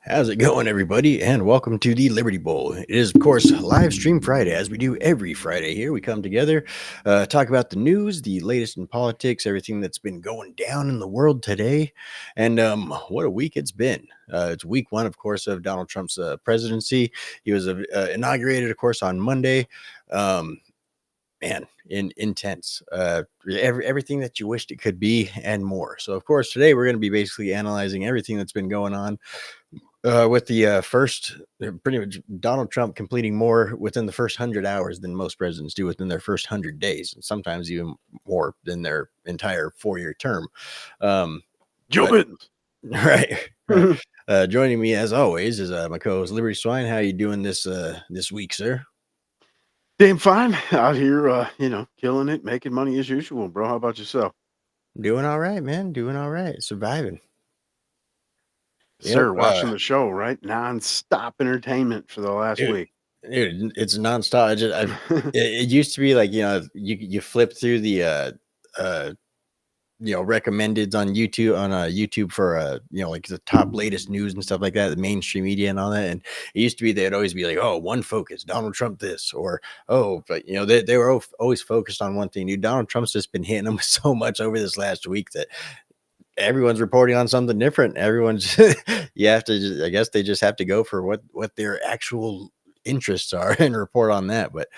How's it going, everybody? And welcome to the Liberty Bowl. It is, of course, live stream Friday, as we do every Friday here. We come together, talk about the news, the latest in politics, everything that's been going down in the world today. And what a week it's been. It's week one, of course, of Donald Trump's presidency. He was inaugurated, of course, on Monday. Um, Man, intense. Everything that you wished it could be and more. So, of course, today we're going to be basically analyzing everything that's been going on with the first, pretty much Donald Trump completing more within the first 100 hours than most presidents do within their first 100 days, and sometimes even more than their entire 4-year term. Joe But Biden. right, right. Joining me as always is my co-host Liberty Swine. How you doing this week, sir? Damn fine out here, killing it, making money as usual, bro. How about yourself? Doing all right, man. Doing all right. Surviving. Yep. Sir, watching the show, right? Non-stop entertainment for the last Dude, week. it's nonstop. It used to be like you flip through the uh recommended on YouTube for like the top latest news and stuff like that, the mainstream media and all that. And it used to be they'd always be like, oh, one focus, Donald Trump this, or oh, but they were always focused on one thing. Dude, Donald Trump's just been hitting them so much over this last week that everyone's reporting on something different. Everyone's you have to I guess they just have to go for what their actual interests are and report on that. But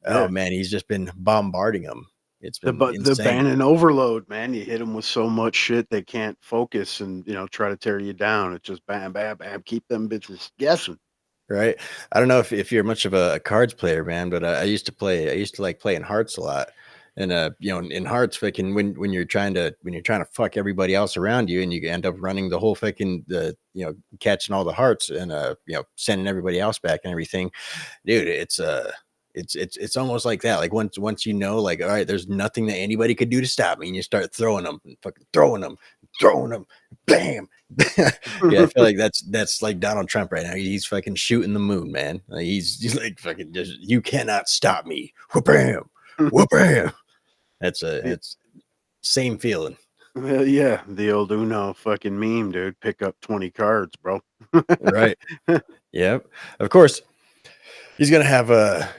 oh Yeah. man, he's just been bombarding them. It's been The insane. Bannon overload, man. You hit them with so much shit they can't focus and try to tear you down. It's just bam, bam, bam. Keep them bitches guessing. Right. I don't know if you're much of a cards player, man, but I used to play. I used to like playing hearts a lot, and in hearts, fucking when you're trying to fuck everybody else around you, and you end up running the whole fucking catching all the hearts and sending everybody else back and everything, dude. It's almost like that. Like once like, all right, there's nothing that anybody could do to stop me, and you start throwing them, fucking throwing them, bam. Yeah, I feel like that's like Donald Trump right now. He's fucking shooting the moon, man. Like he's like fucking just you cannot stop me. Whoop bam, whoop bam. It's same feeling, Well, yeah, the old Uno fucking meme, dude. Pick up 20 cards, bro. right? Yep. Of course, he's gonna have a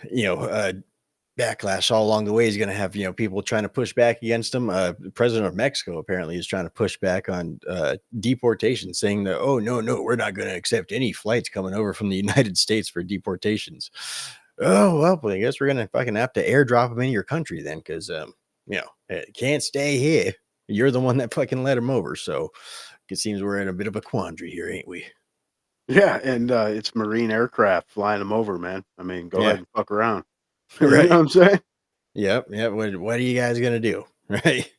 backlash all along the way. He's going to have people trying to push back against him. The president of Mexico apparently is trying to push back on deportation, saying that no, we're not going to accept any flights coming over from the United States for deportations. Oh well, I guess we're going to fucking have to airdrop them in your country then, because it can't stay here. You're the one that fucking let him over, so it seems we're in a bit of a quandary here, ain't we? Yeah, and it's Marine aircraft flying them over, man. I mean, go Yeah, ahead and fuck around. You know what right. I'm saying? Yep, yep. What are you guys gonna do, right?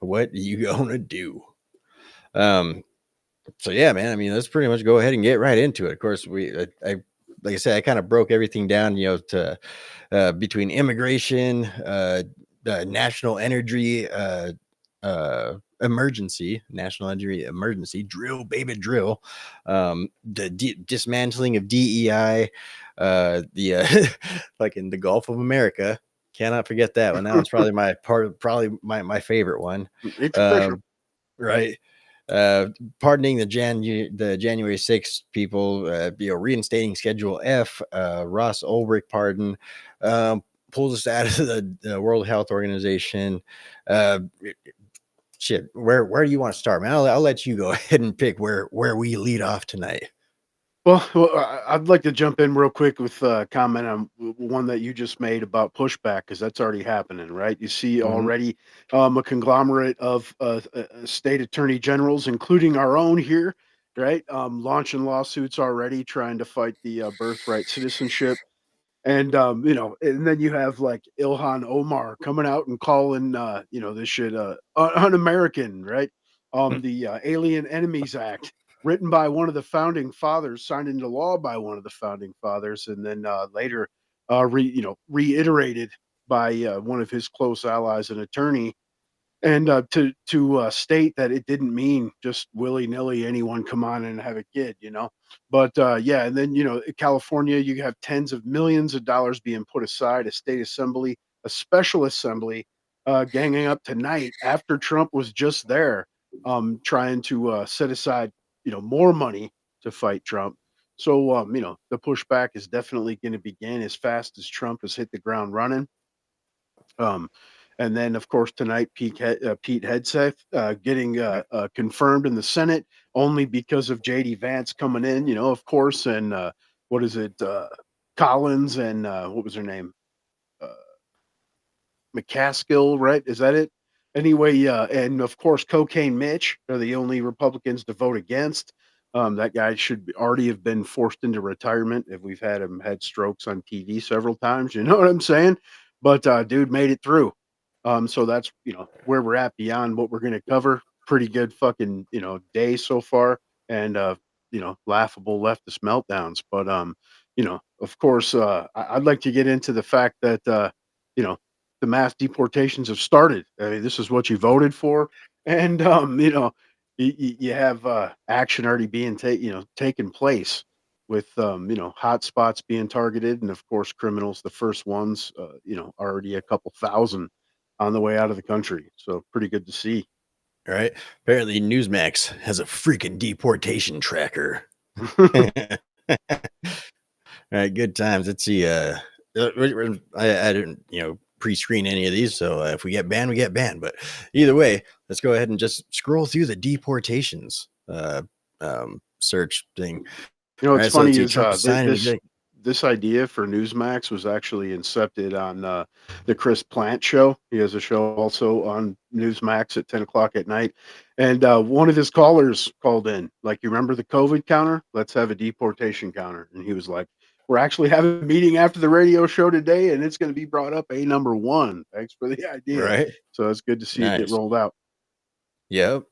What are you gonna do? Um, so yeah, man. I mean, let's pretty much go ahead and get right into it. Of course, I like I said, I kind of broke everything down, to between immigration, national energy, emergency, national energy emergency, drill, baby, drill, the dismantling of DEI, the like in the Gulf of America. Cannot forget that one. That one's probably probably my favorite one. It's official. Um, right. uh Pardoning the January 6th people, reinstating Schedule F, Ross Ulbricht pardon, pulls us out of the World Health Organization. uh Shit, where do you want to start, man? I'll let you go ahead and pick where we lead off tonight. I'd like to jump in real quick with a comment on one that you just made about pushback because that's already happening, right? You see Hmm. already a conglomerate of state attorney generals, including our own here, right? Launching lawsuits already, trying to fight the birthright citizenship. And and then you have like Ilhan Omar coming out and calling this shit un-American, right? The Alien Enemies Act, written by one of the founding fathers, signed into law by one of the founding fathers, and then later reiterated by one of his close allies, an attorney, and to state that it didn't mean just willy nilly anyone come on and have a kid, But yeah, and then California, you have tens of millions of dollars being put aside, a state assembly, a special assembly, ganging up tonight after Trump was just there, trying to set aside more money to fight Trump. So, the pushback is definitely going to begin as fast as Trump has hit the ground running. Um, and then, of course, tonight, Pete Hegseth getting confirmed in the Senate only because of JD Vance coming in, of course, and what is it, Collins and what was her name? Uh, McCaskill, right? Is that it? Anyway, and of course, Cocaine Mitch are the only Republicans to vote against. That guy should already have been forced into retirement if we've had him had strokes on TV several times. You know what I'm saying? But dude made it through. So that's where we're at beyond what we're going to cover. Pretty good fucking day so far, and laughable leftist meltdowns. But of course, I'd like to get into the fact that you know the mass deportations have started. I mean, this is what you voted for, and you have action already being taken place with hot spots being targeted, and of course criminals, the first ones, already a couple thousand on the way out of the country. So pretty good to see. All right. Apparently, Newsmax has a freaking deportation tracker. All right, good times. Let's see. I didn't, pre-screen any of these, so if we get banned, we get banned. But either way, let's go ahead and just scroll through the deportations search thing. All What's right, so let's funny see. is Trump is signing this idea for Newsmax was actually incepted on the Chris Plant show. He has a show also on Newsmax at 10 o'clock at night. And one of his callers called in, like, you remember the COVID counter? Let's have a deportation counter. And he was like, we're actually having a meeting after the radio show today, and it's going to be brought up a number one. Thanks for the idea. right. So it's good to see it get Nice. rolled out. Yep.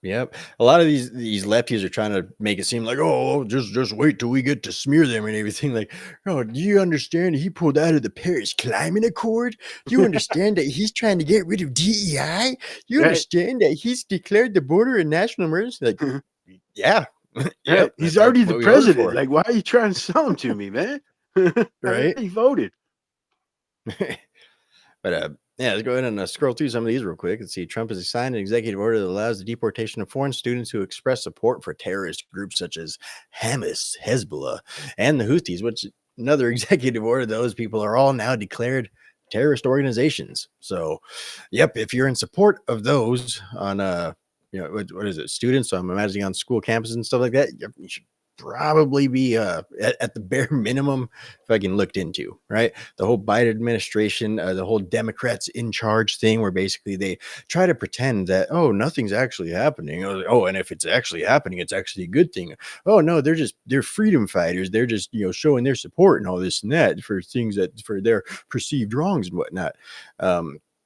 A lot of these lefties are trying to make it seem like, oh, just wait till we get to smear them and everything. Like, oh, do you understand he pulled out of the Paris Climate Accord? Do you understand that he's trying to get rid of DEI? You Right. understand that he's declared the border a national emergency? Like, yeah, Yeah, he's already the president. Like, why are you trying to sell him to me, man? I right? already voted. But yeah, let's go ahead and scroll through some of these real quick and see. Trump has signed an executive order that allows the deportation of foreign students who express support for terrorist groups such as Hamas, Hezbollah, and the Houthis. Which another executive order, those people are all now declared terrorist organizations. So, yep, if you're in support of those on what is it, students? So I'm imagining on school campuses and stuff like that, you should probably be at the bare minimum fucking looked into, right? The whole Biden administration, the whole Democrats in charge thing, where basically they try to pretend that, oh, nothing's actually happening. Oh, and if it's actually happening, it's actually a good thing. Oh no, they're freedom fighters. They're just showing their support and all this and that for things that for their perceived wrongs and whatnot.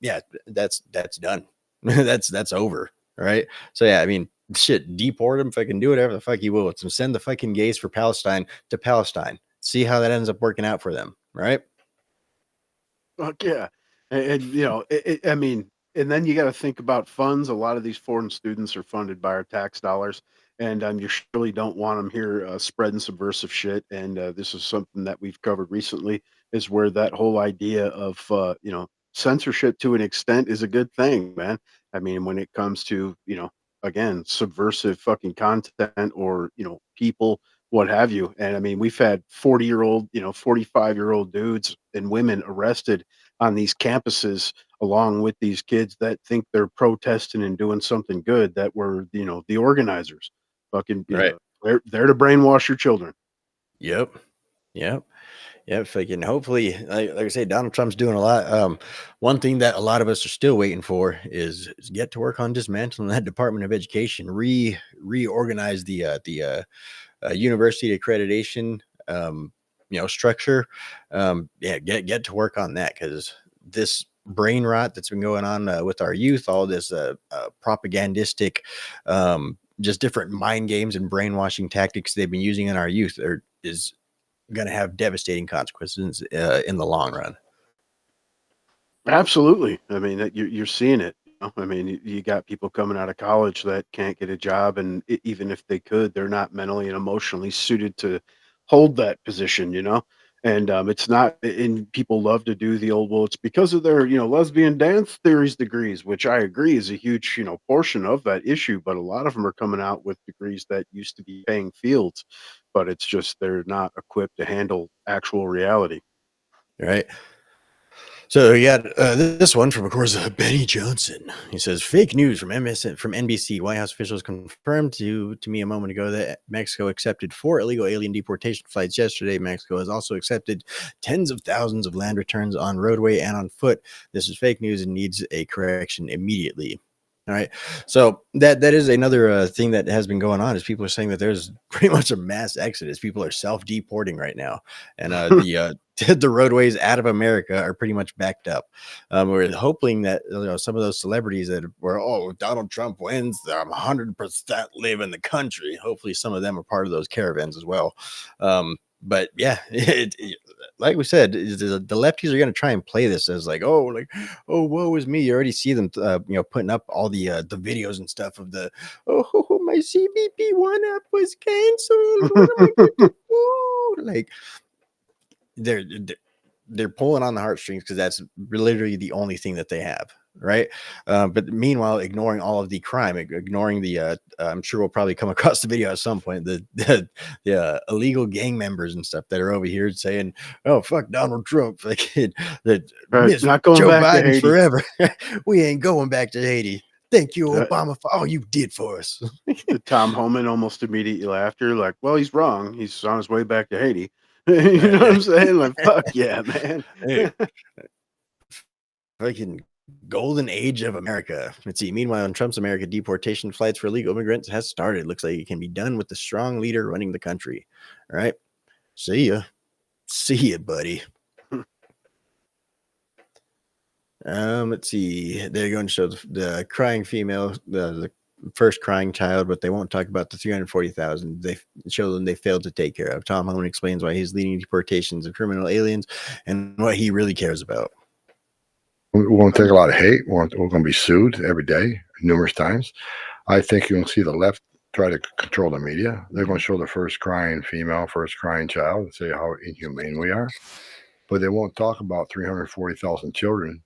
Yeah, that's done. that's over. Right. So yeah, I mean, shit, deport him, fucking do whatever the fuck he will. So send the fucking gays for Palestine to Palestine. See how that ends up working out for them, right? Fuck yeah. And I mean, and then you got to think about funds. A lot of these foreign students are funded by our tax dollars, and you surely don't want them here spreading subversive shit. And this is something that we've covered recently, is where that whole idea of censorship to an extent is a good thing, man. I mean, when it comes to again, subversive fucking content or people, what have you. And I mean, we've had 40-year-old, 45-year-old dudes and women arrested on these campuses along with these kids that think they're protesting and doing something good, that were the organizers. Fucking Right. they're there to brainwash your children. Yep. Yep. Yeah, fucking hopefully, like I say, Donald Trump's doing a lot. One thing that a lot of us are still waiting for is get to work on dismantling that Department of Education, reorganize the university accreditation structure. Yeah, get to work on that, because this brain rot that's been going on with our youth, all this propagandistic just different mind games and brainwashing tactics they've been using in our youth is going to have devastating consequences in the long run. Absolutely. I mean, you're seeing it. I mean, you got people coming out of college that can't get a job, and even if they could, they're not mentally and emotionally suited to hold that position. And it's not. And people love to do the old, well, it's because of their lesbian dance theories degrees, which I agree is a huge portion of that issue. But a lot of them are coming out with degrees that used to be paying fields. but it's just they're not equipped to handle actual reality. Right. So you got this one from, of course, Benny Johnson. He says, "Fake news from MSN from NBC. White House officials confirmed to me a moment ago that Mexico accepted 4 illegal alien deportation flights yesterday. Mexico has also accepted tens of thousands of land returns on roadway and on foot. This is fake news and needs a correction immediately." All right. So that is another thing that has been going on is people are saying that there's pretty much a mass exodus. People are self-deporting right now, and the roadways out of America are pretty much backed up. We're hoping that some of those celebrities that were, oh, Donald Trump wins, I'm 100% live in the country. Hopefully, some of them are part of those caravans as well. But yeah, like we said, the lefties are going to try and play this as like, oh, woe is me. You already see them, putting up all the videos and stuff of the, oh, my CBP one up was canceled. What am I going to do? Like, they're pulling on the heartstrings because that's literally the only thing that they have, right? But meanwhile, ignoring all of the crime, ignoring the I'm sure we'll probably come across the video at some point, the illegal gang members and stuff that are over here saying, oh, fuck Donald Trump, like that Right, miss not going Joe back to Biden Haiti. forever. We ain't going back to Haiti. Thank you, That Obama, for all you did for us. the Tom Homan almost immediately after, like, well, he's wrong. He's on his way back to Haiti. You know what I'm saying? Like, fuck yeah, man. Hey, fucking golden age of America. Let's see. Meanwhile, in Trump's America, deportation flights for illegal immigrants has started. Looks like it can be done with the strong leader running the country. All right. See ya. See ya, buddy. Let's see. They're going to show the crying female, the first crying child, but they won't talk about the 340,000 they children they failed to take care of. Tom Homan explains why he's leading deportations of criminal aliens and what he really cares about. We're going to take a lot of hate. We're going to be sued every day, numerous times. I think you'll see the left try to control the media. They're going to show the first crying female, first crying child, and say how inhumane we are. But they won't talk about 340,000 children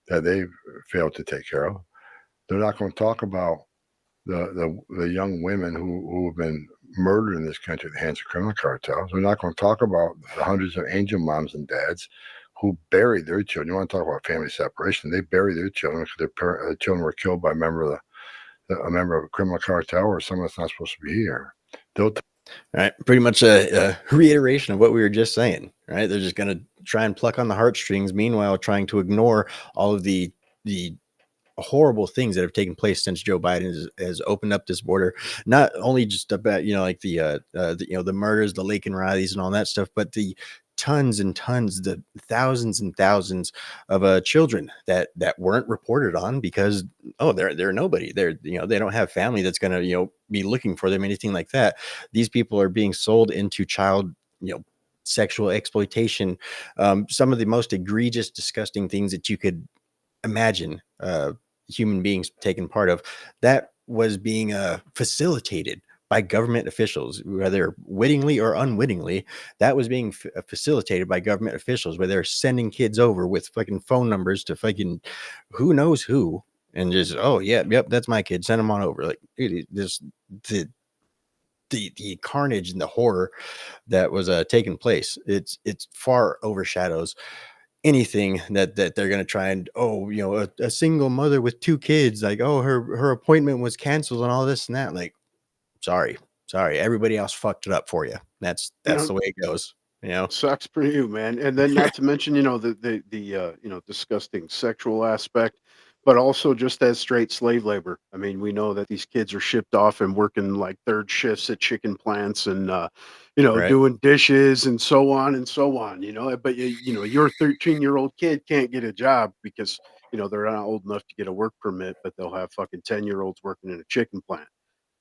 that they've failed to take care of. They're not going to talk about the young women who have been murdered in this country at the hands of criminal cartels. They're not going to talk about the hundreds of angel moms and dads who buried their children. You want to talk about family separation? They buried their children because their children were killed by a member of a criminal cartel or someone that's not supposed to be here. All right, pretty much a reiteration of what we were just saying. Right, they're just going to try and pluck on the heartstrings, meanwhile trying to ignore all of the horrible things that have taken place since Joe Biden has opened up this border. Not only just about like the murders, the Laken rallies, and all that stuff, but the tons and tons, the thousands and thousands of children that weren't reported on because they're nobody. They don't have family that's going to be looking for them, anything like that. These people are being sold into child sexual exploitation, some of the most egregious, disgusting things that you could imagine human beings taking part of. That was being facilitated by government officials, whether wittingly or unwittingly. That was being facilitated by government officials, where they're sending kids over with fucking phone numbers to fucking who knows who, and just, oh yeah, yep, that's my kid, send them on over. Like the carnage and the horror that was taking place, it's far overshadows anything that they're going to try and a single mother with 2 kids, like, oh, her appointment was canceled and all this and that. Like, sorry, everybody else fucked it up for you. That's the way it goes. Sucks for you, man. And then not to mention, the disgusting sexual aspect, but also just as straight slave labor. I mean, we know that these kids are shipped off and working like third shifts at chicken plants and Right. doing dishes and so on and so on, but your 13-year-old kid can't get a job because, they're not old enough to get a work permit, but they'll have fucking 10-year-olds working in a chicken plant.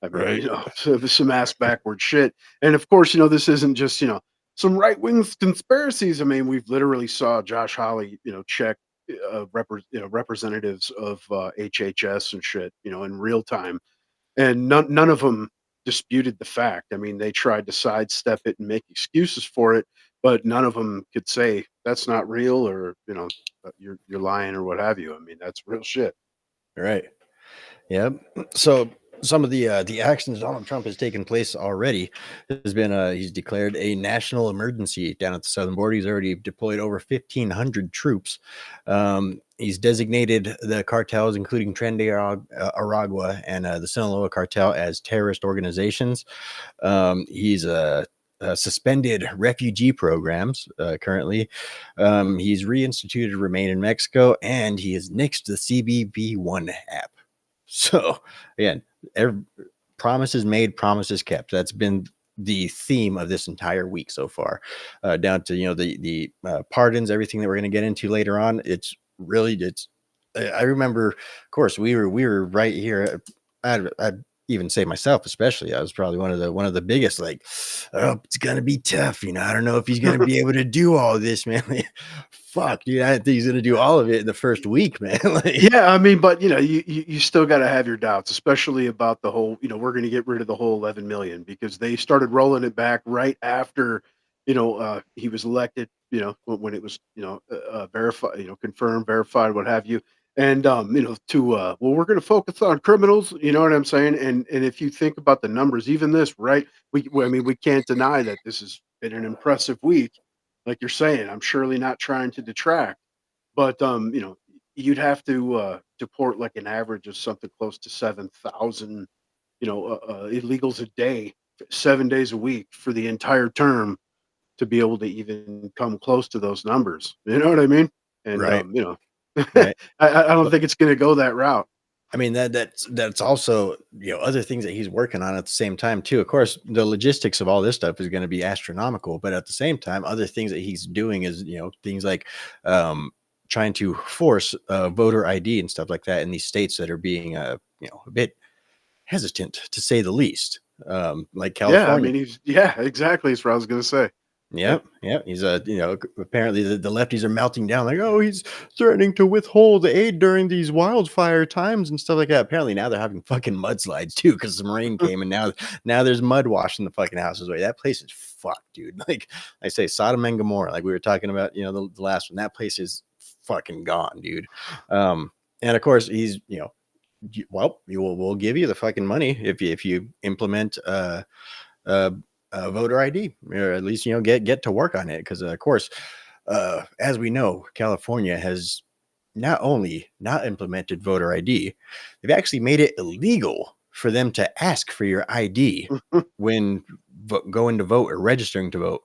I mean, Right. so there's some ass backward shit. And of course, this isn't just, some right wing conspiracies. I mean, we've literally saw Josh Hawley, check representatives of HHS and shit, in real time, and none of them disputed the fact. I mean, they tried to sidestep it and make excuses for it, but none of them could say that's not real or you're lying or what have you. I mean, that's real shit. Right. Yep. So some of the actions Donald Trump has taken place already has been he's declared a national emergency down at the southern border. He's already deployed over 1,500 troops. He's designated the cartels, including Tren de Aragua and the Sinaloa cartel, as terrorist organizations. He's suspended refugee programs currently. He's reinstituted Remain in Mexico, and he has nixed the CBP1 app. So again, promises made, promises kept. That's been the theme of this entire week so far, down to the pardons, everything that we're going to get into later on. It's really I remember, of course, we were right here. I'd even say myself, especially, I was probably one of the biggest, like, oh, it's gonna be tough. I don't know if he's gonna be able to do all this, man. Like, fuck, dude, I think he's gonna do all of it in the first week, man. Like, Yeah, I mean, but you still got to have your doubts, especially about the whole. We're going to get rid of the whole 11 million because they started rolling it back right after, he was elected. When it was, verified, confirmed, verified, what have you. And we're going to focus on criminals. You know what I'm saying? And if you think about the numbers, even this, right? I mean, we can't deny that this has been an impressive week, like you're saying. I'm surely not trying to detract, but you'd have to deport like an average of something close to 7,000, illegals a day, 7 days a week for the entire term to be able to even come close to those numbers. You know what I mean? And right, I, right. I don't think it's going to go that route. I mean, that's also other things that he's working on at the same time too. Of course, the logistics of all this stuff is going to be astronomical, but at the same time, other things that he's doing is things like trying to force voter ID and stuff like that in these states that are being a bit hesitant, to say the least, like Yeah, I California. mean, exactly. That's what I was going to say. Yeah. Yeah. He's apparently the lefties are melting down, like, oh, he's threatening to withhold aid during these wildfire times and stuff like that. Apparently now they're having fucking mudslides too, because some rain came and now there's mud washing the fucking houses away. That place is fucked, dude. Like I say, Sodom and Gomorrah, like we were talking about, the last one. That place is fucking gone, dude. And of course he's we'll give you the fucking money if you implement voter ID, or at least get to work on it, because of course, as we know, California has not only not implemented voter ID, they've actually made it illegal for them to ask for your ID when going to vote or registering to vote,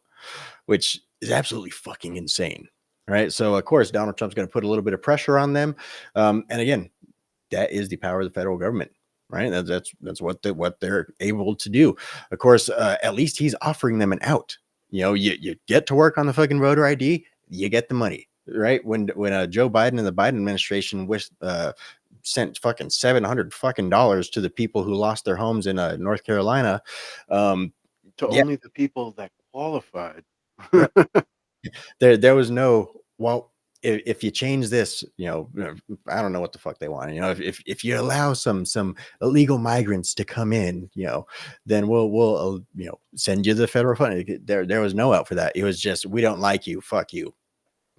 which is absolutely fucking insane. Right. So of course Donald Trump's going to put a little bit of pressure on them. And again, that is the power of the federal government. Right. That's what they're able to do. Of course, at least he's offering them an out. You get to work on the fucking voter ID, you get the money. Right. When Joe Biden and the Biden administration sent fucking $700 fucking dollars to the people who lost their homes in North Carolina. To Yeah, only the people that qualified. there was no, well, if you change this, I don't know what the fuck they want. If you allow some illegal migrants to come in, then we'll send you the federal funding. There was no out for that. It was just, we don't like you, fuck you.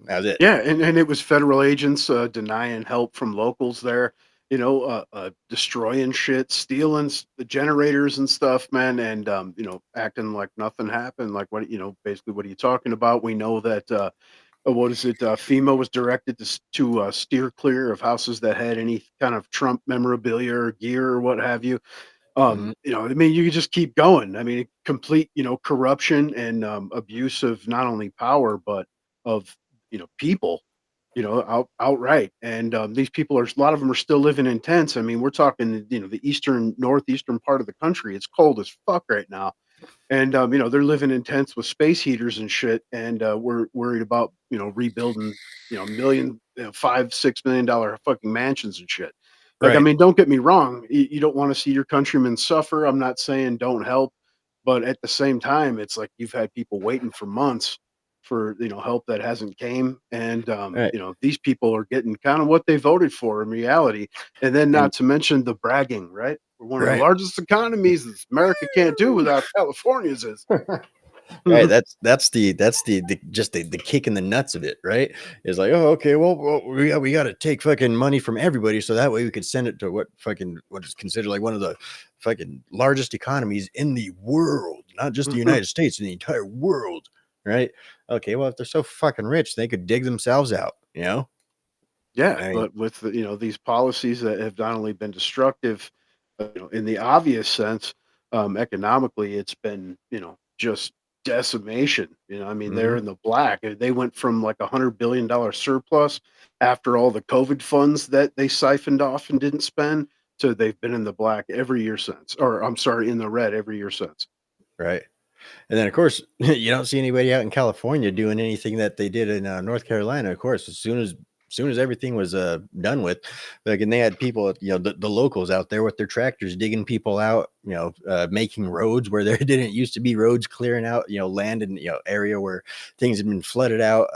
That was it. Yeah, and it was federal agents denying help from locals there, destroying shit, stealing the generators and stuff, man, and acting like nothing happened. Like, what, basically, what are you talking about? We know that what is it? FEMA was directed to steer clear of houses that had any kind of Trump memorabilia or gear or what have you. Mhm. I mean, you could just keep going. I mean, complete, corruption and abuse of not only power but of people, outright. And these people a lot of them are still living in tents. I mean, we're talking, the northeastern part of the country. It's cold as fuck right now, and they're living in tents with space heaters and shit. And we're worried about rebuilding million, $5-6 million fucking mansions and shit. Like, I Right. mean, don't get me wrong. You don't want to see your countrymen suffer. I'm not saying don't help, but at the same time, it's like you've had people waiting for months for help that hasn't came, and Right. these people are getting kind of what they voted for in reality. And then, And not to mention the bragging, right? We're one of the right. largest economies that America can't do without California's is. Right, that's the just the kick in the nuts of it, right? It's like, oh, okay, well we got to take fucking money from everybody, so that way we could send it to what is considered like one of the fucking largest economies in the world, not just the United States, in the entire world, right? Okay, well if they're so fucking rich, they could dig themselves out, you know? Yeah, I mean, but with these policies that have not only been destructive, in the obvious sense, economically, it's been just decimation. I mean, they're mhm, in the black. They went from like $100 billion surplus after all the COVID funds that they siphoned off and didn't spend, to they've been in the black every year since, or I'm sorry, in the red every year since. right. And then, of course, you don't see anybody out in California doing anything that they did in North Carolina. Of course, as soon as everything was done with, like, and they had people, the locals out there with their tractors digging people out, making roads where there didn't used to be roads, clearing out, land and area where things had been flooded out.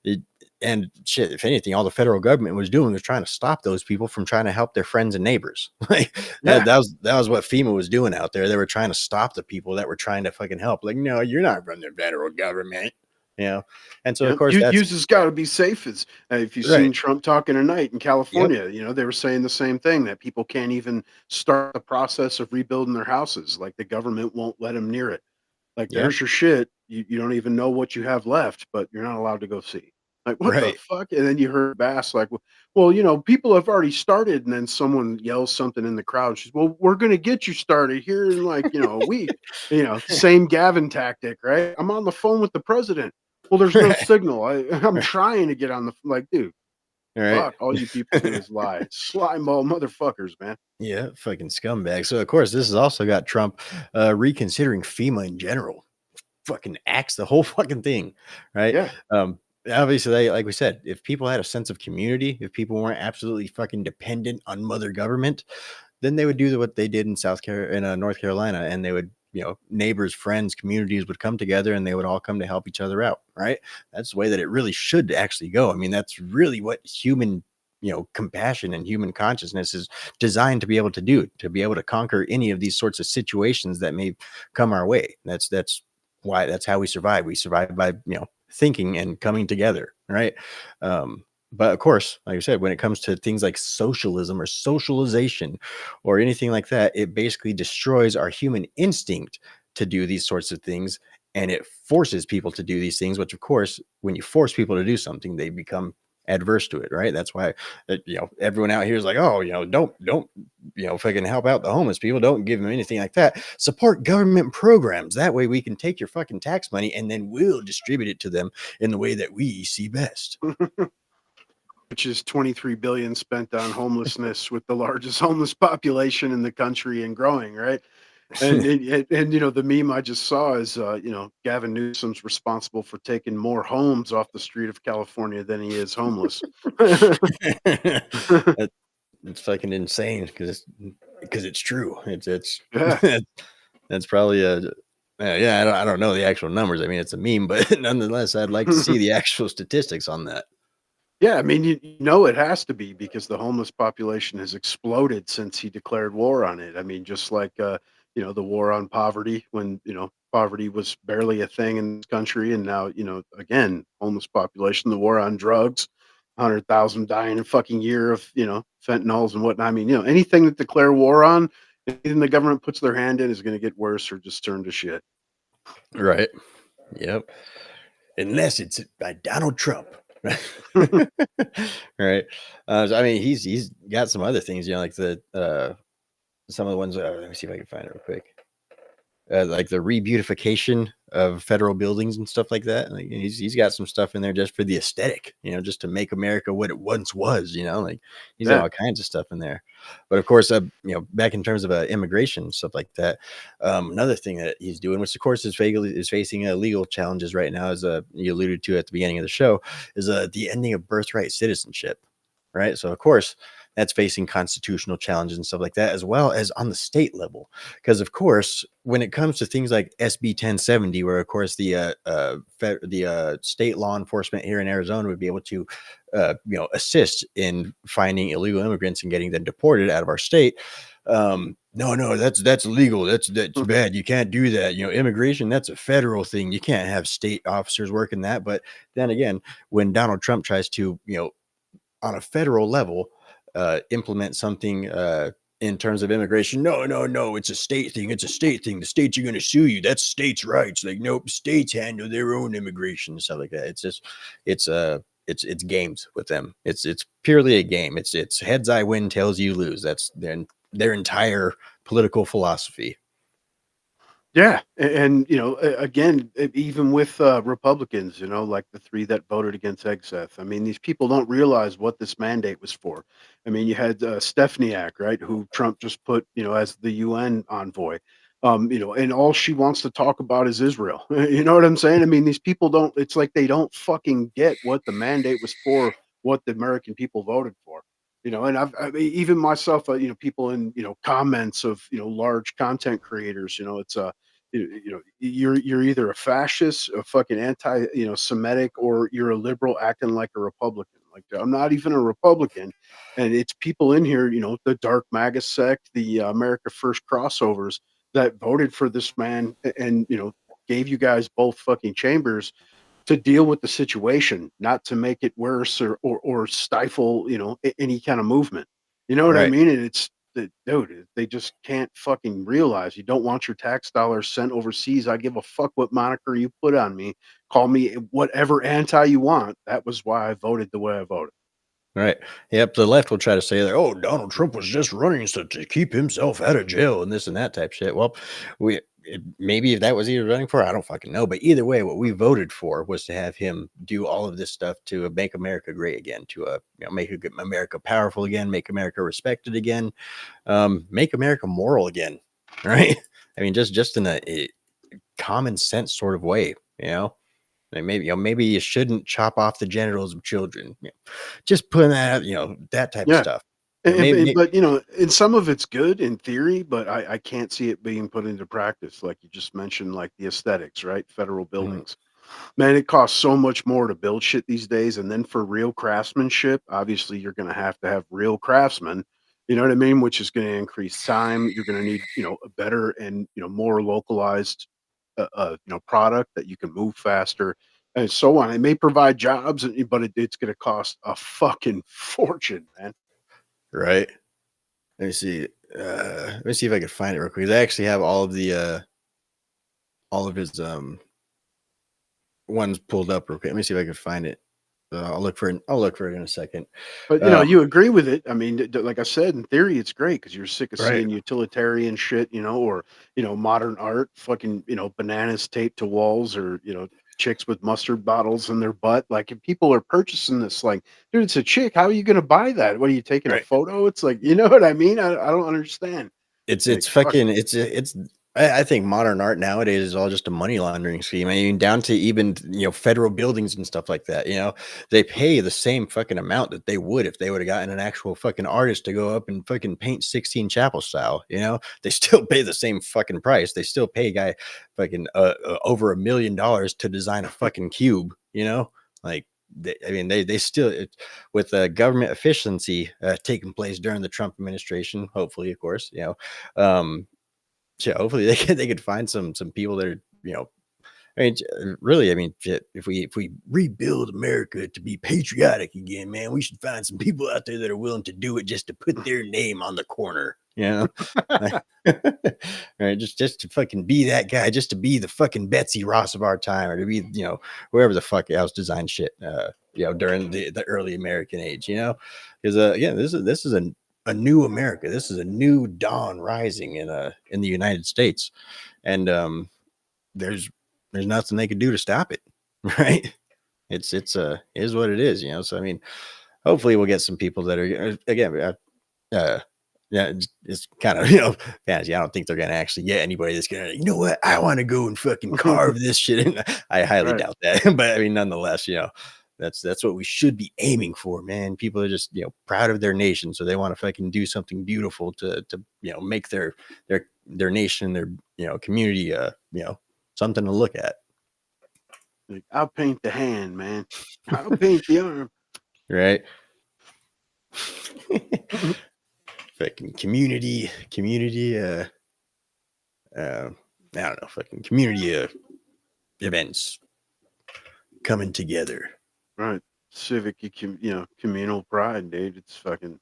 It, and shit, if anything, all the federal government was doing was trying to stop those people from trying to help their friends and neighbors. Like that, Yeah. that was what FEMA was doing out there. They were trying to stop the people that were trying to fucking help. Like, no, you're not from the federal government, you know. And so, of Yeah, course, that's use has got to be safe. As if you've right. seen Trump talking tonight in Yep. California, they were saying the same thing, that people can't even start the process of rebuilding their houses. Like the government won't let them near it. Like Yeah. there's your shit. You don't even know what you have left, but you're not allowed to go see. Like what the Right. fuck? And then you heard Bass like, well, people have already started, and then someone yells something in the crowd. She's, well, we're gonna get you started here in like a week. Same Gavin tactic, right? I'm on the phone with the president. Well, there's no Right. signal. I'm trying to get on the like, dude, All right. fuck. All you people do is lie. Slime ball motherfuckers, man. Yeah, fucking scumbag. So of course, this has also got Trump reconsidering FEMA in general. Fucking axe the whole fucking thing, right? Yeah. Obviously, like we said, if people had a sense of community, if people weren't absolutely fucking dependent on mother government, then they would do what they did in North Carolina, and they would, neighbors, friends, communities would come together, and they would all come to help each other out, right? That's the way that it really should actually go. I mean, that's really what human, compassion and human consciousness is designed to be able to do, to be able to conquer any of these sorts of situations that may come our way. That's how we survive. We survive by, thinking and coming together, right? But of course, like I said, when it comes to things like socialism or socialization or anything like that, it basically destroys our human instinct to do these sorts of things, and it forces people to do these things, which of course, when you force people to do something, they become adverse to it, right? That's why everyone out here is like, oh, don't fucking help out the homeless people, don't give them anything like that, support government programs, that way we can take your fucking tax money and then we'll distribute it to them in the way that we see best. Which is 23 billion spent on homelessness, with the largest homeless population in the country and growing, right? And the meme I just saw is Gavin Newsom's responsible for taking more homes off the street of California than he is homeless. That- it's fucking insane because it's true. It's Yeah. that's probably a yeah. I don't know the actual numbers. I mean, it's a meme, but nonetheless, I'd like to see the actual statistics on that. Yeah, I mean, you know it has to be, because the homeless population has exploded since he declared war on it. I mean, just like the war on poverty, when poverty was barely a thing in this country, and now again, homeless population. The war on drugs, 100,000 dying a fucking year of fentanyls and whatnot. I mean, anything that declare war on, anything the government puts their hand in, is going to get worse or just turn to shit. Right. Yep. Unless it's by Donald Trump. Right. So, I mean, he's got some other things, like some of the ones. Let me see if I can find it real quick. Like the rebeautification of federal buildings and stuff like that. Like he's got some stuff in there just for the aesthetic, just to make America what it once was. Like he's got Yeah. all kinds of stuff in there. But of course, back in terms of immigration and stuff like that, another thing that he's doing, which of course is facing legal challenges right now, as you alluded to at the beginning of the show, is the ending of birthright citizenship. Right. So of course, that's facing constitutional challenges and stuff like that, as well as on the state level. Because of course, when it comes to things like SB 1070, where of course the state law enforcement here in Arizona would be able to, assist in finding illegal immigrants and getting them deported out of our state. No, that's illegal. That's bad. You can't do that. Immigration, that's a federal thing. You can't have state officers working that. But then again, when Donald Trump tries to, on a federal level, implement something in terms of immigration, no, it's a state thing. It's a state thing. The states are going to sue you. That's states' rights. Like, nope, states handle their own immigration and stuff like that. It's just, it's games with them. It's purely a game. It's heads I win, tails you lose. That's their entire political philosophy. Yeah, and again, even with Republicans, like the three that voted against Hegseth. I mean, these people don't realize what this mandate was for. I mean, you had Stefaniak, right, who Trump just put, as the UN envoy. And all she wants to talk about is Israel. You know what I'm saying? I mean, these people don't. It's like they don't fucking get what the mandate was for, what the American people voted for. And I mean, even myself, people in comments of large content creators, it's you're either a fascist, a fucking anti Semitic, or you're a liberal acting like a Republican. Like, I'm not even a Republican, and it's people in here, the dark MAGA sect, the America First crossovers that voted for this man, and gave you guys both fucking chambers to deal with the situation, not to make it worse or stifle, any kind of movement. You know what I Right. mean? And dude, they just can't fucking realize you don't want your tax dollars sent overseas. I give a fuck what moniker you put on me. Call me whatever anti you want. That was why I voted the way I voted. Right. Yep. The left will try to say that, oh, Donald Trump was just running so to keep himself out of jail and this and that type shit. Well, maybe if that was he was running for, I don't fucking know. But either way, what we voted for was to have him do all of this stuff to make America great again, to make America powerful again, make America respected again, make America moral again. Right. I mean, just in a common sense sort of way, Like maybe you shouldn't chop off the genitals of children. Just putting that out, that type of Yeah. stuff. And but and some of it's good in theory, but I can't see it being put into practice. Like you just mentioned, like the aesthetics, right? Federal Mhm. buildings. Man, it costs so much more to build shit these days. And then for real craftsmanship, obviously you're gonna have to have real craftsmen, you know what I mean? Which is gonna increase time. You're gonna need, a better and more localized product that you can move faster and so on. It may provide jobs, but it's gonna cost a fucking fortune, man. Right. Let me see. Let me see if I can find it real quick. I actually have all of his ones pulled up real quick. Let me see if I can find it. I'll look for it. I'll look for it in a second. But, Um, you agree with it. I mean, like I said, in theory, it's great because you're sick of right. seeing utilitarian shit, or, modern art, fucking, bananas taped to walls or, chicks with mustard bottles in their butt. Like, if people are purchasing this, like, dude, it's a chick. How are you going to buy that? What are you taking a Right. photo? It's like, you know what I mean? I don't understand. Like, It's fuck. fucking it's I think modern art nowadays is all just a money laundering scheme. I mean, down to even federal buildings and stuff like that. They pay the same fucking amount that they would if they would have gotten an actual fucking artist to go up and fucking paint 16 Chapel style. They still pay the same fucking price. They still pay a guy fucking over $1 million to design a fucking cube. Like I mean, they still with government efficiency taking place during the Trump administration. Hopefully, of course, um, yeah, hopefully they could find some people that are I mean really I mean shit, if we rebuild America to be patriotic again, man, we should find some people out there that are willing to do it just to put their name on the corner. Right, just to fucking be that guy, just to be the fucking Betsy Ross of our time, or to be whoever the fuck else designed shit during the early American age, because again, this is a new America. This is a new dawn rising in the United States, and there's there's nothing they could do to stop it, right? It's is what it is. So I mean, hopefully we'll get some people that are again, yeah, it's kind of fantasy. I don't think they're gonna actually get anybody that's gonna, what, I want to go and fucking carve this shit in. I highly Right. doubt that, but I mean, nonetheless, that's what we should be aiming for, man. People are just proud of their nation, so they want to fucking do something beautiful to make their nation, their community, something to look at, Like, I'll paint the hand, man. I'll paint the arm. right? fucking community. I don't know, fucking community events coming together. Right. Civic, communal pride, dude. It's fucking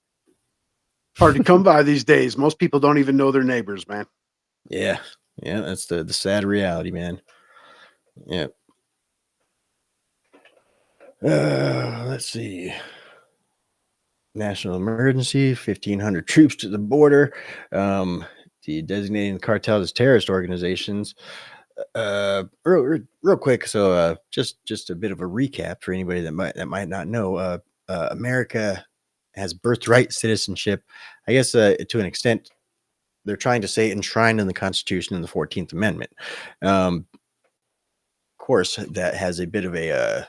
hard to come by these days. Most people don't even know their neighbors, man. Yeah, that's the sad reality, man. Yeah. Let's see. National emergency, 1,500 troops to the border. The designating the cartels as terrorist organizations. Real quick. So, just a bit of a recap for anybody that might not know. America has birthright citizenship. I guess to an extent, they're trying to say enshrined in the Constitution in the 14th Amendment. Of course, that has a bit of a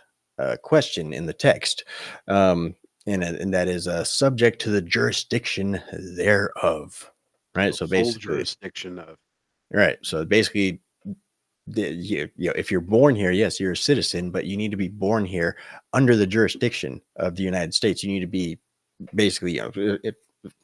question in the text. And that is subject to the jurisdiction thereof, right? So Full basically, jurisdiction of. right. So basically, if you're born here, yes, you're a citizen, but you need to be born here under the jurisdiction of the United States. You need to be basically,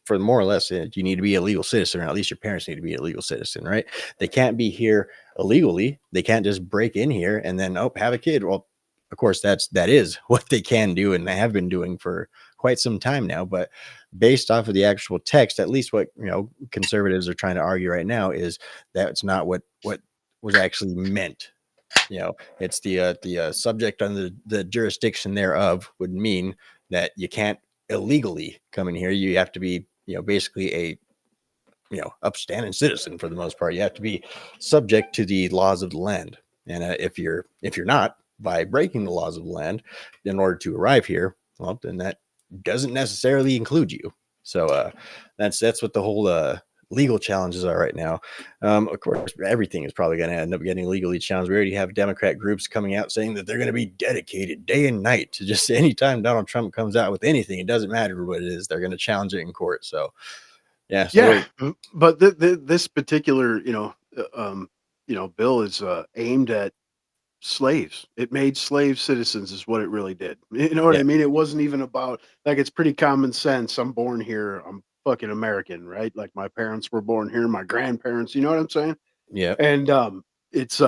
for more or less, you need to be a legal citizen, or at least your parents need to be a legal citizen, right? They can't be here illegally. They can't just break in here and then have a kid. Well, of course, that is what they can do, and they have been doing for quite some time now. But based off of the actual text, at least what conservatives are trying to argue right now is that it's not what was actually meant. It's the subject under the jurisdiction thereof would mean that you can't illegally come in here. You have to be basically a upstanding citizen for the most part. You have to be subject to the laws of the land, and if you're not, by breaking the laws of the land in order to arrive here, well, then that doesn't necessarily include you. So that's what the whole legal challenges are right now. Of course, everything is probably going to end up getting legally challenged. We already have Democrat groups coming out saying that they're going to be dedicated day and night to just anytime Donald Trump comes out with anything, it doesn't matter what it is, they're going to challenge it in court. So yeah. But this particular bill is aimed at slaves. It made slave citizens is what it really did. You know what I mean? It wasn't even about, like, it's pretty common sense. I'm born here. I'm fucking American, right? Like, my parents were born here, my grandparents, you know what I'm saying? Yeah. And it's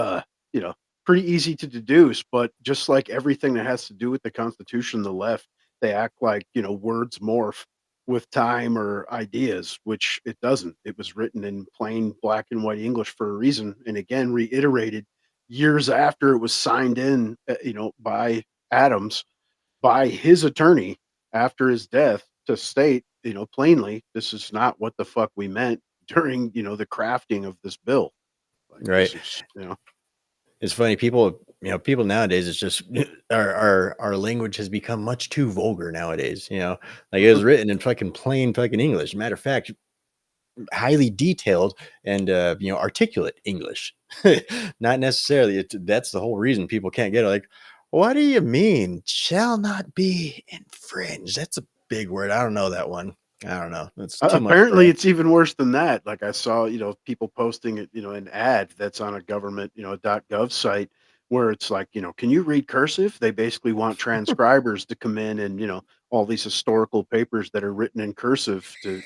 pretty easy to deduce, but just like everything that has to do with the Constitution, the left, they act like, words morph with time or ideas, which it doesn't. It was written in plain black and white English for a reason, and again reiterated years after it was signed in, by Adams, by his attorney after his death, to state, plainly, this is not what the fuck we meant during, the crafting of this bill. Like, right. It's funny. People nowadays, it's just our language has become much too vulgar nowadays. Like it was written in fucking plain fucking English. Matter of fact, highly detailed and articulate English. Not necessarily. That's the whole reason people can't get it. Like, what do you mean shall not be infringed? That's a big word. I don't know that one. I don't know. That's too apparently much. it's even worse than that. Like, I saw, people posting it, an ad that's on a government, a .gov site where it's like, can you read cursive? They basically want transcribers to come in and, all these historical papers that are written in cursive to,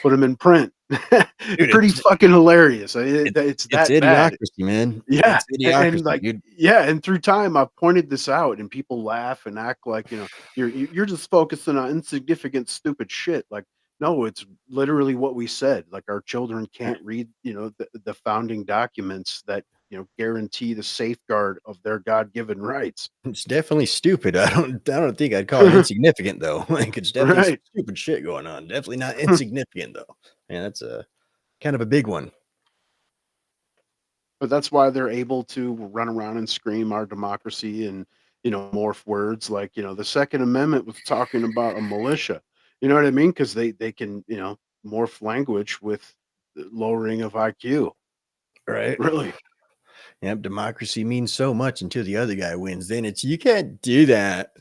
put them in print. Dude, Pretty fucking hilarious. It's that bad. idiocracy, man. Yeah, It's idiocracy, and like, dude. and through time, I've pointed this out, and people laugh and act like, you're just focusing on insignificant, stupid shit. Like, no, it's literally what we said. Like, our children can't read, the founding documents that guarantee the safeguard of their God-given rights. It's definitely stupid. I don't think I'd call it insignificant though. Like it's definitely some Right. stupid shit going on. Definitely not insignificant though. Man, that's a kind of a big one. But that's why they're able to run around and scream our democracy and, morph words like, the Second Amendment was talking about a militia. You know what I mean? Because they can, morph language with the lowering of IQ. Right. Really. Yep. Democracy means so much until the other guy wins. Then it's you can't do that.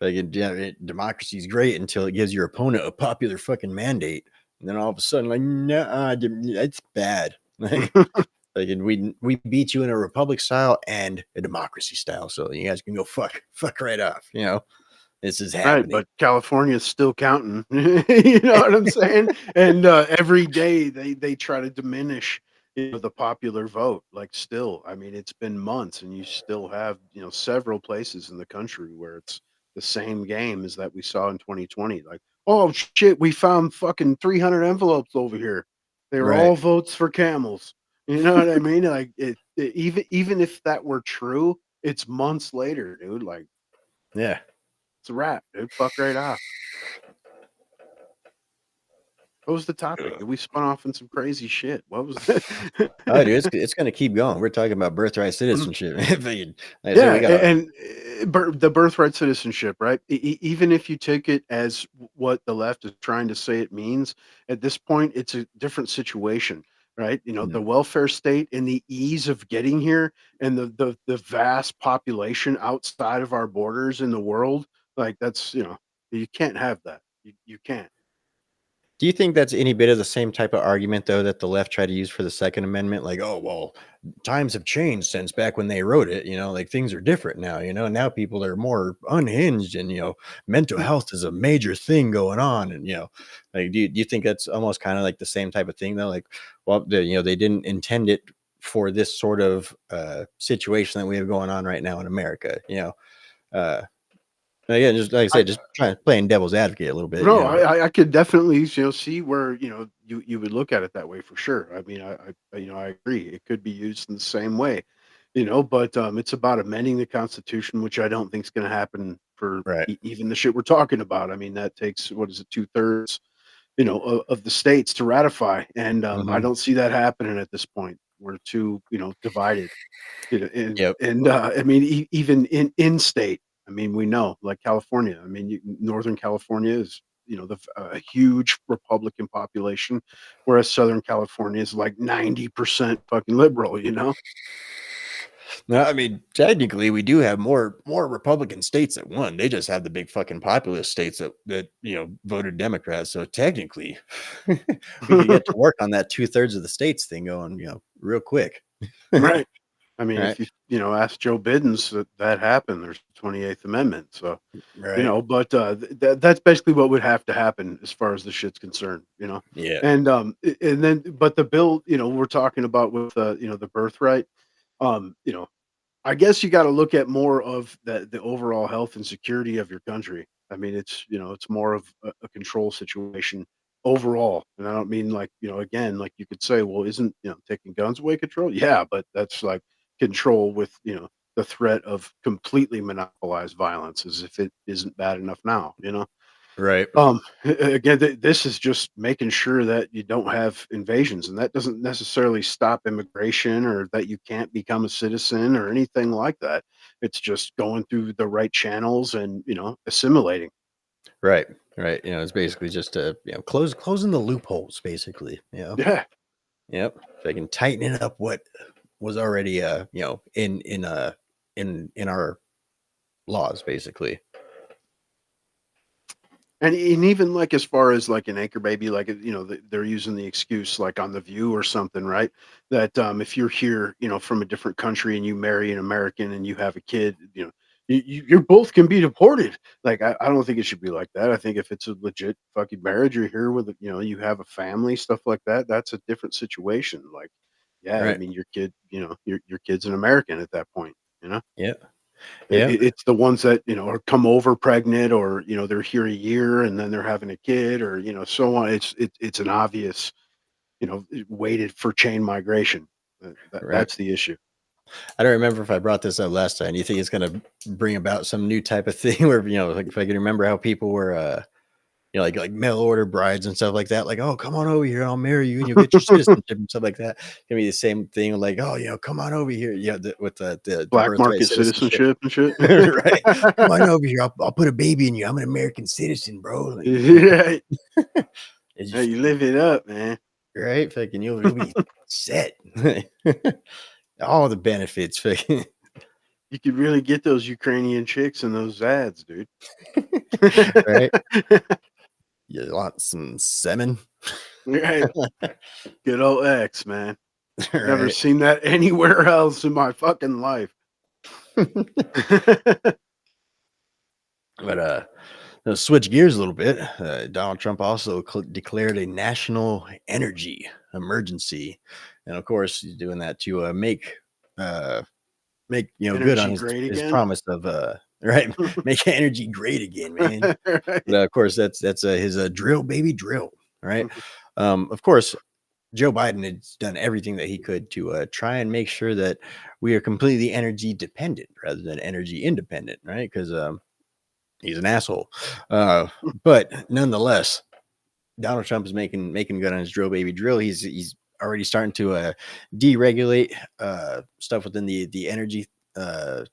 Like democracy is great until it gives your opponent a popular fucking mandate. And then all of a sudden, like, no, it's bad. Like we beat you in a republic style and a democracy style, so you guys can go fuck right off. This is Right, happening. but California is still counting. You know what I'm saying? And every day they try to diminish, the popular vote. Like, still, I mean, it's been months, and you still have, several places in the country where it's the same game as that we saw in 2020. Like, oh shit, we found fucking 300 envelopes over here. They were Right. all votes for camels. You know what I mean? Like, even if that were true, it's months later, dude. Like, Yeah. it's a wrap, dude. Fuck right off. What was the topic? We spun off in some crazy shit. What was it? Oh, dude, it's gonna keep going. We're talking about birthright citizenship. Like I said, Yeah, we got and the birthright citizenship, right? Even if you take it as what the left is trying to say it means, at this point, it's a different situation, right? mm, The welfare state and the ease of getting here, and the vast population outside of our borders in the world, like that's you can't have that. You can't. do you think that's any bit of the same type of argument though that the left tried to use for the Second Amendment? Like, oh well, times have changed since back when they wrote it, like things are different now, now people are more unhinged and mental health is a major thing going on. And like do you think that's almost kind of like the same type of thing though? Like, well, they didn't intend it for this sort of situation that we have going on right now in America, uh again, just like I said, just trying playing devil's advocate a little bit, No, I could definitely, see where, you would look at it that way for sure. I mean, I agree. It could be used in the same way, but it's about amending the Constitution, which I don't think is going to happen for right. even the shit we're talking about. I mean, that takes, what is it, 2/3, of the states to ratify, and I Mhm. don't see that happening at this point. We're too, divided. Yep. I mean, even in state, I mean, we know, like California. I mean, Northern California is, a huge Republican population, whereas Southern California is like 90% fucking liberal. No, I mean, technically, we do have more Republican states that won. They just have the big fucking populist states that voted Democrats. So technically, we could get to work on that 2/3 of the states thing going, real quick. Right. I mean, Right. if ask Joe Biden's that happened, there's the 28th Amendment. So, Right. but that's basically what would have to happen as far as the shit's concerned. Yeah. And and then, but the bill, we're talking about with the birthright, um, you know, I guess you got to look at more of the overall health and security of your country. I mean, it's more of a control situation overall, and I don't mean like again, like you could say, well, isn't taking guns away control? Yeah, but that's like control with the threat of completely monopolized violence, as if it isn't bad enough now. Right. Again, this is just making sure that you don't have invasions, and that doesn't necessarily stop immigration or that you can't become a citizen or anything like that. It's just going through the right channels and assimilating. Right. Right. It's basically just closing the loopholes, basically. Yeah, Yep. If I can tighten it up what was already in our laws, basically. and even like as far as like an anchor baby, like they're using the excuse like on the View or something, right? That if you're here, from a different country and you marry an American and you have a kid, you both can be deported. Like I don't think it should be like that. I think if it's a legit fucking marriage, you're here with you have a family, stuff like that. That's a different situation. Like, yeah, I Right. mean your kid, your kid's an American at that point. You know. Yep. Yep. It's the ones that, are come over pregnant or, they're here a year and then they're having a kid or, so on. It's an obvious, waited for chain migration. Right. That's the issue. I don't remember if I brought this up last time. Do you think it's going to bring about some new type of thing where, like if I can remember how people were, like mail order brides and stuff like that. Like, oh, come on over here, I'll marry you, and you'll get your citizenship and stuff like that. It's gonna be the same thing. Like, oh, come on over here. Yeah, with the Black birthright market citizenship, citizenship and shit. right? Come on over here. I'll put a baby in you. I'm an American citizen, bro. Like, Right. it's Hey, just you live it up, man. right. Fucking, you'll be set. All the benefits. Fucking You could really get those Ukrainian chicks in those ads, dude. right. You want some semen, Right. Good old X, man. Never right? seen that anywhere else in my fucking life. But let's switch gears a little bit. Donald Trump also declared a national energy emergency, and of course, he's doing that to uh, make good on Energy great his again. promise of right, make energy great again, man. Right. But of course, that's his drill, baby, drill, right? Mhm. Of course, Joe Biden has done everything that he could to try and make sure that we are completely energy dependent rather than energy independent, right? Because he's an asshole. Uh, but nonetheless, Donald Trump is making good on his drill baby drill. He's already starting to deregulate stuff within the energy uh,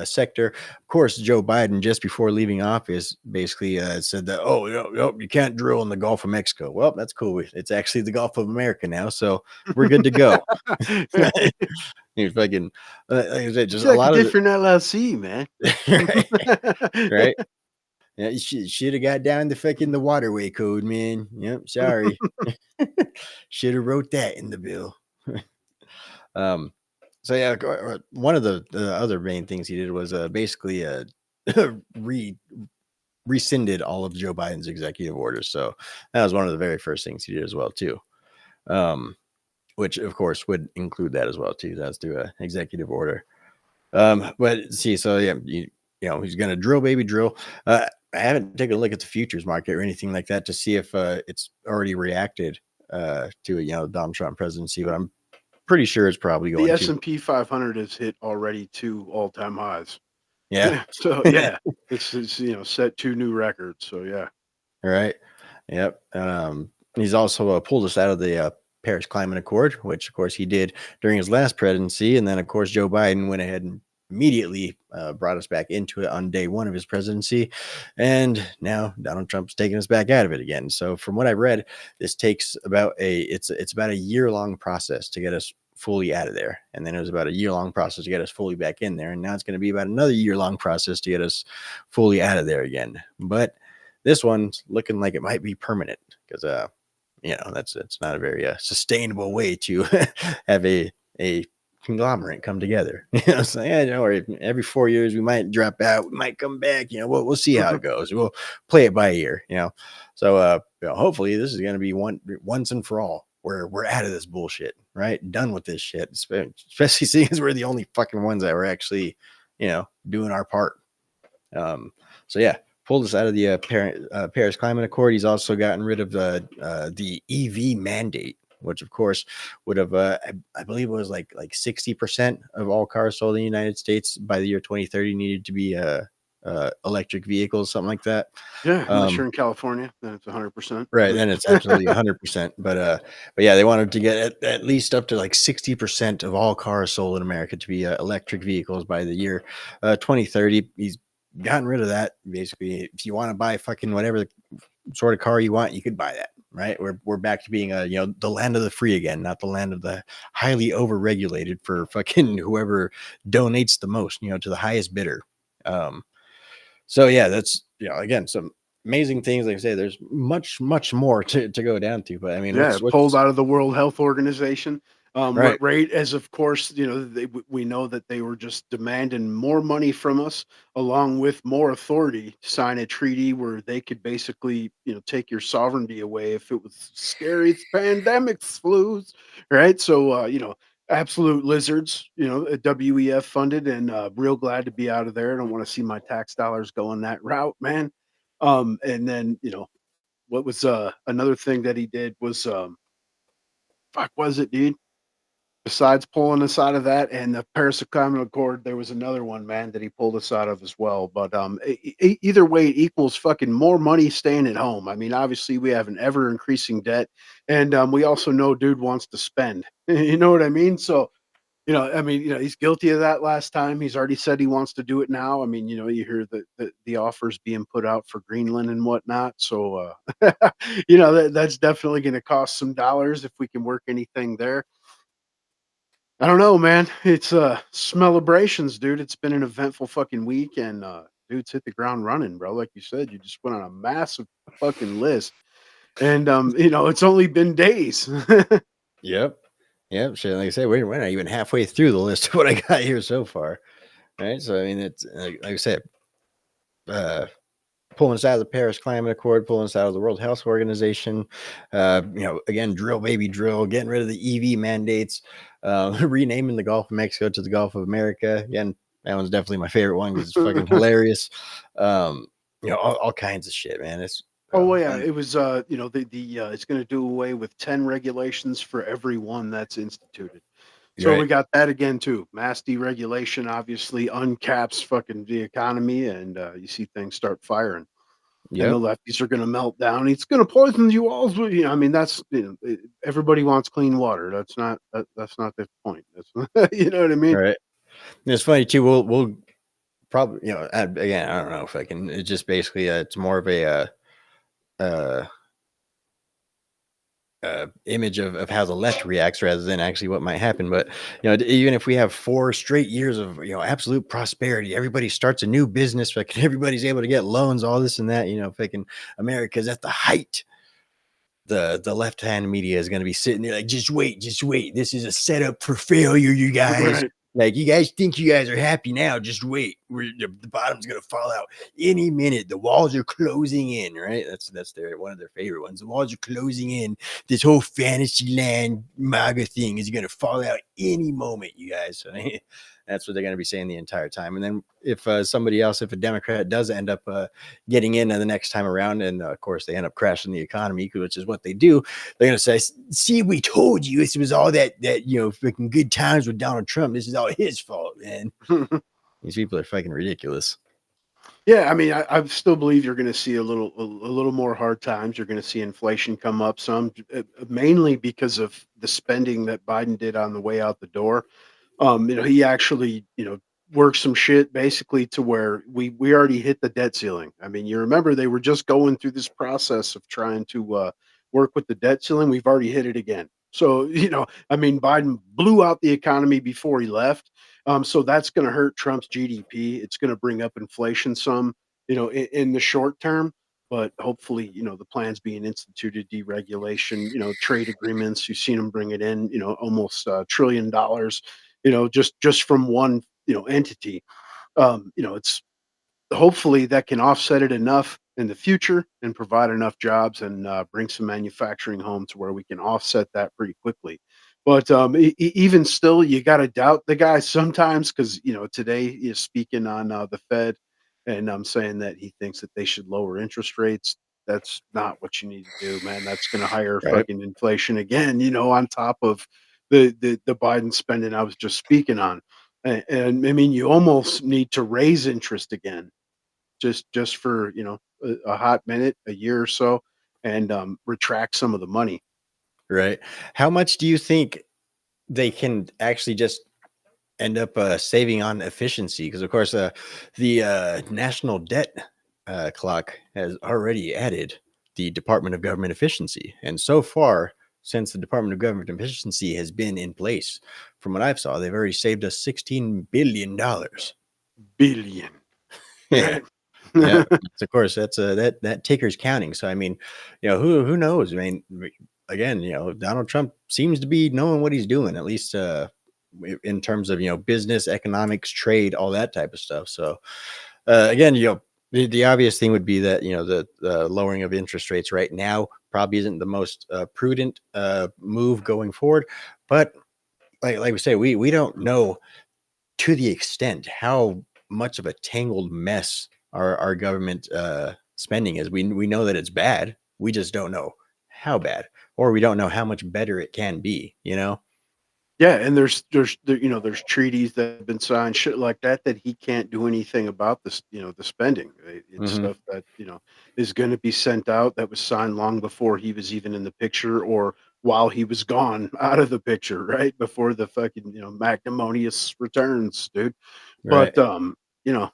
sector. Of course, Joe Biden just before leaving office basically said that you can't drill in the Gulf of Mexico. Well, that's cool. It's actually the Gulf of America now, so we're good to go. He's fucking like I said, It's just a like a lot of different LLC, man. right, right. Yeah, you should have got down the fucking the waterway code, man. Yep, sorry. Should have wrote that in the bill. um, so yeah, one of the other main things he did was basically re rescinded all of Joe Biden's executive orders. So that was one of the very first things he did as well too. Um, which of course would include that as well too. That's through an executive order. But see, so yeah, he's gonna drill, baby, drill. I haven't taken a look at the futures market or anything like that to see if it's already reacted to Donald Trump presidency, but I'm pretty sure it's probably The going to. S&P 500 has hit already 2 all-time highs. Yeah. So, yeah, it's set 2 new records. So, yeah. Right. Yep. He's also pulled us out of the Paris Climate Accord, which of course he did during his last presidency, and then of course Joe Biden went ahead and immediately brought us back into it on day one of his presidency, and now Donald Trump's taking us back out of it again. So from what I read, this takes about it's about a year-long process to get us fully out of there, and then it was about a year-long process to get us fully back in there, and now it's going to be about another year-long process to get us fully out of there again. But this one's looking like it might be permanent because that's not a very sustainable way to have a conglomerate come together. So yeah, or every 4 years we might drop out, we might come back. We'll see how it goes. We'll play it by ear. So hopefully this is going to be once and for all. We're out of this bullshit, right? Done with this shit. Especially seeing as we're the only fucking ones that were actually, doing our part. So yeah, pulled us out of the Paris Climate Accord. He's also gotten rid of the EV mandate, which of course would have, I believe it was like 60% of all cars sold in the United States by the year 2030 needed to be electric vehicles, something like that. Yeah, unless you're in California, then it's 100%. Right, then it's absolutely 100%. But yeah, they wanted to get at least up to like 60% of all cars sold in America to be electric vehicles by the year 2030. He's gotten rid of that. Basically, if you want to buy fucking whatever sort of car you want, you could buy that. Right, we're back to being the land of the free again, not the land of the highly overregulated for fucking whoever donates the most, to the highest bidder. So yeah, that's again some amazing things. Like I say, there's much more to go down to. But I mean, Yeah, what's pulled out of the World Health Organization. right? Right, as of course, we know that they were just demanding more money from us, along with more authority to sign a treaty where they could basically, take your sovereignty away if it was scary pandemics, flus, right? So, absolute lizards, WEF funded, and real glad to be out of there. I don't want to see my tax dollars going that route, man. And then, what was another thing that he did was fuck was it, dude? Besides pulling us out of that and the Paris Climate Accord, there was another one, man, that he pulled us out of as well. But either way, it equals fucking more money staying at home. I mean, obviously, we have an ever increasing debt, and we also know dude wants to spend. You know what I mean? So, he's guilty of that last time. He's already said he wants to do it now. I mean, you hear the offers being put out for Greenland and whatnot. So, that's definitely going to cost some dollars if we can work anything there. I don't know, man. It's celebrations, dude. It's been an eventful fucking week, and dude's hit the ground running, bro. Like you said, you just went on a massive fucking list, and it's only been days. Yep, yep. So like I say, we're not even halfway through the list of what I got here so far. Right. So I mean, it's like I said, pulling us out of the Paris Climate Accord, pulling us out of the World Health Organization. Again, drill baby drill, getting rid of the EV mandates, renaming the Gulf of Mexico to the Gulf of America. Again, that one's definitely my favorite one because it's fucking hilarious. All kinds of shit, man. It's Oh yeah, it was the it's going to do away with 10 regulations for every one that's instituted. So we right. got that again too. Mass deregulation obviously uncaps fucking the economy, and you see things start firing. And the Yep. lefties are going to melt down. It's going to poison you all. I mean, that's everybody wants clean water. That's not the point. That's you know what I All mean? right. And it's funny too. We'll probably again, I don't know if I can. It's just basically it's more of a uh, image of how the left reacts rather than actually what might happen. But even if we have 4 straight years of absolute prosperity, everybody starts a new business, fucking everybody's able to get loans, all this and that. Fucking America's at the height. The left hand media is going to be sitting there like, just wait, just wait. This is a setup for failure, you guys. Right. Like, you guys think you guys are happy now. Just wait. The bottom's going to fall out any minute. The walls are closing in, right? That's one of their favorite ones. The walls are closing in. This whole fantasy land MAGA thing is going to fall out any moment, you guys. So, that's what they're going to be saying the entire time. And then if if a Democrat does end up getting in the next time around, and of course they end up crashing the economy, which is what they do, they're going to say, see, we told you this was all that freaking good times with Donald Trump. This is all his fault, man. These people are fucking ridiculous. Yeah, I mean, I still believe you're going to see a little more hard times. You're going to see inflation come up some, mainly because of the spending that Biden did on the way out the door. He actually, worked some shit basically to where we already hit the debt ceiling. I mean, you remember they were just going through this process of trying to work with the debt ceiling. We've already hit it again. So, I mean, Biden blew out the economy before he left. So that's going to hurt Trump's GDP. It's going to bring up inflation some, in the short term. But hopefully, the plans being instituted, deregulation, trade agreements. You've seen them bring it in, almost $1 trillion, just from one, entity. It's hopefully that can offset it enough in the future and provide enough jobs and bring some manufacturing home to where we can offset that pretty quickly. But even still, you got to doubt the guy sometimes because today he's speaking on the Fed, and I'm saying that he thinks that they should lower interest rates. That's not what you need to do, man. That's going to higher Right. fucking inflation again. On top of the Biden spending I was just speaking on. And I mean, you almost need to raise interest again, just for a hot minute, a year or so, and retract some of the money. Right. How much do you think they can actually just end up saving on efficiency? Because of course, the national debt clock has already added the Department of Government Efficiency, and so far, since the Department of Government Efficiency has been in place, from what I've saw, they've already saved us $16 billion. Billion, Yeah. right? Yeah, of course, that's that taker's counting. So I mean, who knows? I mean, again, Donald Trump seems to be knowing what he's doing, at least in terms of business, economics, trade, all that type of stuff. So again, the obvious thing would be that the lowering of interest rates right now probably isn't the most prudent move going forward. But like we say, we don't know to the extent how much of a tangled mess our government spending is. We know that it's bad. We just don't know how bad, or we don't know how much better it can be. Yeah, and there's treaties that have been signed, shit like that, that he can't do anything about this, the spending. It's Hmm. stuff that is going to be sent out that was signed long before he was even in the picture, or while he was gone out of the picture, right before the fucking magnanimous returns, dude. Right. But you know,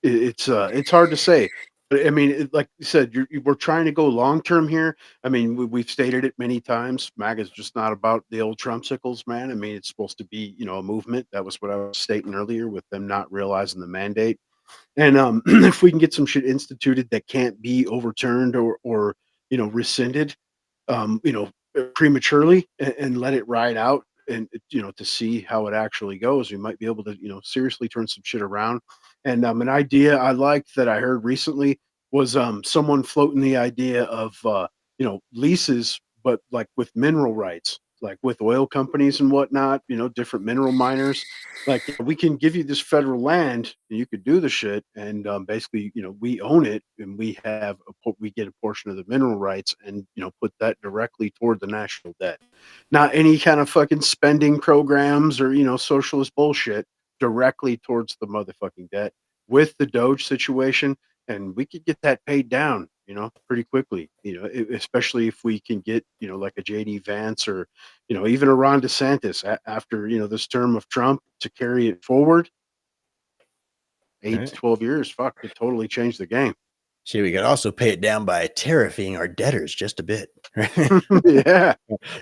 it's hard to say. But I mean, like you said, we're trying to go long term here. I mean, we've stated it many times. MAGA is just not about the old Trumpsicles, man. I mean, it's supposed to be, a movement. That was what I was stating earlier with them not realizing the mandate. And if we can get some shit instituted that can't be overturned or rescinded, prematurely and let it ride out. and to see how it actually goes. We might be able to seriously turn some shit around. And an idea I liked that I heard recently was someone floating the idea of leases, but like with mineral rights, like with oil companies and whatnot, different mineral miners. Like, we can give you this federal land and you could do the shit. And basically, we own it and we get a portion of the mineral rights and, put that directly toward the national debt. Not any kind of fucking spending programs or, socialist bullshit, directly towards the motherfucking debt with the Doge situation. And we could get that paid down, pretty quickly, especially if we can get, like a JD Vance or, even a Ron DeSantis after, this term of Trump to carry it forward. 8 to Right. 12 years, fuck, it totally changed the game. See, we could also pay it down by tariffing our debtors just a bit. Yeah.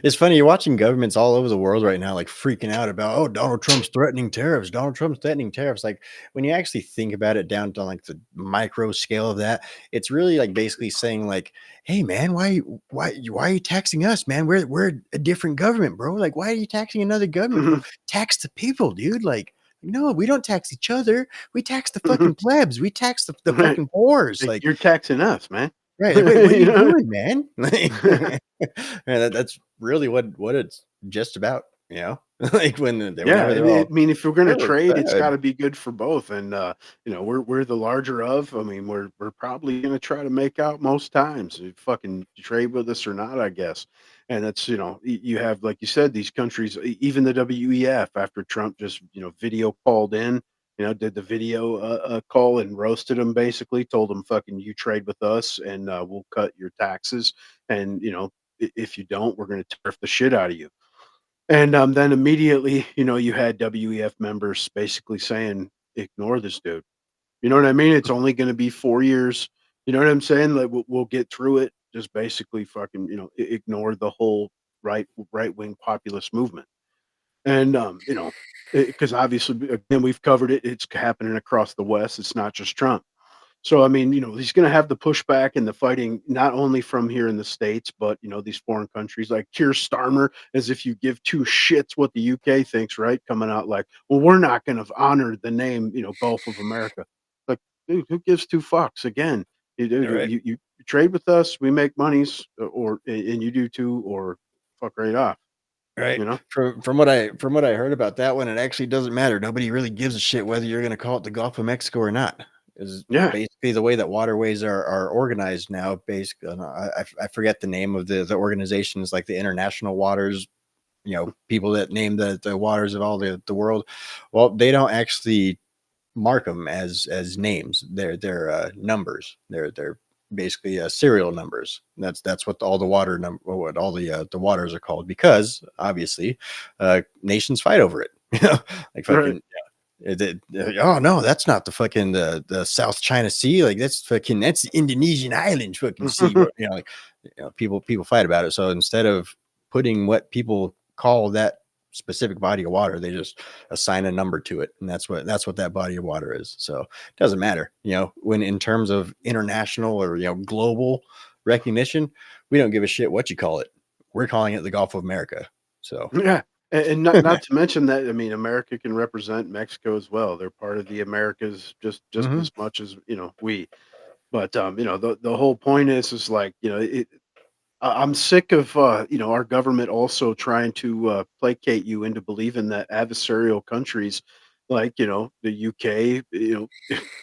It's funny, you're watching governments all over the world right now, like freaking out about, oh, Donald Trump's threatening tariffs. Donald Trump's threatening tariffs. Like when you actually think about it down to like the micro scale of that, it's really like basically saying like, hey man, why are you taxing us, man? We're a different government, bro. Like, why are you taxing another government, bro? Tax the people, dude. Like, no, we don't tax each other. We tax the fucking plebs. We tax the Right. fucking poors. Like, Like, you're taxing us, man. right. Like, wait, what are you You know? doing, man? Like, yeah, that's really what it's just about, you know? Like Yeah, whenever I they're mean, all if we're gonna "Oh, it's trade, it's got bad." to be good for both. And we're the larger of. I mean, we're probably gonna try to make out most times. You fucking trade with us or not, I guess. And that's you have, like you said, these countries, even the WEF, after Trump just video called in, did the video call and roasted them, basically told them, fucking, you trade with us and we'll cut your taxes, and if you don't, we're gonna tariff the shit out of you. And then immediately, you had WEF members basically saying, "Ignore this dude." You know what I mean? It's only going to be 4 years. You know what I'm saying? Like, we'll get through it. Just basically, fucking, ignore the whole right wing populist movement. And because obviously, again, we've covered it. It's happening across the West. It's not just Trump. So I mean, he's going to have the pushback and the fighting not only from here in the States, but these foreign countries like Keir Starmer, as if you give two shits what the UK thinks, right? Coming out like, well, we're not going to honor the name, Gulf of America. Like, dude, who gives two fucks? Again, Right. you trade with us, we make monies, or and you do too, or fuck right off. Right. You know? From what I heard about that one, it actually doesn't matter. Nobody really gives a shit whether you're gonna call it the Gulf of Mexico or not. Is Yeah. basically the way that waterways are organized now. Basically, I forget the name of the organizations, like the international waters, people that name the waters of all the world. Well, they don't actually mark them as names. They're numbers. They're basically serial numbers. That's what all the water number, what all the waters are called, because obviously nations fight over it. Like Right. fucking. Oh no, that's not the South China Sea. Like that's the Indonesian island fucking sea. Bro. Like people fight about it. So instead of putting what people call that specific body of water, they just assign a number to it, and that's what that body of water is. So it doesn't matter, when in terms of international or global recognition, we don't give a shit what you call it. We're calling it the Gulf of America. So Yeah, and not to mention that, I mean, America can represent Mexico as well. They're part of the Americas just mhm. as much as we. But the whole point is like I'm sick of our government also trying to placate you into believing that adversarial countries like the UK,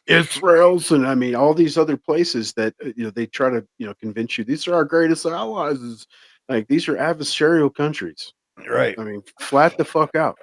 Israel's, and I mean all these other places that they try to convince you these are our greatest allies. Is like, these are adversarial countries. Right. I mean, flat the fuck out.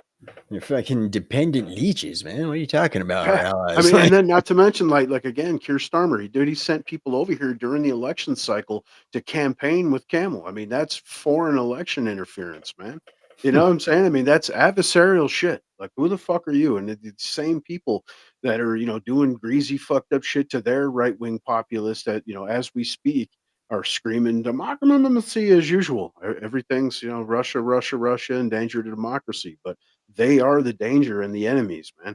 You're fucking dependent leeches, man. What are you talking about? Our Yeah. I allies. mean, and then not to mention, like again, Keir Starmer, he sent people over here during the election cycle to campaign with Camel. I mean, that's foreign election interference, man. You know what I'm saying? I mean, that's adversarial shit. Like, who the fuck are you? And the same people that are, doing greasy, fucked up shit to their right wing populists that, as we speak, are screaming democracy as usual. Everything's, Russia, Russia, Russia, and danger to democracy. But they are the danger and the enemies, man.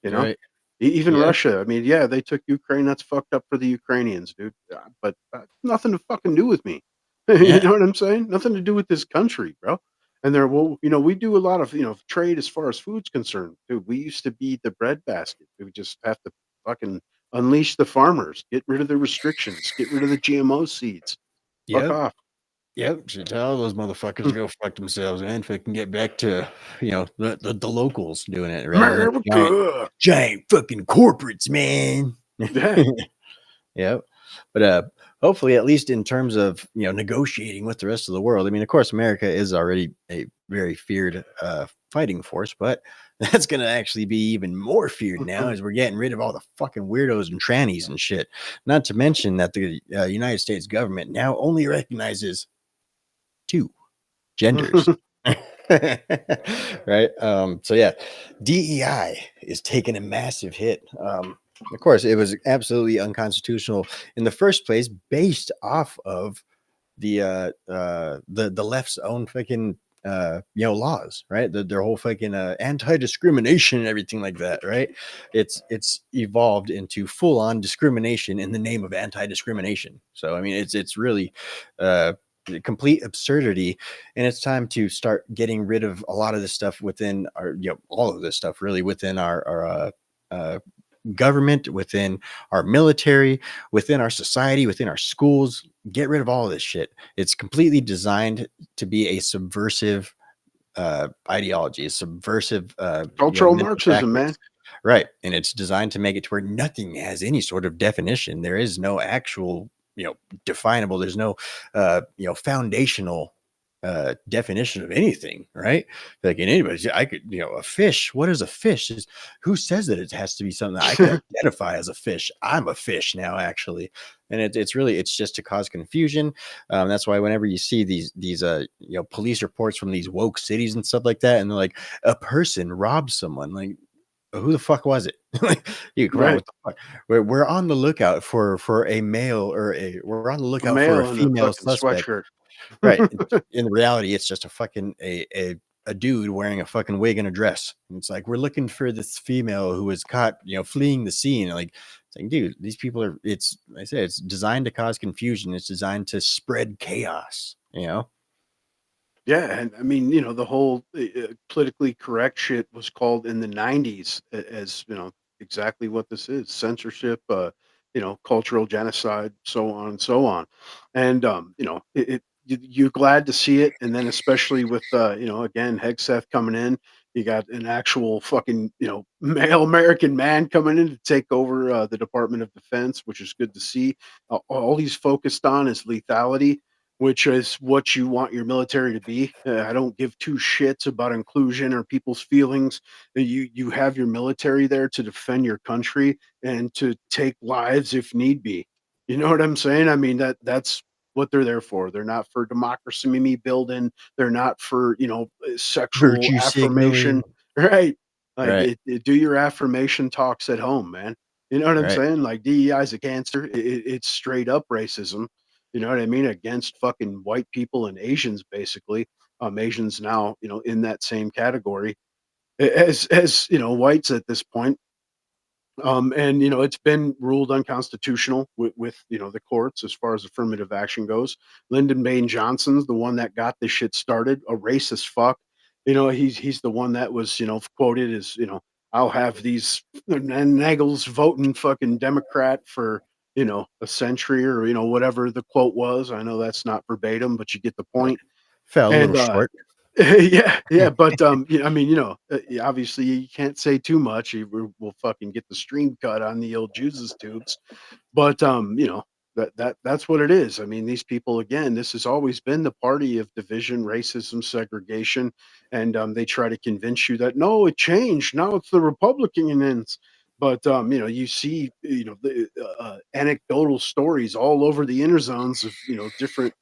You know? Right. Even Yeah. Russia, I mean, yeah, they took Ukraine. That's fucked up for the Ukrainians, dude. But nothing to fucking do with me. You Yeah. know what I'm saying? Nothing to do with this country, bro. And they're, well, we do a lot of, trade as far as food's concerned. Dude, we used to be the breadbasket. We would just have to fucking unleash the farmers, get rid of the restrictions, get rid of the GMO seeds. Fuck Yep. off. Yep. Should tell those motherfuckers to go fuck themselves and fucking get back to, the locals doing it rather than America. giant fucking corporates, man. Yeah. Yep. But hopefully, at least in terms of negotiating with the rest of the world. I mean, of course, America is already a very feared fighting force, but that's going to actually be even more feared now as we're getting rid of all the fucking weirdos and trannies and shit. Not to mention that the United States government now only recognizes 2 genders. Right. So yeah, DEI is taking a massive hit. Of course, it was absolutely unconstitutional in the first place, based off of the left's own fucking laws, right? Their whole fucking anti-discrimination and everything like that, right? It's evolved into full-on discrimination in the name of anti-discrimination. So I mean, it's really complete absurdity, and it's time to start getting rid of a lot of this stuff within our all of this stuff really within our government, within our military, within our society, within our schools. Get rid of all of this shit. It's completely designed to be a subversive ideology, a subversive Cultural mental Marxism, man. tactics. Right. And it's designed to make it to where nothing has any sort of definition. There is no actual definable, there's no foundational definition of anything, right? Like in anybody, I could, a fish. What is a fish? Is who says that it has to be something that I can identify as a fish? I'm a fish now, actually, and it's just to cause confusion. That's why whenever you see these police reports from these woke cities and stuff like that, and they're like, a person robbed someone, like, who the fuck was it? Like, you come on, Right. what the fuck? We're on the lookout for a male, or we're on the A lookout for a male in a female fucking suspect. sweatshirt. Right. In reality, it's just a fucking a dude wearing a fucking wig and a dress. And it's like, we're looking for this female who was caught, fleeing the scene. Like, it's like, dude, these people are, it's, like I said, it's designed to cause confusion. It's designed to spread chaos, Yeah, and I mean, the whole politically correct shit was called in the '90s as exactly what this is: censorship, cultural genocide, so on and so on. And you're glad to see it, and then especially with again Hegseth coming in, you got an actual fucking male American man coming in to take over the Department of Defense, which is good to see. All he's focused on is lethality, which is what you want your military to be. I don't give two shits about inclusion or people's feelings. You have your military there to defend your country and to take lives if need be. You know what I'm saying? I mean, that's what they're there for. They're not for democracy mimi building. They're not for sexual Virtue signaling. affirmation, right? Like Right. do your affirmation talks at home, man. You know what I'm Right. saying? Like DEI is a cancer. It's straight up racism. You know what I mean? Against fucking white people and Asians, basically. Asians now, in that same category as whites at this point. And it's been ruled unconstitutional with the courts as far as affirmative action goes. Lyndon Baines Johnson's the one that got this shit started, a racist fuck. He's the one that was quoted as I'll have these Nagels voting fucking Democrat for a century, or whatever the quote was. I know that's not verbatim, but you get the point. Fell a little And short. yeah, but I mean, obviously you can't say too much. We'll fucking get the stream cut on the old Jesus tubes. But that's what it is. I mean, these people, again, this has always been the party of division, racism, segregation, and they try to convince you that no, it changed. Now it's the Republicans. But you see, the anecdotal stories all over the inner zones of different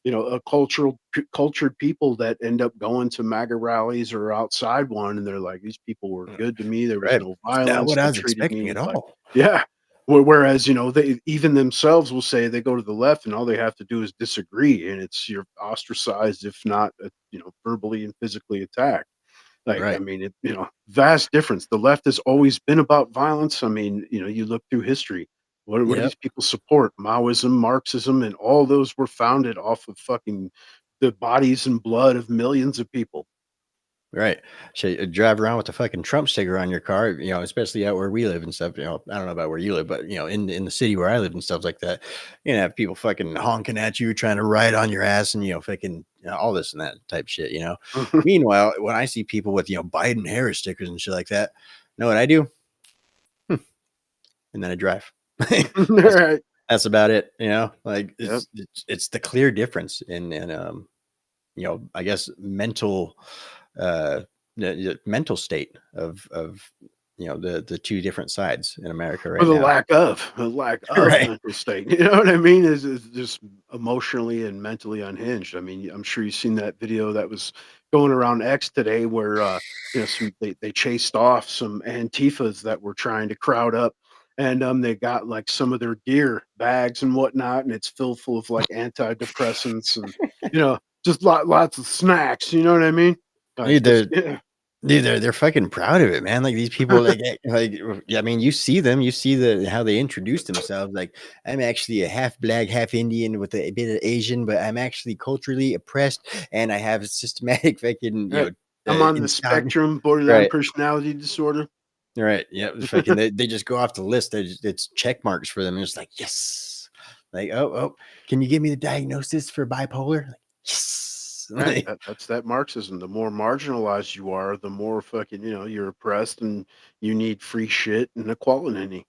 a cultured people that end up going to MAGA rallies or outside one, and they're like, these people were good to me. There was Right. no It's not violence. what I They was treated expecting me at like, all. yeah. Whereas, they even themselves will say they go to the left and all they have to do is disagree, and it's you're ostracized, if not, verbally and physically attacked. Like, I Right. mean, vast difference. The left has always been about violence. I mean, you look through history. What do Yep. these people support? Maoism, Marxism, and all those were founded off of fucking the bodies and blood of millions of people. Right. So you drive around with a fucking Trump sticker on your car, especially out where we live and stuff. I don't know about where you live, but in the city where I live and stuff like that, have people fucking honking at you, trying to ride on your ass, and fucking all this and that type shit. Meanwhile, when I see people with Biden Harris stickers and shit like that, know what I do? And then I drive. that's, Right. that's about it. Like Yep. it's the clear difference in I guess the mental state of the two different sides in America Or right the now. lack of Right. mental state. You know what I mean? Is just emotionally and mentally unhinged. I mean, I'm sure you've seen that video that was going around X today where they chased off some Antifas that were trying to crowd up, and they got like some of their gear, bags and whatnot, and it's filled full of like antidepressants and just lots of snacks, you know what I mean? Dude, Just they're dude, they're fucking proud of it, man. Like these people, I mean, you see them, you see how they introduce themselves. Like, I'm actually a half black, half Indian with a bit of Asian, but I'm actually culturally oppressed, and I have a systematic fucking, I'm on the insomnia. spectrum, borderline Right. personality disorder. Right. Yeah. Fucking they just go off the list. It's check marks for them. It's like, yes. Like, oh, can you give me the diagnosis for bipolar? Like, yes. Right, that's that Marxism. The more marginalized you are, the more fucking, you're oppressed and you need free shit and equality.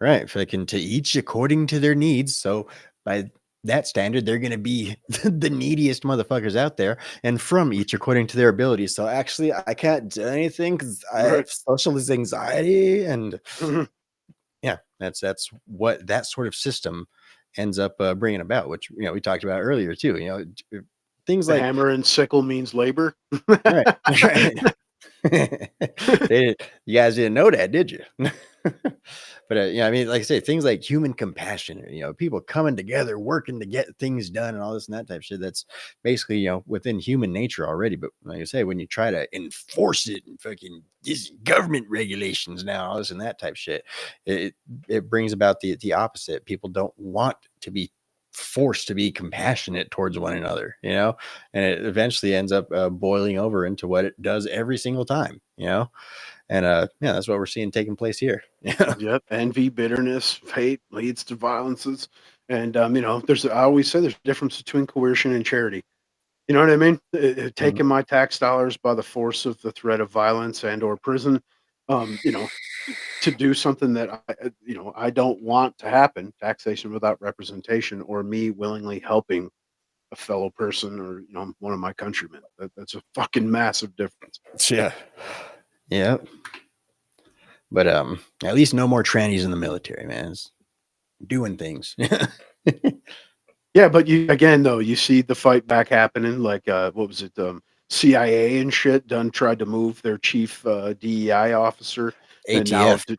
Right. Fucking to each according to their needs. So by that standard, they're gonna be the neediest motherfuckers out there, and from each according to their abilities. So actually, I can't do anything because I Right. have social anxiety, and Mhm. yeah, that's what that sort of system ends up bringing about, which we talked about earlier too. Things The like hammer and sickle means labor. right, right. You guys didn't know that, did you? But I mean, like I say, things like human compassion, people coming together, working to get things done, and all this and that type of shit. That's basically within human nature already. But like I say, when you try to enforce it and fucking these government regulations now, all this and that type of shit, it brings about the opposite. People don't want to be forced to be compassionate towards one another, and it eventually ends up boiling over into what it does every single time, and yeah, that's what we're seeing taking place here. Yeah. Yep. Envy, bitterness, hate leads to violences. And I always say there's a difference between coercion and charity. You know what I mean? Mhm. Taking my tax dollars by the force of the threat of violence and or prison, um, you know, to do something that I don't want to happen, taxation without representation, or me willingly helping a fellow person or one of my countrymen. That's a fucking massive difference. Yeah. Yeah. But at least no more trannies in the military, man. It's doing things. Yeah, but you again though, you see the fight back happening. Like what was it? CIA and shit done tried to move their chief DEI officer, and now ATF.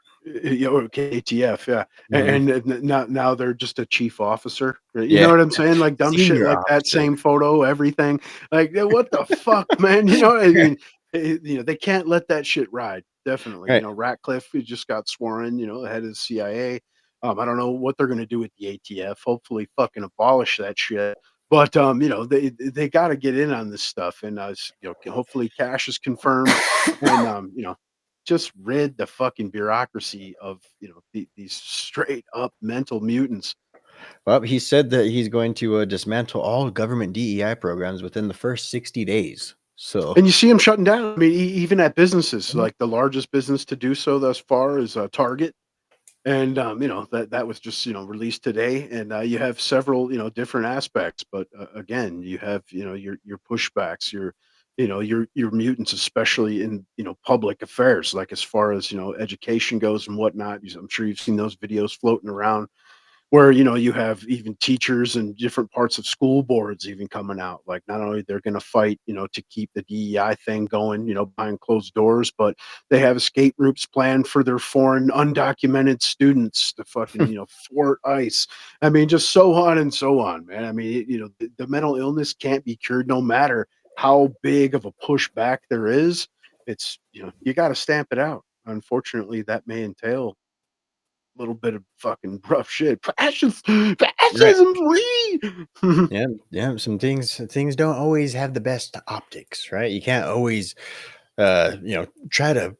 okay, ATF, yeah, Mhm. and now they're just a chief officer. You know Yeah. what I'm saying? Like dumb shit Senior like that. officer. Same photo, everything. Like what the fuck, man? You know what I mean? They can't let that shit ride. Definitely. Right. Ratcliffe who just got sworn. The head of the CIA. I don't know what they're gonna do with the ATF. Hopefully, fucking abolish that shit. But they got to get in on this stuff, and hopefully, Cash is confirmed, and just rid the fucking bureaucracy of these straight up mental mutants. Well, he said that he's going to dismantle all government DEI programs within the first 60 days. So, And you see them shutting down. I mean, even at businesses, Mhm. like the largest business to do so thus far is Target. And that was just released today, and you have several different aspects. But again, you have your pushbacks, your mutants, especially in public affairs, like as far as education goes and whatnot. I'm sure you've seen those videos floating around where you have even teachers and different parts of school boards even coming out, like not only they're going to fight to keep the DEI thing going behind closed doors, but they have escape routes planned for their foreign undocumented students to fucking thwart ICE. I mean, just so on and so on, man. I mean, the mental illness can't be cured no matter how big of a pushback there is. It's you got to stamp it out. Unfortunately, that may entail little bit of fucking rough shit. Fascism's we. Yeah, yeah. Some things don't always have the best optics, right? You can't always, try to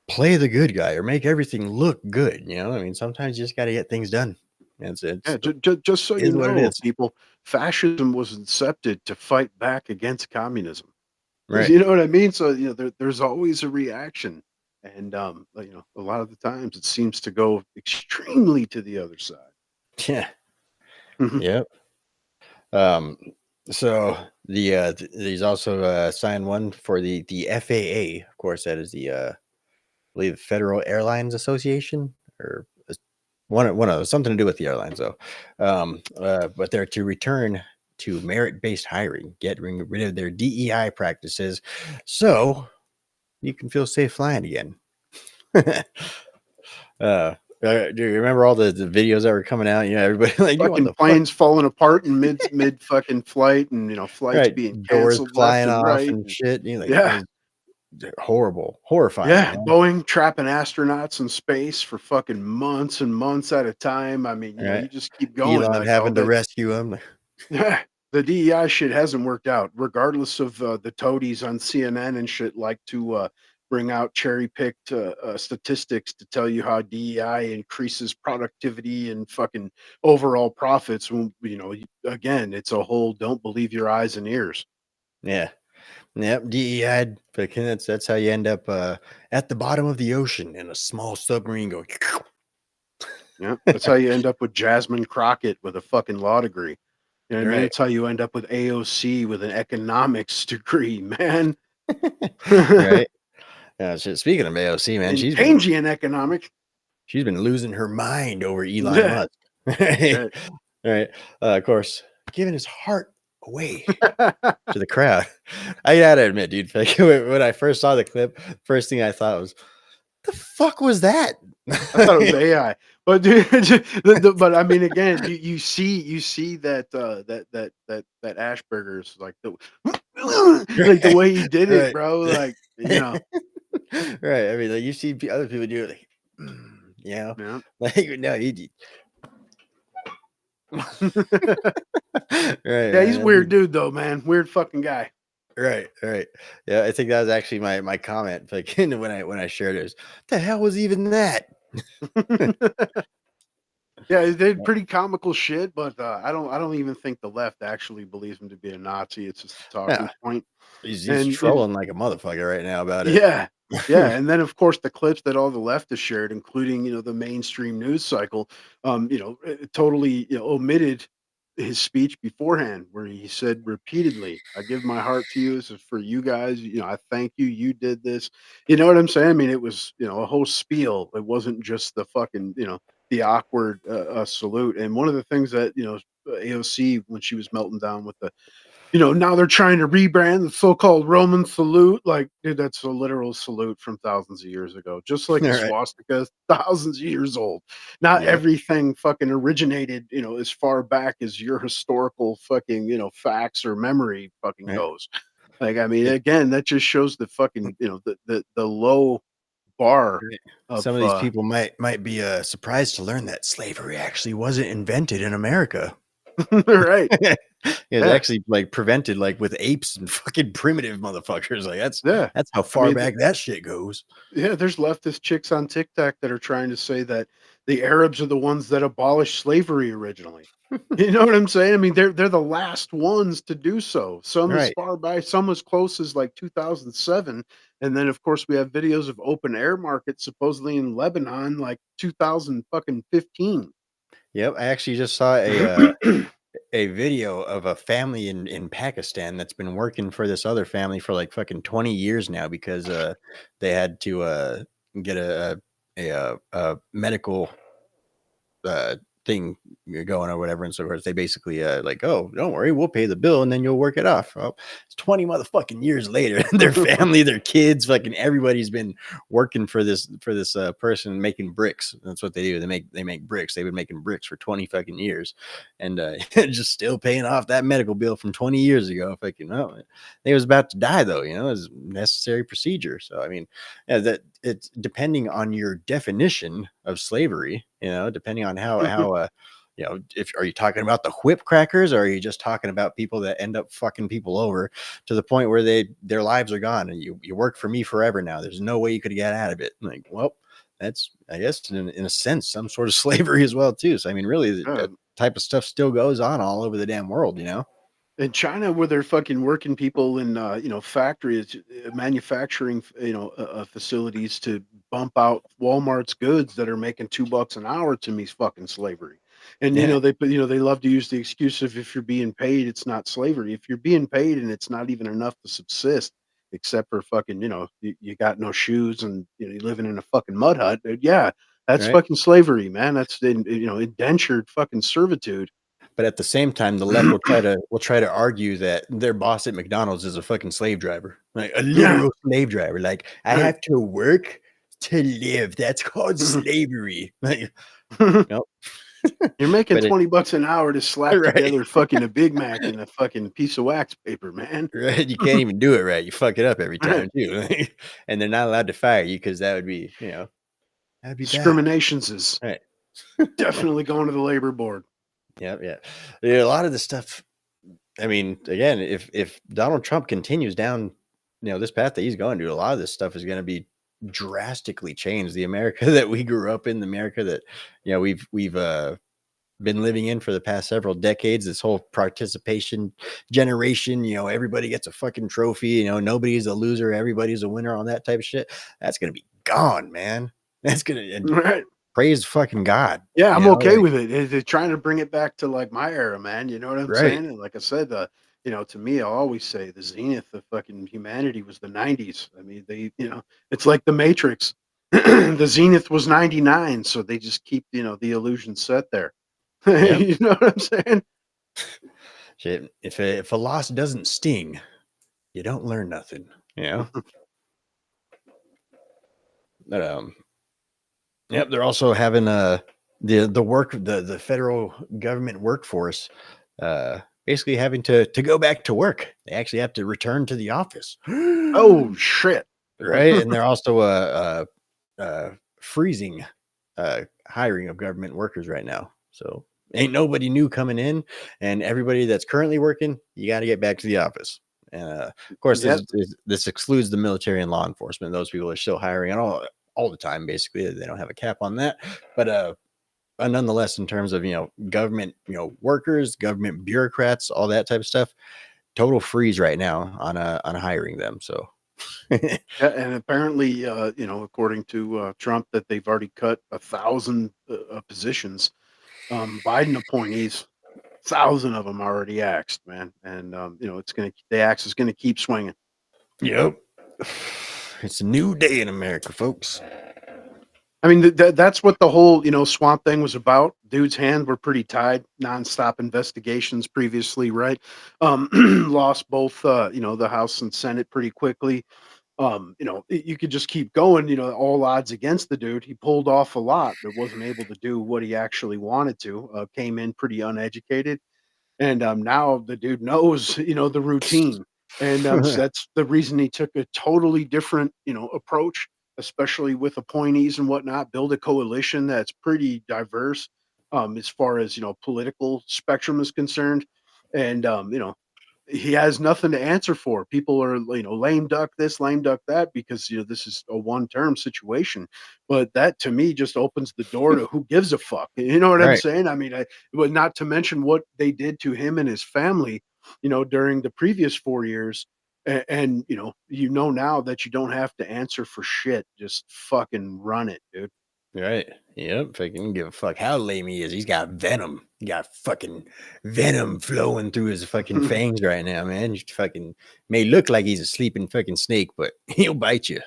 play the good guy or make everything look good. I mean, sometimes you just got to get things done. It's Yeah, just so you is what it know, is, people, fascism was incepted to fight back against communism. right? You know what I mean? So, there's always a reaction. And, a lot of the times it seems to go extremely to the other side. Yeah, Mhm. yep. Um, so there's also signed one for the FAA, of course. That is the I believe Federal Airlines Association, or one of those, something to do with the airlines, though. But they're to return to merit-based hiring, getting rid of their DEI practices, so you can feel safe flying again. Do you remember all the videos that were coming out? Everybody like, you want Fucking the fuck planes falling apart in mid fucking flight and, flights right, being doors canceled left flying and off right. and shit. Like, Yeah. horrible, horrifying. Yeah. Boeing trapping astronauts in space for fucking months and months at a time. I mean, Right? you just keep going. Elon Like, oh, having to rescue him. yeah, the DEI shit hasn't worked out, regardless of the toadies on CNN and shit like to bring out cherry picked statistics to tell you how DEI increases productivity and fucking overall profits. When, again, it's a whole don't believe your eyes and ears. Yeah. Yep, DEI. Fucking that's how you end up at the bottom of the ocean in a small submarine going. Yeah, that's how you end up with Jasmine Crockett with a fucking law degree. You know what I mean? Right. That's how you end up with AOC with an economics degree, man. Right. Shit, speaking of AOC, man, In she's been Keynesian economics. she's been losing her mind over Elon Yeah. Musk. Right. Yeah. Right. Of course, giving his heart away to the crowd. I gotta admit, dude, like, when I first saw the clip, first thing I thought was, "The fuck was that?" I thought it was AI, but dude, but I mean, again, you see that that Asperger's like the like the Right. way he did it, Right. bro. Like Right. I mean, like, you see other people do it, like, yeah. like, no, right, Yeah, he's a man. weird dude though, man. Weird fucking guy. Right, right. Yeah, I think that was actually my comment, like, when I shared it. Was, the hell was even that? Yeah, he did pretty comical shit, but I don't even think the left actually believes him to be a Nazi. It's just a talking Yeah, point. he's And trolling like a motherfucker right now about it. yeah. Yeah, and then, of course, the clips that all the left has shared, including, the mainstream news cycle, totally, omitted his speech beforehand where he said repeatedly, "I give my heart to you. This is for you guys. I thank you. You did this." You know what I'm saying? I mean, it was, a whole spiel. It wasn't just the fucking, the awkward salute. And one of the things that, AOC, when she was melting down with the now they're trying to rebrand the so-called Roman salute. Like, dude, that's a literal salute from thousands of years ago. Just like All the right. swastika is thousands of years old. Not Yep. everything fucking originated, as far back as your historical fucking, facts or memory fucking Right. goes. Like, I mean, Yeah. again, that just shows the fucking, the low bar Right. of Some of these people might be surprised to learn that slavery actually wasn't invented in America. right. It's Yeah. actually like prevented, like with apes and fucking primitive motherfuckers. Like Yeah. that's how I far mean, back that shit goes. yeah, there's leftist chicks on TikTok that are trying to say that the Arabs are the ones that abolished slavery originally. You know what I'm saying? I mean, they're the last ones to do so. Some as Right. far by, some as close as like 2007, and then of course we have videos of open air markets supposedly in Lebanon like 2000 fucking 15. Yep. I actually just saw a video of a family in Pakistan that's been working for this other family for like fucking 20 years now because they had to get a medical thing going or whatever, and so forth. They basically like, oh, don't worry, we'll pay the bill and then you'll work it off. Well, it's 20 motherfucking years later. Their family, their kids, fucking everybody's been working for this person making bricks. That's what they do. They make bricks. They've been making bricks for 20 fucking years, and just still paying off that medical bill from 20 years ago. Fucking, well, they was about to die though. It was a necessary procedure. So I mean, yeah, that it's depending on your definition of slavery, depending on how if are you talking about the whip crackers, or are you just talking about people that end up fucking people over to the point where their lives are gone, and you work for me forever now. There's no way you could get out of it. Like, well, that's, I guess, in a sense, some sort of slavery as well too. So I mean, really, that type of stuff still goes on all over the damn world. In China, where they're fucking working people in, factories, manufacturing, facilities to bump out Walmart's goods that are making $2 an hour, to me is fucking slavery. And Yeah. they love to use the excuse of, if you're being paid, it's not slavery. If you're being paid and it's not even enough to subsist, except for fucking, you got no shoes and you're living in a fucking mud hut. Yeah, that's Right. fucking slavery, man. That's indentured fucking servitude. But at the same time, the left will try to argue that their boss at McDonald's is a fucking slave driver, like a Yeah. literal slave driver. Like, I Right. have to work to live. That's called slavery. Like, nope. You're making But $20 an hour to slap right, together fucking a Big Mac in a fucking piece of wax paper, man. right. You can't even do it right. You fuck it up every Right. time too, and they're not allowed to fire you because that would be, that'd be bad. Discriminations is Right. definitely going to the labor board. Yep. Yeah. Yeah. A lot of the stuff. I mean, again, if Donald Trump continues down, this path that he's going to, a lot of this stuff is going to be drastically changed. The America that we grew up in, the America that we've been living in for the past several decades, this whole participation generation, everybody gets a fucking trophy, nobody's a loser, everybody's a winner, on that type of shit. That's going to be gone, man. That's going to, and Right. praise fucking God. Yeah, I'm okay like, with it. They're trying to bring it back to like my era, man. You know what I'm right. saying? And like I said, to me, I always say the zenith of fucking humanity was the 90s. I mean, it's like the Matrix. The zenith was 99, so they just keep, the illusion set there. Yep. You know what I'm saying? Shit, if a loss doesn't sting, you don't learn nothing. But yep, they're also having the federal government workforce basically having to go back to work. They actually have to return to the office. Oh shit! Right, and they're also freezing hiring of government workers right now. So ain't nobody new coming in, and everybody that's currently working, you got to get back to the office. And of course, Yep. this excludes the military and law enforcement. Those people are still hiring all the time. Basically, they don't have a cap on that. But nonetheless, in terms of government workers, government bureaucrats, all that type of stuff, total freeze right now on hiring them. So. Yeah, and apparently, according to Trump, that they've already cut 1,000 positions. Biden appointees, 1,000 of them already axed, man, and the axe is gonna keep swinging. Yep. It's a new day in America, folks. I mean, that's what the whole swamp thing was about. Dude's hands were pretty tied. Nonstop investigations previously, right? Lost both, the House and Senate pretty quickly. You could just keep going, all odds against the dude. He pulled off a lot, but wasn't able to do what he actually wanted to. Came in pretty uneducated. And now the dude knows, the routine. And so that's the reason he took a totally different, approach, especially with appointees and whatnot. Build a coalition that's pretty diverse as far as, political spectrum is concerned. And, he has nothing to answer for. People are, lame duck this, lame duck that, because this is a one-term situation. But that to me just opens the door to who gives a fuck. You know what I'm Right. saying? I mean, but not to mention what they did to him and his family, during the previous 4 years. And now that you don't have to answer for shit. Just fucking run it, dude. Right. Yep. Fucking give a fuck how lame he is. He's got venom. He got fucking venom flowing through his fucking fangs right now, man. He fucking may look like he's a sleeping fucking snake, but he'll bite you.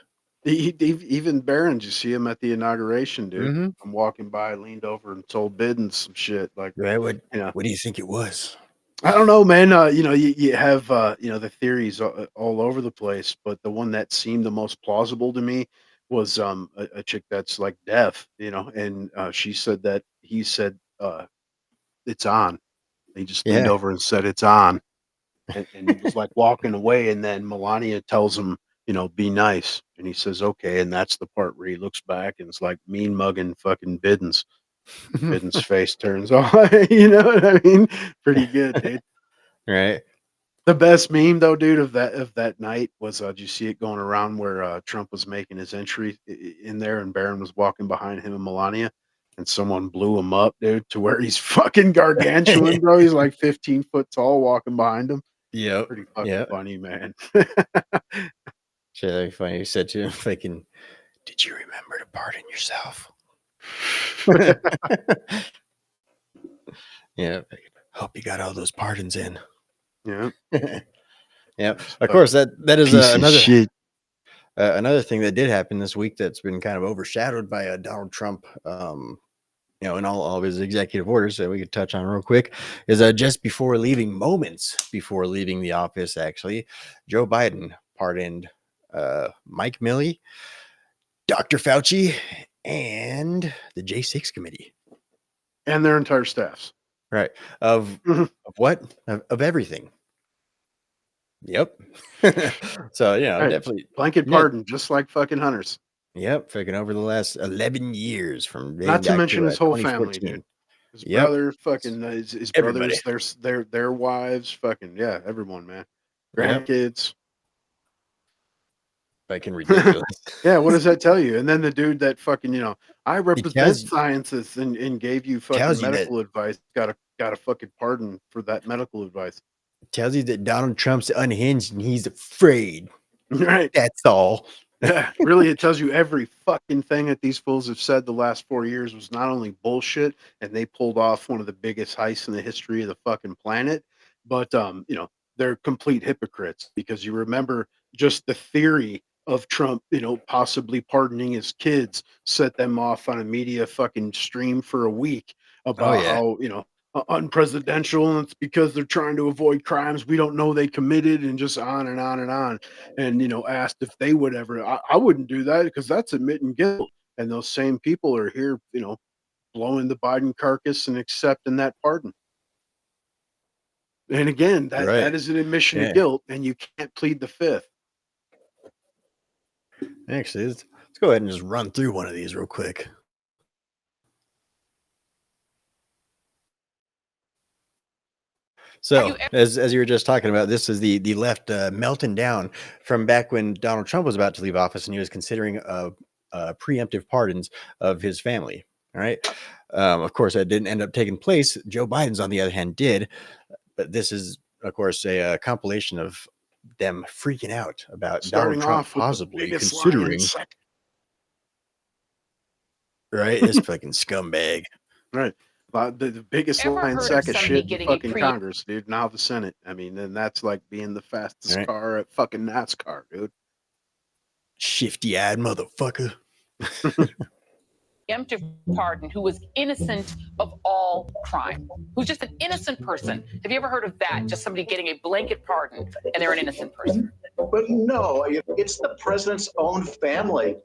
Even Barron, did you see him at the inauguration, dude? Mm-hmm. I'm walking by, leaned over and told Biden some shit. Like, Right. What Yeah. do you think it was? I don't know, man. You have the theories all over the place, but the one that seemed the most plausible to me was a chick that's like deaf, and she said that he said it's on. He just leaned Yeah. over and said it's on, and he was like walking away, and then Melania tells him be nice. And he says, okay. And that's the part where he looks back and it's like mean mugging fucking Bidden's. Bidden's face turns on. You know what I mean? Pretty good, dude. Right. The best meme though, dude, of that night was did you see it going around where Trump was making his entry in there and Barron was walking behind him and Melania and someone blew him up, dude, to where he's fucking gargantuan, bro. He's like 15 foot tall walking behind him. Yep. Pretty fucking Yep. funny, man. Shit, that'd be funny. He said to him, fucking, did you remember to pardon yourself? Yeah. Hope you got all those pardons in. Yeah. Yeah. Of course, that is Piece of another shit. another thing that did happen this week that's been kind of overshadowed by Donald Trump. In all of his executive orders that we could touch on real quick is just before leaving, moments before leaving the office, actually, Joe Biden pardoned Mike Milley, Dr. Fauci, and the J6 committee. And their entire staffs. Right. Of what? Of everything. Yep. So, Right. definitely. Blanket Yeah. pardon, just like fucking Hunter's. Yep. Fucking over the last 11 years from Not to back mention his whole family, 2014. dude. His Yep. brother, fucking his Everybody. brothers, their wives, fucking yeah, everyone, man. Yep. Grandkids. Fucking ridiculous. Yeah, what does that tell you? And then the dude that fucking, I represent tells you- scientists and gave you fucking tells you that- medical advice, got a fucking pardon for that medical advice. Tells you that Donald Trump's unhinged and he's afraid. Right. That's all. Yeah, really, it tells you every fucking thing that these fools have said the last 4 years was not only bullshit, and they pulled off one of the biggest heists in the history of the fucking planet, but they're complete hypocrites because you remember just the theory of Trump, possibly pardoning his kids, set them off on a media fucking stream for a week about yeah. how unpresidential, and it's because they're trying to avoid crimes we don't know they committed, and just on and on and on. And asked if they would ever. I wouldn't do that because that's admitting guilt. And those same people are here, blowing the Biden carcass and accepting that pardon. And again, that Right. is an admission Yeah. of guilt, and you can't plead the fifth. Actually, let's go ahead and just run through one of these real quick. So, as you were just talking about, this is the left melting down from back when Donald Trump was about to leave office and he was considering preemptive pardons of his family. All right. Of course, that didn't end up taking place. Joe Biden's, on the other hand, did. But this is, of course, a compilation of them freaking out about Starting Donald Trump off with the possibly biggest considering, lying sack. right? This fucking scumbag. Right. The biggest Ever lying heard of sack of somebody shit in getting a fucking Congress, dude. Now the Senate. I mean, then that's like being the fastest Right. car at fucking NASCAR, dude. Shifty-eyed motherfucker. preemptive pardon who was innocent of all crime, who's just an innocent person. Have you ever heard of that? Just somebody getting a blanket pardon and they're an innocent person. But no, it's the president's own family.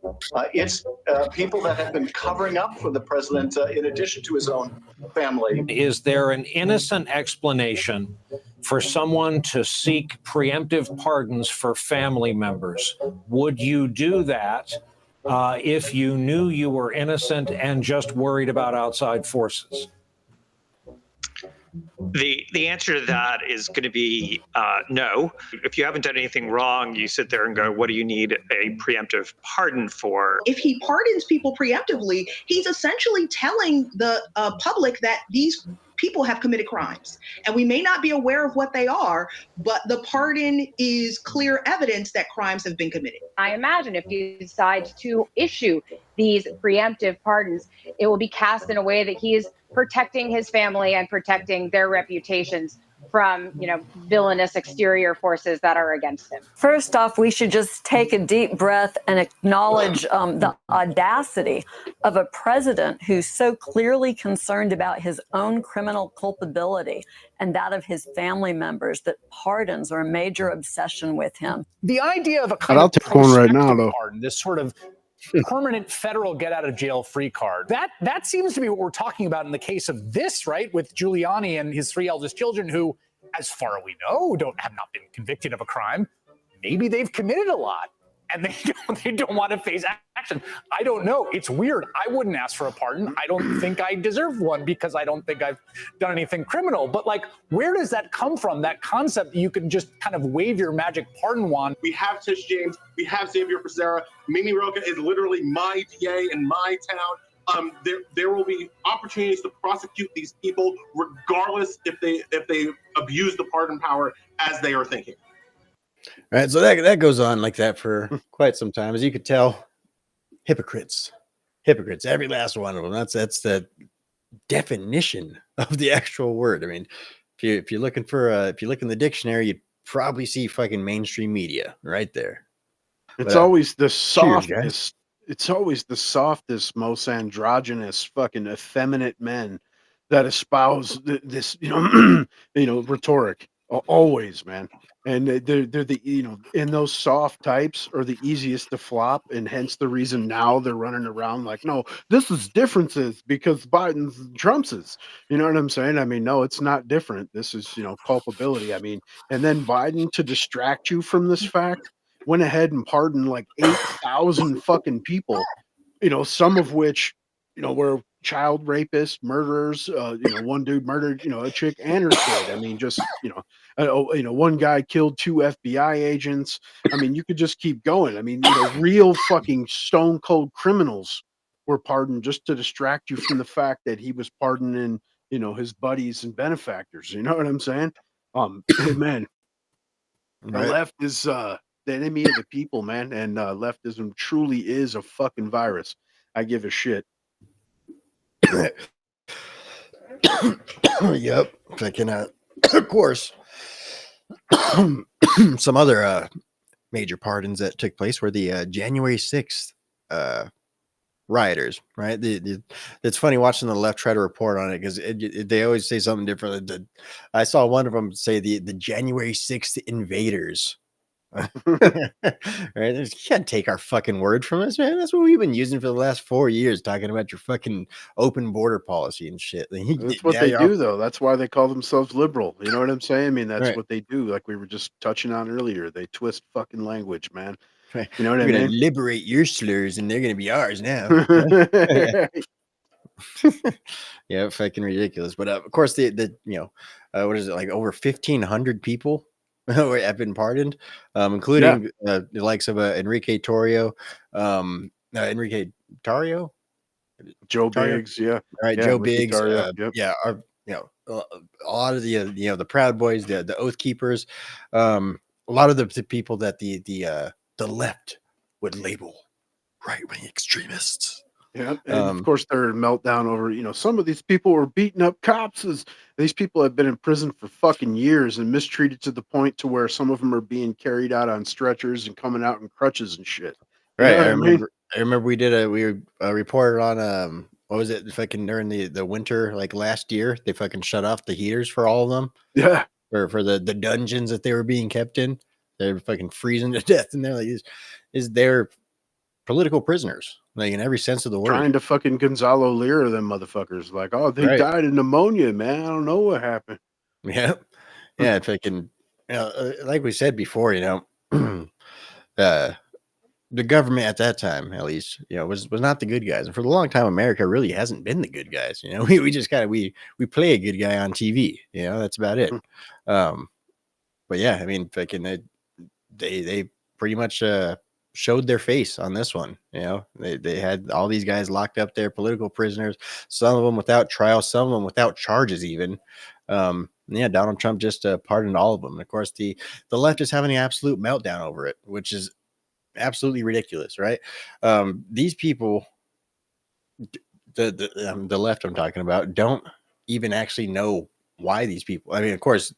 It's people that have been covering up for the president in addition to his own family. Is there an innocent explanation for someone to seek preemptive pardons for family members? Would you do that if you knew you were innocent and just worried about outside forces? The answer to that is going to be no. If you haven't done anything wrong, you sit there and go, what do you need a preemptive pardon for? If he pardons people preemptively, he's essentially telling the public that these people have committed crimes. And we may not be aware of what they are, but the pardon is clear evidence that crimes have been committed. I imagine if he decides to issue these preemptive pardons, it will be cast in a way that he is protecting his family and protecting their reputations from, villainous exterior forces that are against him. First off, we should just take a deep breath and acknowledge the audacity of a president who's so clearly concerned about his own criminal culpability and that of his family members that pardons are a major obsession with him. The idea of a kind I'll of take one right now, prospective though. pardon, this sort of permanent federal get out of jail free card. That seems to be what we're talking about in the case of this, right? With Giuliani and his three eldest children who, as far as we know, have not been convicted of a crime. Maybe they've committed a lot. and they don't want to face action. I don't know. It's weird. I wouldn't ask for a pardon. I don't think I deserve one because I don't think I've done anything criminal. But like, where does that come from? That concept that you can just kind of wave your magic pardon wand. We have Tish James. We have Xavier Becerra. Mimi Roca is literally my DA in my town. There will be opportunities to prosecute these people, regardless if they abuse the pardon power as they are thinking. All right, so that goes on like that for quite some time, as you could tell. Hypocrites, every last one of them. That's the definition of the actual word. I mean, if you're looking in the dictionary, you'd probably see fucking mainstream media right there. It's But, always the cheers, guys. softest. It's always the softest, most androgynous, fucking effeminate men that espouse this, rhetoric. Always, man. And they're the, and those soft types are the easiest to flop, and hence the reason now they're running around like, no, this is differences because Biden's Trump's. You know what I'm saying? I mean, no, it's not different. This is, culpability. I mean, and then Biden, to distract you from this fact, went ahead and pardoned like 8,000 fucking people, some of which, were child rapists, murderers. One dude murdered, a chick and her kid. I mean, just, one guy killed 2 FBI agents. I mean, you could just keep going. I mean, real fucking stone cold criminals were pardoned just to distract you from the fact that he was pardoning, his buddies and benefactors. You know what I'm saying? Man, the left is the enemy of the people, man, and leftism truly is a fucking virus. I give a shit. Yep. Fucking, of course, some other major pardons that took place were the January 6th rioters, right? It's funny watching the left try to report on it because they always say something different. I saw one of them say the January 6th invaders. Right? You can't take our fucking word from us, man. That's what we've been using for the last 4 years, talking about your fucking open border policy and shit. That's what they do, though. That's why they call themselves liberal. You know what I'm saying? I mean, that's what they do. Like we were just touching on earlier. They twist fucking language, man. Right. You know what We're I gonna mean? liberate your slurs, and they're gonna be ours now. Yeah, fucking ridiculous. But of course, the what is it, like over 1,500 people have been pardoned, including the likes of Enrique Tarrio, Joe Biggs, yeah. All right, Yeah, Joe Ricky Biggs, Tarrio, yep. yeah, a lot of the Proud Boys, the Oath Keepers, a lot of the people that the left would label right-wing extremists. Yeah, and of course their meltdown over, some of these people were beating up cops. These people have been in prison for fucking years and mistreated to the point to where some of them are being carried out on stretchers and coming out in crutches and shit. Right. I remember we reported on what was it, fucking during the winter, like last year, they fucking shut off the heaters for all of them. Yeah. For the dungeons that they were being kept in. They were fucking freezing to death in there. Like they're political prisoners, like in every sense of the word. Trying to fucking Gonzalo Lira them motherfuckers. Like, oh, they died of pneumonia, man. I don't know what happened. Yeah. Yeah, fucking like we said before, the government at that time, at least, was not the good guys. And for a long time, America really hasn't been the good guys. We just kind of we play a good guy on TV. That's about it. But yeah, I mean, fucking they pretty much showed their face on this one. They had all these guys locked up there, political prisoners, some of them without trial, some of them without charges even. Donald Trump just pardoned all of them. And of course, the left is having an absolute meltdown over it, which is absolutely ridiculous, right? These people, the left I'm talking about, don't even actually know why these people. I mean, of course,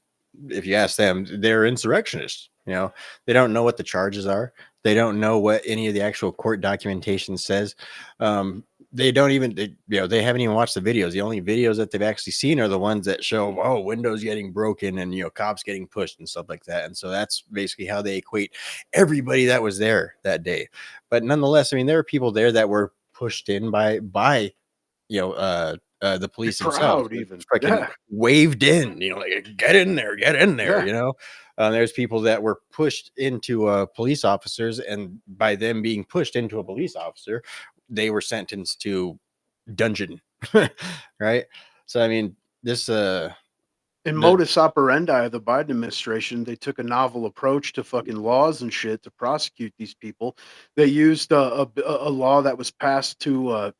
if you ask them, they're insurrectionists. They don't know what the charges are. They don't know what any of the actual court documentation says. They don't even, they haven't even watched the videos. The only videos that they've actually seen are the ones that show, windows getting broken and, cops getting pushed and stuff like that. And so that's basically how they equate everybody that was there that day. But nonetheless, I mean, there were people there that were pushed in by the police themselves, even freaking waved in, like, get in there, There's people that were pushed into police officers, and by them being pushed into a police officer, they were sentenced to dungeon, right? So I mean, this In modus operandi of the Biden administration, they took a novel approach to fucking laws and shit to prosecute these people. They used a law that was passed to,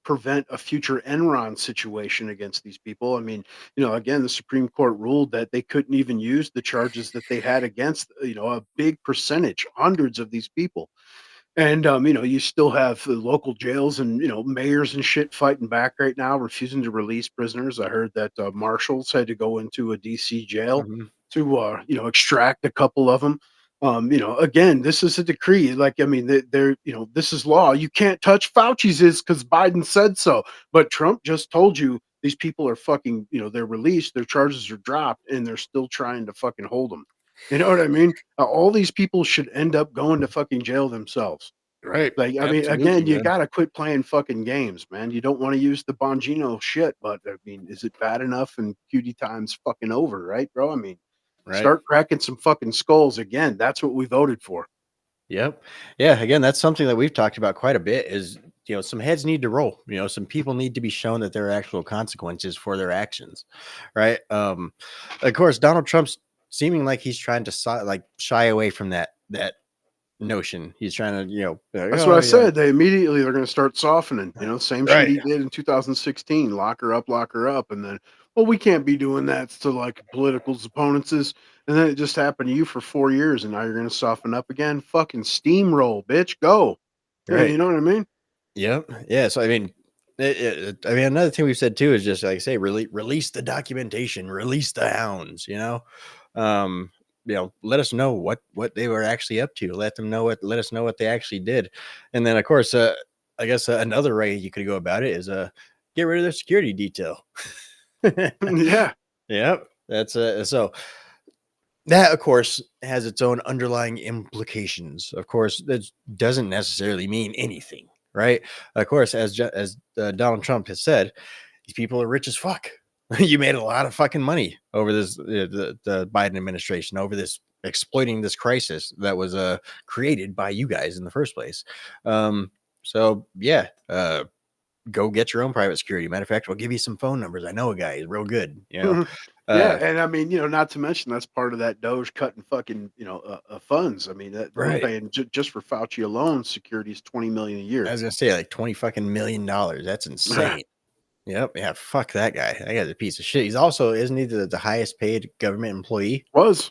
prevent a future Enron situation against these people. I mean, again, the Supreme Court ruled that they couldn't even use the charges that they had against, a big percentage, hundreds of these people. And you still have the local jails and mayors and shit fighting back right now, refusing to release prisoners. I heard that marshals had to go into a DC jail Mhm. to extract a couple of them. Again, this is a decree. Like, I mean, they're this is law. You can't touch Fauci's is because Biden said so. But Trump just told you these people are fucking. They're released, their charges are dropped, and they're still trying to fucking hold them. You know what I mean? All these people should end up going to fucking jail themselves. Right. Like, I mean, Absolutely, again, you man. gotta quit playing fucking games, man. You don't want to use the Bongino shit, but I mean, is it bad enough? And cutie time's fucking over, right, bro? I mean, Right. start cracking some fucking skulls again. That's what we voted for. Yep. Yeah. Again, that's something that we've talked about quite a bit. Is some heads need to roll. Some people need to be shown that there are actual consequences for their actions, right? Of course, Donald Trump's seeming like he's trying to shy away from that notion. He's trying to That's what I said. They're going to start softening. Same shit Right. he did in 2016. Lock her up, and then, well, we can't be doing that to like political opponents. And then it just happened to you for 4 years, and now you're going to soften up again. Fucking steamroll, bitch, go. Yeah, Right. you know what I mean? Yep. Yeah. So I mean, another thing we've said too is just like I say, release the documentation, release the hounds. Let us know what they were actually up to. Let us know what they actually did. And then of course, I guess another way you could go about it is get rid of their security detail. Yeah. Yep. That's so that of course has its own underlying implications. Of course, that doesn't necessarily mean anything, right? Of course, as Donald Trump has said, these people are rich as fuck. You made a lot of fucking money over this the Biden administration, over this exploiting this crisis that was created by you guys in the first place. So yeah, go get your own private security. Matter of fact, we'll give you some phone numbers. I know a guy, he's real good. Yeah, and I mean, not to mention that's part of that Doge cutting fucking funds. I mean, that we're Right. paying just for Fauci alone, security is $20 million a year. I was gonna say like $20 fucking million. That's insane. Yep. Yeah. Fuck that guy. That guy's a piece of shit. He's also, isn't he the highest paid government employee?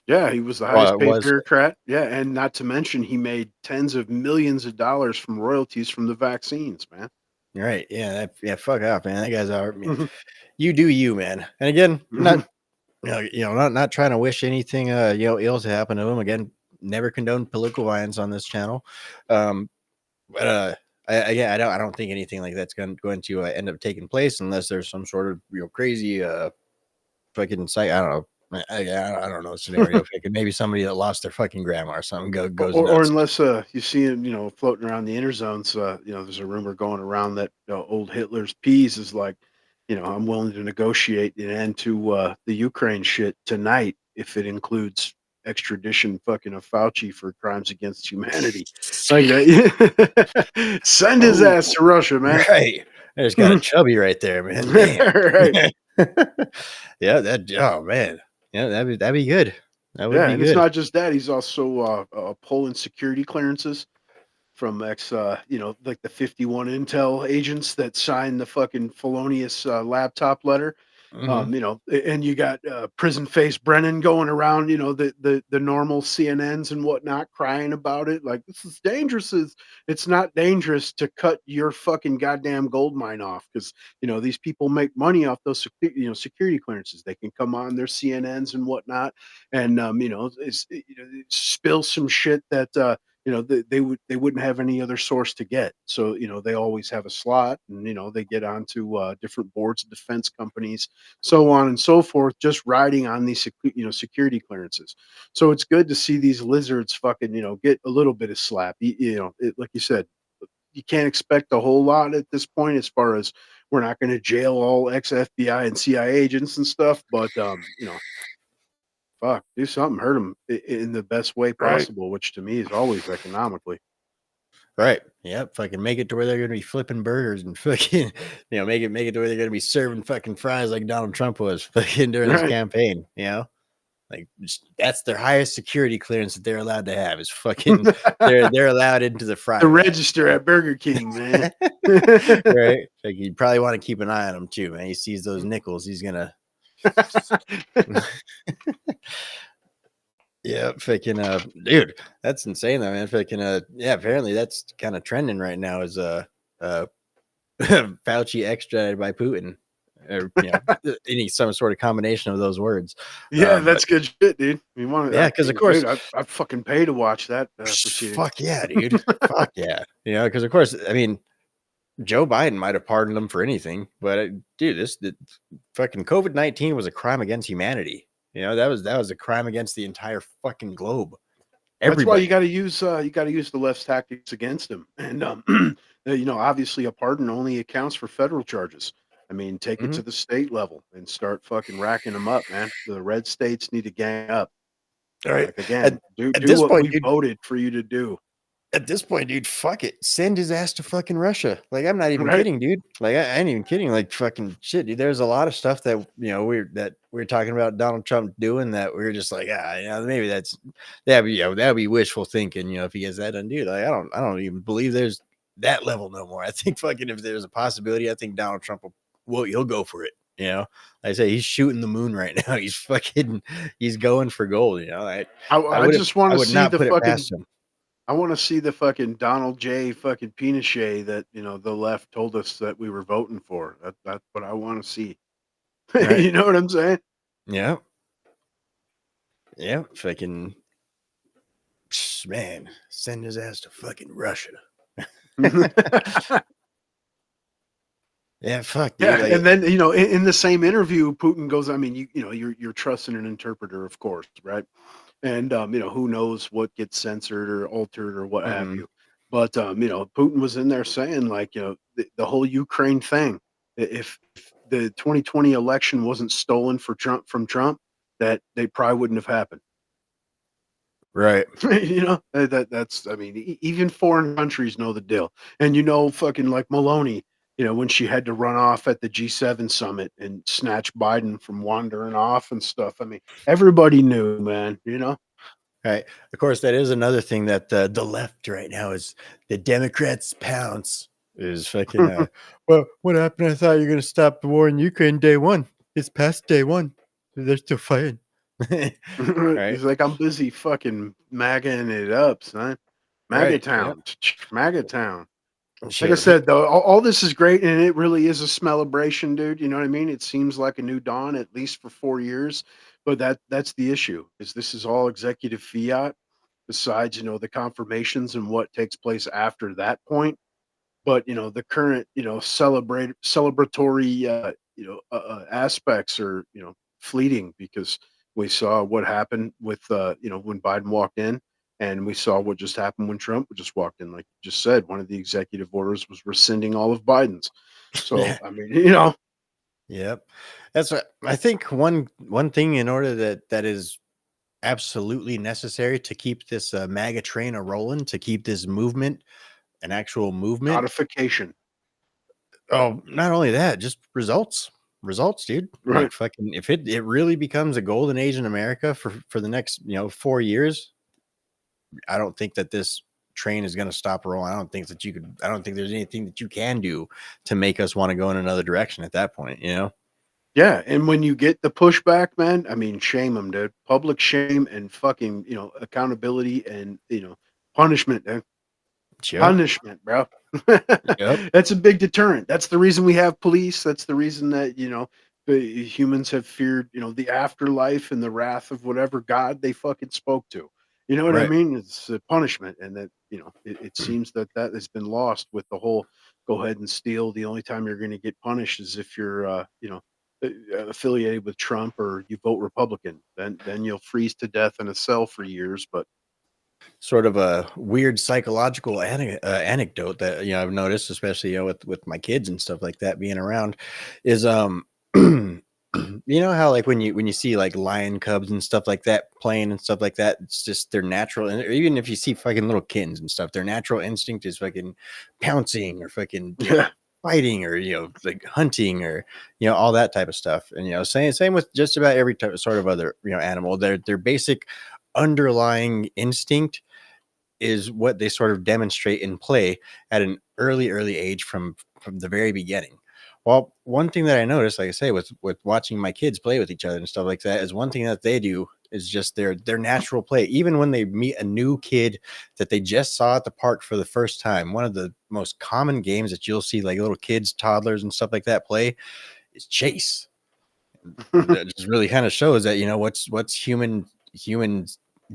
Yeah, he was the highest paid was. bureaucrat. Yeah, and not to mention he made tens of millions of dollars from royalties from the vaccines, man. Right. Yeah. Fuck off, man. That guy's all right. You do you, man. And again, not not trying to wish anything ill to happen to him. Again, never condone political violence on this channel. But I don't think anything like that's going to end up taking place unless there's some sort of crazy fucking site. I don't know. I don't know scenario. Maybe somebody that lost their fucking grandma or something goes or nuts. unless you see him, floating around the inner zones. There's a rumor going around that old Hitler's peas is like, I'm willing to negotiate an end to the Ukraine shit tonight if it includes extradition fucking of Fauci for crimes against humanity. Like that. Send his ass to Russia, man. Right. There's got a chubby right there, man. Damn. Right. Yeah, oh man. Yeah, that'd be good. That would Yeah, be and good. it's not just that. He's also pulling security clearances from like the 51 Intel agents that signed the fucking felonious laptop letter. Mhm. And you got prison face Brennan going around, the normal CNNs and whatnot crying about it. Like, this is dangerous. It's not dangerous to cut your fucking goddamn gold mine off because, these people make money off those, security clearances. They can come on their CNNs and whatnot and, spill some shit that, they wouldn't have any other source to get. So, they always have a slot and, they get onto different boards of defense companies, so on and so forth, just riding on these, security clearances. So it's good to see these lizards fucking, get a little bit of slap. Like you said, you can't expect a whole lot at this point as far as we're not going to jail all ex FBI and CIA agents and stuff. But, fuck, do something, hurt them in the best way Right. possible, which to me is always economically. Right. Yep. Fucking make it to where they're gonna be flipping burgers and fucking, make it to where they're gonna be serving fucking fries like Donald Trump was fucking during his Right. campaign. Like that's their highest security clearance that they're allowed to have is fucking they're allowed into the fry. The pad. register at Burger King, man. Right. Like you probably want to keep an eye on him too, man. He sees those nickels, he's gonna yeah, fucking dude, that's insane though, man. Fucking yeah, apparently that's kind of trending right now is Fauci extradited by Putin. Or any some sort of combination of those words. Yeah, that's good shit, dude. You want Yeah, 'cause of course- I'd fucking pay to watch that proceeding. Fuck yeah, dude. Fuck yeah. Because of course, I mean, Joe Biden might have pardoned them for anything, but dude, the fucking COVID-19 was a crime against humanity. That was a crime against the entire fucking globe. That's why Everybody. you got to use the left's tactics against him, and obviously a pardon only accounts for federal charges. I mean, take it to the state level and start fucking racking them up, man. The red states need to gang up. All right. Like, again, do this what point, we dude- voted for you to do. At this point, dude, fuck it. Send his ass to fucking Russia. Like, I'm not even Right. kidding, dude. Like, I ain't even kidding. Like, fucking shit, dude. There's a lot of stuff that we're talking about Donald Trump doing that we're just like, maybe that'd be wishful thinking. If he gets that done, dude. Like, I don't even believe there's that level no more. I think fucking if there's a possibility, I think Donald Trump he'll go for it. Like I say, he's shooting the moon right now. He's going for gold. I wouldn't- just want I to would see not the put it fucking. past him. I want to see the fucking Donald J. fucking Pinochet that the left told us that we were voting for. That's what I want to see. Right. You know what I'm saying? Yeah. Yeah. Fucking man, send his ass to fucking Russia. Yeah, fuck. Dude, Yeah, like- and then in the same interview, Putin goes, I mean, you're trusting an interpreter, of course, right? And who knows what gets censored or altered or what have you. But Putin was in there saying like, the whole Ukraine thing. If the 2020 election wasn't stolen from Trump, that they probably wouldn't have happened. right. That's I mean, even foreign countries know the deal. And fucking like Maloney, when she had to run off at the G7 summit and snatch Biden from wandering off and stuff. I mean, everybody knew, man, Right. Of course, that is another thing that the left right now is the Democrats pounce is fucking. Well, what happened? I thought you were going to stop the war in Ukraine day one. It's past day one. They're still fighting. Right. He's like, I'm busy fucking magging it up, son. MAGA Right, town. MAGA town. Like I Shit. said, though, all this is great, and it really is a smellabration, dude. You know what I mean? It seems like a new dawn, at least for 4 years. But that's the issue, is this is all executive fiat, besides, the confirmations and what takes place after that point. But, the current, celebratory, aspects are, fleeting, because we saw what happened with, when Biden walked in. And we saw what just happened when Trump just walked in. Like you just said, one of the executive orders was rescinding all of Biden's. So, Yeah. I mean, Yep. That's what I think one thing in order that is absolutely necessary to keep this MAGA train a rolling, to keep this movement an actual movement. codification. Oh, not only that, just results, dude. Right. Like fucking, if it really becomes a golden age in America for the next 4 years, I don't think that this train is going to stop rolling. I don't think there's anything that you can do to make us want to go in another direction at that point. Yeah. And when you get the pushback, man, I mean, shame them, dude. Public shame and fucking, accountability and, punishment, dude. Yep. Punishment, bro. Yep. That's a big deterrent. That's the reason we have police. That's the reason that, the humans have feared, the afterlife and the wrath of whatever God they fucking spoke to. You know what I Right. mean? It's a punishment. And that, it seems that has been lost with the whole go ahead and steal. The only time you're going to get punished is if you're, affiliated with Trump or you vote Republican. Then you'll freeze to death in a cell for years. But Sort of a weird psychological anecdote that I've noticed, especially with my kids and stuff like that being around, is You know how like when you see like lion cubs and stuff like that playing and stuff like that, it's just their natural. And even if you see fucking little kittens and stuff, their natural instinct is fucking pouncing or fucking Yeah. fighting or like hunting or all that type of stuff. And same with just about every type of sort of other animal. Their basic underlying instinct is what they sort of demonstrate in play at an early age from the very beginning. Well, one thing that I noticed, like I say, with watching my kids play with each other and stuff like that, is one thing that they do is just their natural play. Even when they meet a new kid that they just saw at the park for the first time, one of the most common games that you'll see like little kids, toddlers, and stuff like that play is chase. That just really kind of shows that what's human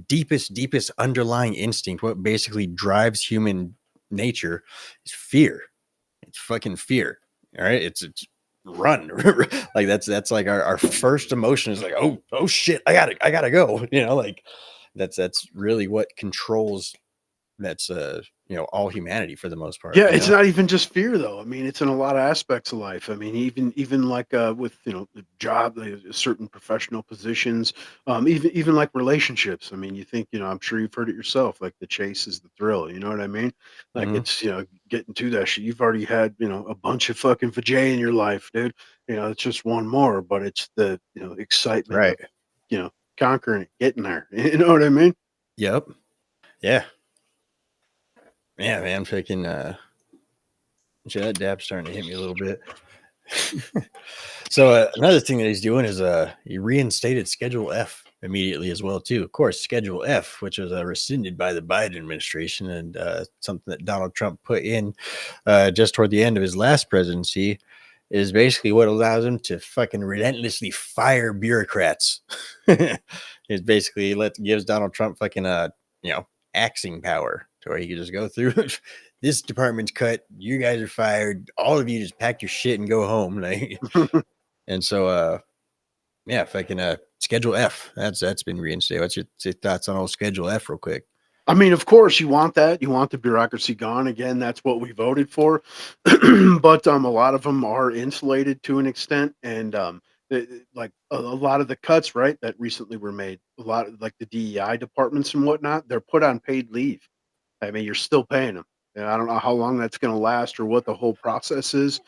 deepest underlying instinct, what basically drives human nature, is fear. It's fucking fear. All right, it's run. Like that's like our first emotion is like, oh shit, I gotta go. Like that's really what controls all humanity for the most part. Yeah, it's not even just fear though. I mean, it's in a lot of aspects of life. I mean, even like with the job, certain professional positions, even like relationships. I mean, you think I'm sure you've heard it yourself. Like the chase is the thrill. You know what I mean? Like Mhm. it's getting to that shit. You've already had a bunch of fucking vajay in your life, dude. It's just one more, but it's the excitement Right. of conquering it, getting there. You know what I mean? Yep. Yeah. Yeah, man. Freaking that dab's starting to hit me a little bit. So another thing that he's doing is he reinstated Schedule F immediately as well too. Of course, Schedule F, which was rescinded by the Biden administration and something that Donald Trump put in just toward the end of his last presidency, is basically what allows him to fucking relentlessly fire bureaucrats. It basically gives Donald Trump fucking axing power to where he can just go through. This department's cut. You guys are fired. All of you just pack your shit and go home. Like, and so, yeah, fucking Schedule F. That's been reinstated. What's your thoughts on old Schedule F, real quick? I mean, of course, you want that. You want the bureaucracy gone. Again, that's what we voted for. But a lot of them are insulated to an extent, and like a lot of the cuts, right, that recently were made, a lot of like the DEI departments and whatnot, they're put on paid leave. I mean, you're still paying them. And I don't know how long that's going to last or what the whole process is.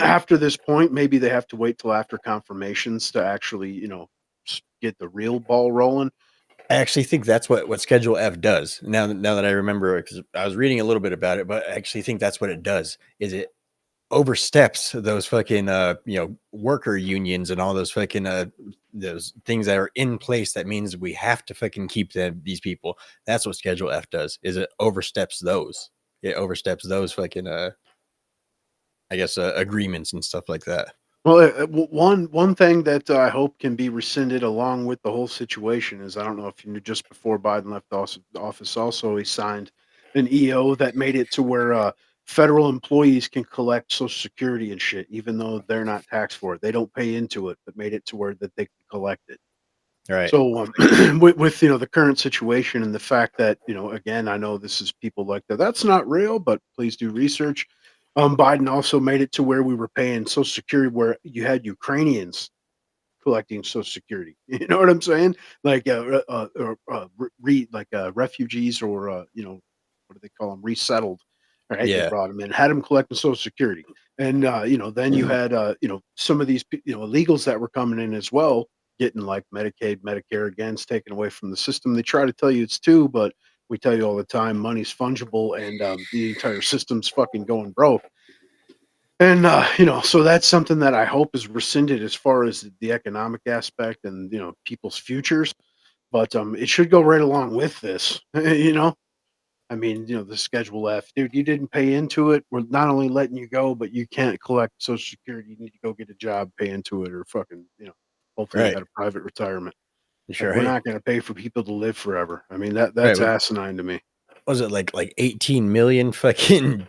After this point, maybe they have to wait till after confirmations to actually, get the real ball rolling. I actually think that's what Schedule F does. Now that I remember, because I was reading a little bit about it, but I actually think that's what it does. Is it oversteps those fucking worker unions and all those fucking those things that are in place. That means we have to fucking keep these people. That's what Schedule F does. Is it oversteps those? It oversteps those fucking I guess agreements and stuff like that. Well, one thing that I hope can be rescinded along with the whole situation is, I don't know if you knew, just before Biden left office, also he signed an EO that made it to where federal employees can collect Social Security and shit, even though they're not taxed for it. They don't pay into it, but made it to where that they can collect it. Right. So with the current situation and the fact that again, I know this is people like that. That's not real, but please do research. Biden also made it to where we were paying Social Security, where you had Ukrainians collecting Social Security. You know what I'm saying? Like refugees, or what do they call them? Resettled. Right? They Yeah. brought them in, had them collecting Social Security, and then you had some of these illegals that were coming in as well, getting like Medicaid, Medicare, again, taken away from the system. They try to tell you it's two, but we tell you all the time money's fungible, and the entire system's fucking going broke. And so that's something that I hope is rescinded as far as the economic aspect and people's futures. But it should go right along with this. I mean, the Schedule F, dude, you didn't pay into it. We're not only letting you go, but you can't collect Social Security. You need to go get a job, pay into it, or fucking, hopefully you Right. got a private retirement. Sure. We're Hey, not going to pay for people to live forever. I mean, that's Right. asinine to me. Was it like 18 million fucking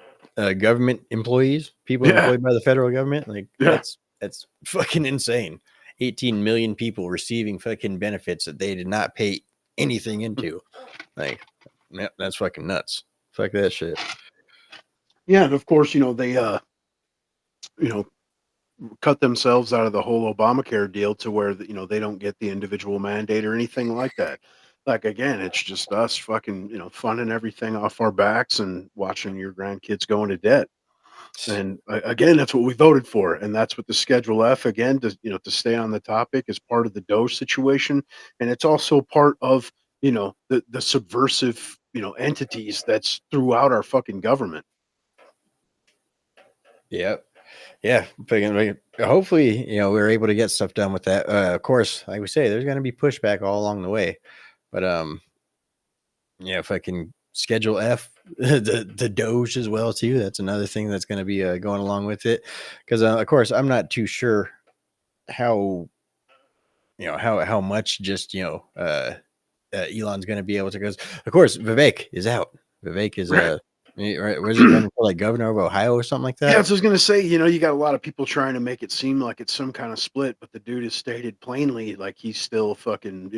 government employees, people Yeah. employed by the federal government? Like Yeah. that's fucking insane. 18 million people receiving fucking benefits that they did not pay anything into. Like, that's fucking nuts. Fuck that shit. Yeah, and of course, they cut themselves out of the whole Obamacare deal to where they don't get the individual mandate or anything like that. Like again, it's just us fucking funding everything off our backs and watching your grandkids go into debt. And again, that's what we voted for, and that's what the Schedule F again to stay on the topic is part of the Doge situation, and it's also part of the subversive entities that's throughout our fucking government. Yep. Yeah. Hopefully, we're able to get stuff done with that. Of course, like we say, there's going to be pushback all along the way, but if I can Schedule F, the Doge as well too. That's another thing that's going to be going along with it, because of course I'm not too sure how how much just Elon's going to be able to, because of course Vivek is out. Vivek is right. Where's he running for, like governor of Ohio or something like that? Yeah, so I was gonna say, you got a lot of people trying to make it seem like it's some kind of split, but the dude has stated plainly like he's still fucking,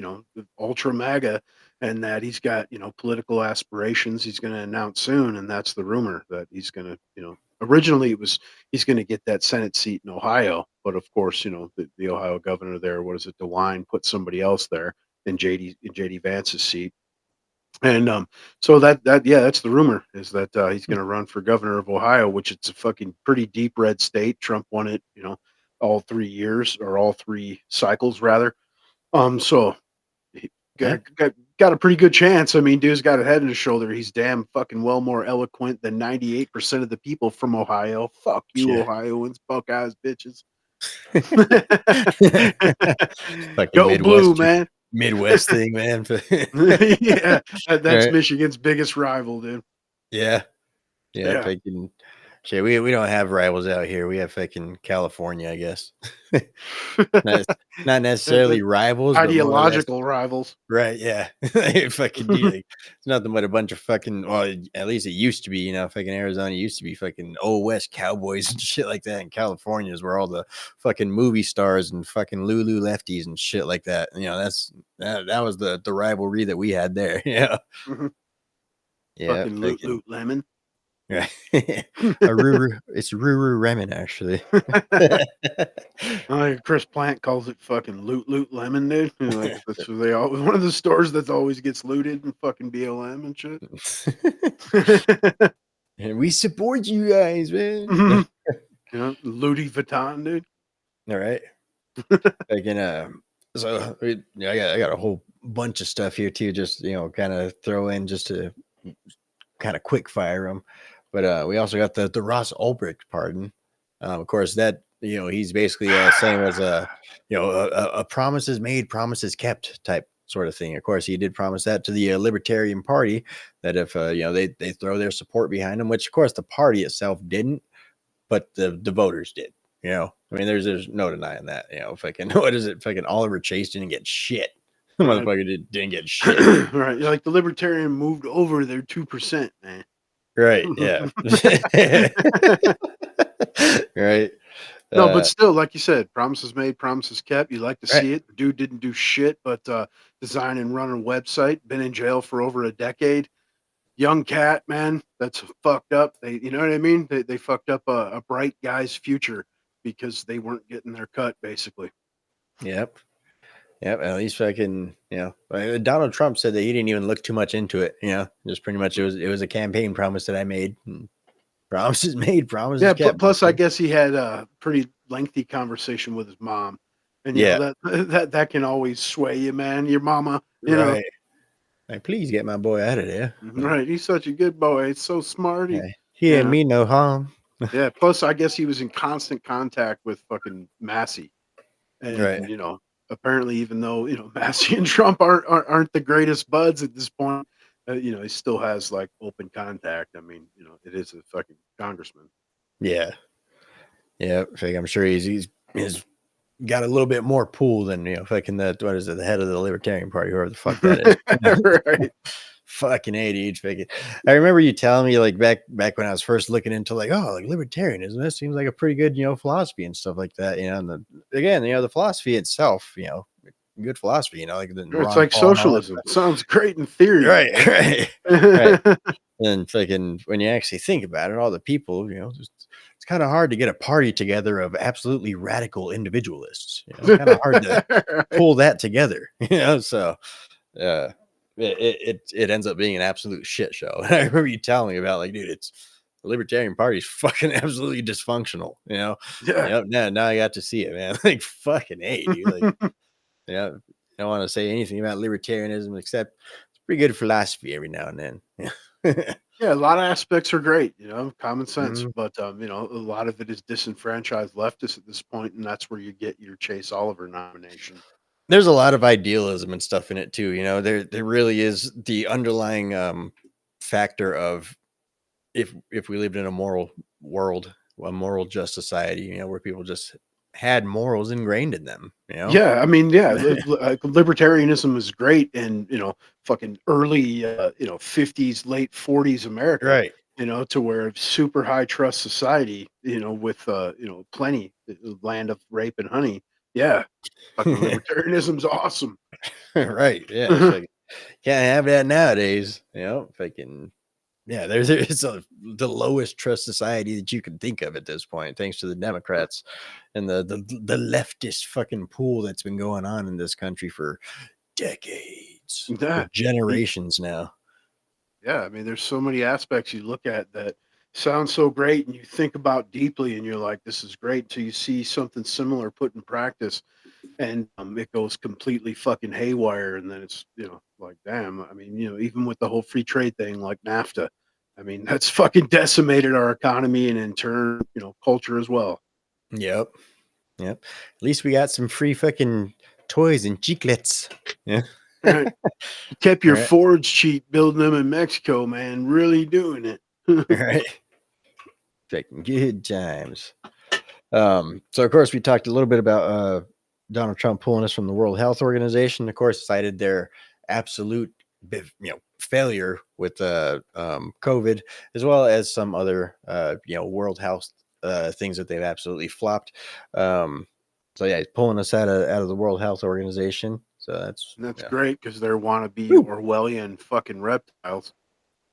ultra MAGA, and that he's got, political aspirations he's gonna announce soon, and that's the rumor that he's gonna, originally it was he's gonna get that Senate seat in Ohio, but of course, the Ohio governor there, what is it, DeWine, put somebody else there in JD Vance's seat. And so that's the rumor, is that he's going to run for governor of Ohio, which it's a fucking pretty deep red state. Trump won it, all 3 years, or all 3 cycles rather. So he got a pretty good chance. I mean, dude's got a head and a shoulder. He's damn fucking well more eloquent than 98% of the people from Ohio. Fuck you, Ohioans, buck-ass bitches. Go blue, man. Midwest thing, man. Yeah, that's right. Michigan's biggest rival, dude. Yeah. Fucking shit. We don't have rivals out here. We have fucking California, I guess. not necessarily rivals, ideological rivals. Right? Yeah. Fucking it's nothing but a bunch of fucking. Well, at least it used to be. Fucking Arizona used to be fucking old West cowboys and shit like that. And California is where all the fucking movie stars and fucking Lulu lefties and shit like that. That was the rivalry that we had there. Yeah. Mm-hmm. Yeah. Fucking Loot Lemon. Right. It's Ruru Remen, actually. Chris Plant calls it fucking Loot Lemon, dude. Like, that's what they all, one of the stores that always gets looted and fucking BLM and shit. And we support you guys, man. Louis Vuitton, dude. All right. Again, so I got a whole bunch of stuff here too. Just kind of throw in just to kind of quick fire them. But we also got the Ross Ulbricht pardon. Of course, that he's basically saying was a promises made, promises kept type sort of thing. Of course, he did promise that to the Libertarian Party, that if they throw their support behind him, which of course the party itself didn't, but the voters did. I mean, there's no denying that. Fucking what is it? Fucking Oliver Chase didn't get shit. The motherfucker didn't get shit. Right, like the Libertarian moved over their 2%, man. Right. Yeah. Right. No, but still, like you said, promises made, promises kept. You like to see it. The dude didn't do shit but design and run a website. Been in jail for over a decade. Young cat, man. That's fucked up. You know what I mean? They fucked up a bright guy's future because they weren't getting their cut, basically. Yep. At least fucking, Donald Trump said that he didn't even look too much into it. Just pretty much it was a campaign promise that I made. Promises made, promises kept. Plus, I guess he had a pretty lengthy conversation with his mom, and that can always sway you, man. Your mama, right. Like, please get my boy out of there. Right, he's such a good boy. He's so smart. He ain't mean no harm. Yeah. Plus, I guess he was in constant contact with fucking Massey, and apparently, even though Massey and Trump aren't the greatest buds at this point, he still has like open contact. I mean, it is a fucking congressman. Yeah. I'm sure he's got a little bit more pull than fucking the head of the Libertarian Party, whoever the fuck that is. Right. Fucking ADH. I remember you telling me like back when I was first looking into like libertarianism. That seems like a pretty good philosophy and stuff like that. And again the philosophy itself good philosophy, like the It's Ron like Paul and all that socialism. Sounds great in theory. stuff. Right, right. And fucking when you actually think about it, all the people, it's kind of hard to get a party together of absolutely radical individualists. It's kind of hard to pull that together. So it ends up being an absolute shit show. And I remember you telling me about, like, dude, it's the Libertarian Party's fucking absolutely dysfunctional. Yeah. Now I got to see it, man. Like, fucking A, dude. Like, I don't want to say anything about libertarianism except it's pretty good philosophy every now and then. Yeah, a lot of aspects are great, common sense, Mhm. but a lot of it is disenfranchised leftists at this point, and that's where you get your Chase Oliver nomination. There's a lot of idealism and stuff in it too. There really is the underlying factor of if we lived in a moral world, a moral just society, where people just had morals ingrained in them. Yeah, I mean, yeah, like libertarianism is great in fucking early 50s, late 40s America, Right. to where super high trust society, with plenty land of rape and honey. Yeah, fucking libertarianism's awesome. Right. Yeah. It's like, can't have that nowadays. Fucking yeah. It's the lowest trust society that you can think of at this point, thanks to the Democrats and the leftist fucking pool that's been going on in this country for decades, Yeah. for generations now. Yeah, I mean, there's so many aspects you look at that sound so great, and you think about deeply, and you're like, "This is great," till you see something similar put in practice, and it goes completely fucking haywire. And then it's like, damn. I mean, even with the whole free trade thing, like NAFTA, I mean, that's fucking decimated our economy and in turn, culture as well. Yep. At least we got some free fucking toys and chiclets. Yeah. Right. You kept your Right. Fords cheap building them in Mexico, man. Really doing it. Right. Fucking good times. So of course we talked a little bit about Donald Trump pulling us from the World Health Organization. Of course, cited their absolute failure with COVID, as well as some other World Health things that they've absolutely flopped. So yeah, he's pulling us out of the World Health Organization. So that's great because they're wannabe Orwellian fucking reptiles.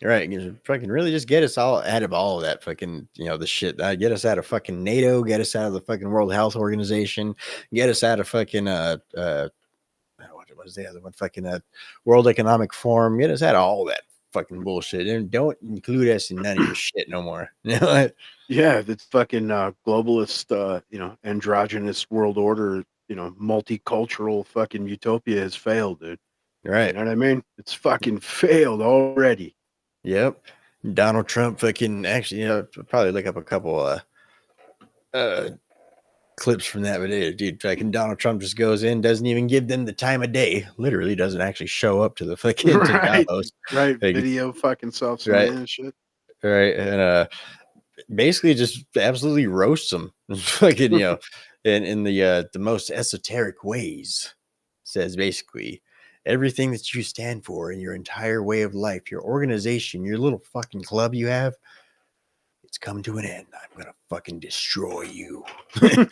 Right. Fucking really just get us all out of all of that fucking, the shit. Get us out of fucking NATO, get us out of the fucking World Health Organization, get us out of fucking, what was the other one? Fucking, World Economic Forum, get us out of all that fucking bullshit. And don't include us in none of your shit no more. Yeah, that's fucking globalist, androgynous world order, multicultural fucking utopia has failed, dude. Right. You know what I mean? It's fucking failed already. Yep. Donald Trump fucking actually, probably look up a couple clips from that video, dude. Fucking Donald Trump just goes in, doesn't even give them the time of day, literally doesn't actually show up to the fucking to Davos. Right. Like, Video fucking self right. and shit. Right. And basically just absolutely roasts them. Fucking, in the most esoteric ways. Says basically everything that you stand for in your entire way of life, your organization, your little fucking club you have, it's come to an end. I'm gonna fucking destroy you. I'm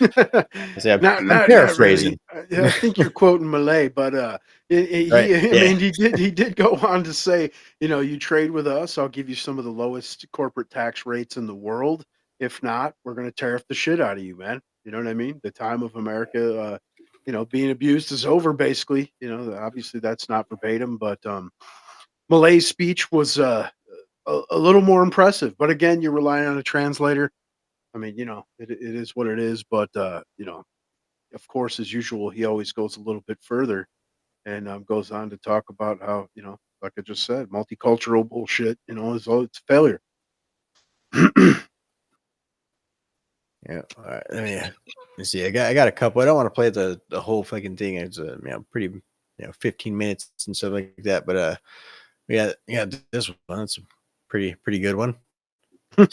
paraphrasing. Really. I think you're quoting Malay, but Right. I mean, he did go on to say, you trade with us, I'll give you some of the lowest corporate tax rates in the world. If not, we're gonna tariff the shit out of you, man. You know what I mean? The time of America, being abused is over, basically. Obviously that's not verbatim, but Malay's speech was a little more impressive. But again, you're relying on a translator. I mean, it is what it is. But of course, as usual, he always goes a little bit further and goes on to talk about how, like I just said, multicultural bullshit, is all it's failure. Yeah. All right. Let's see. I got a couple. I don't want to play the whole fucking thing. It's pretty 15 minutes and stuff like that. But yeah, this one. That's a pretty good one. All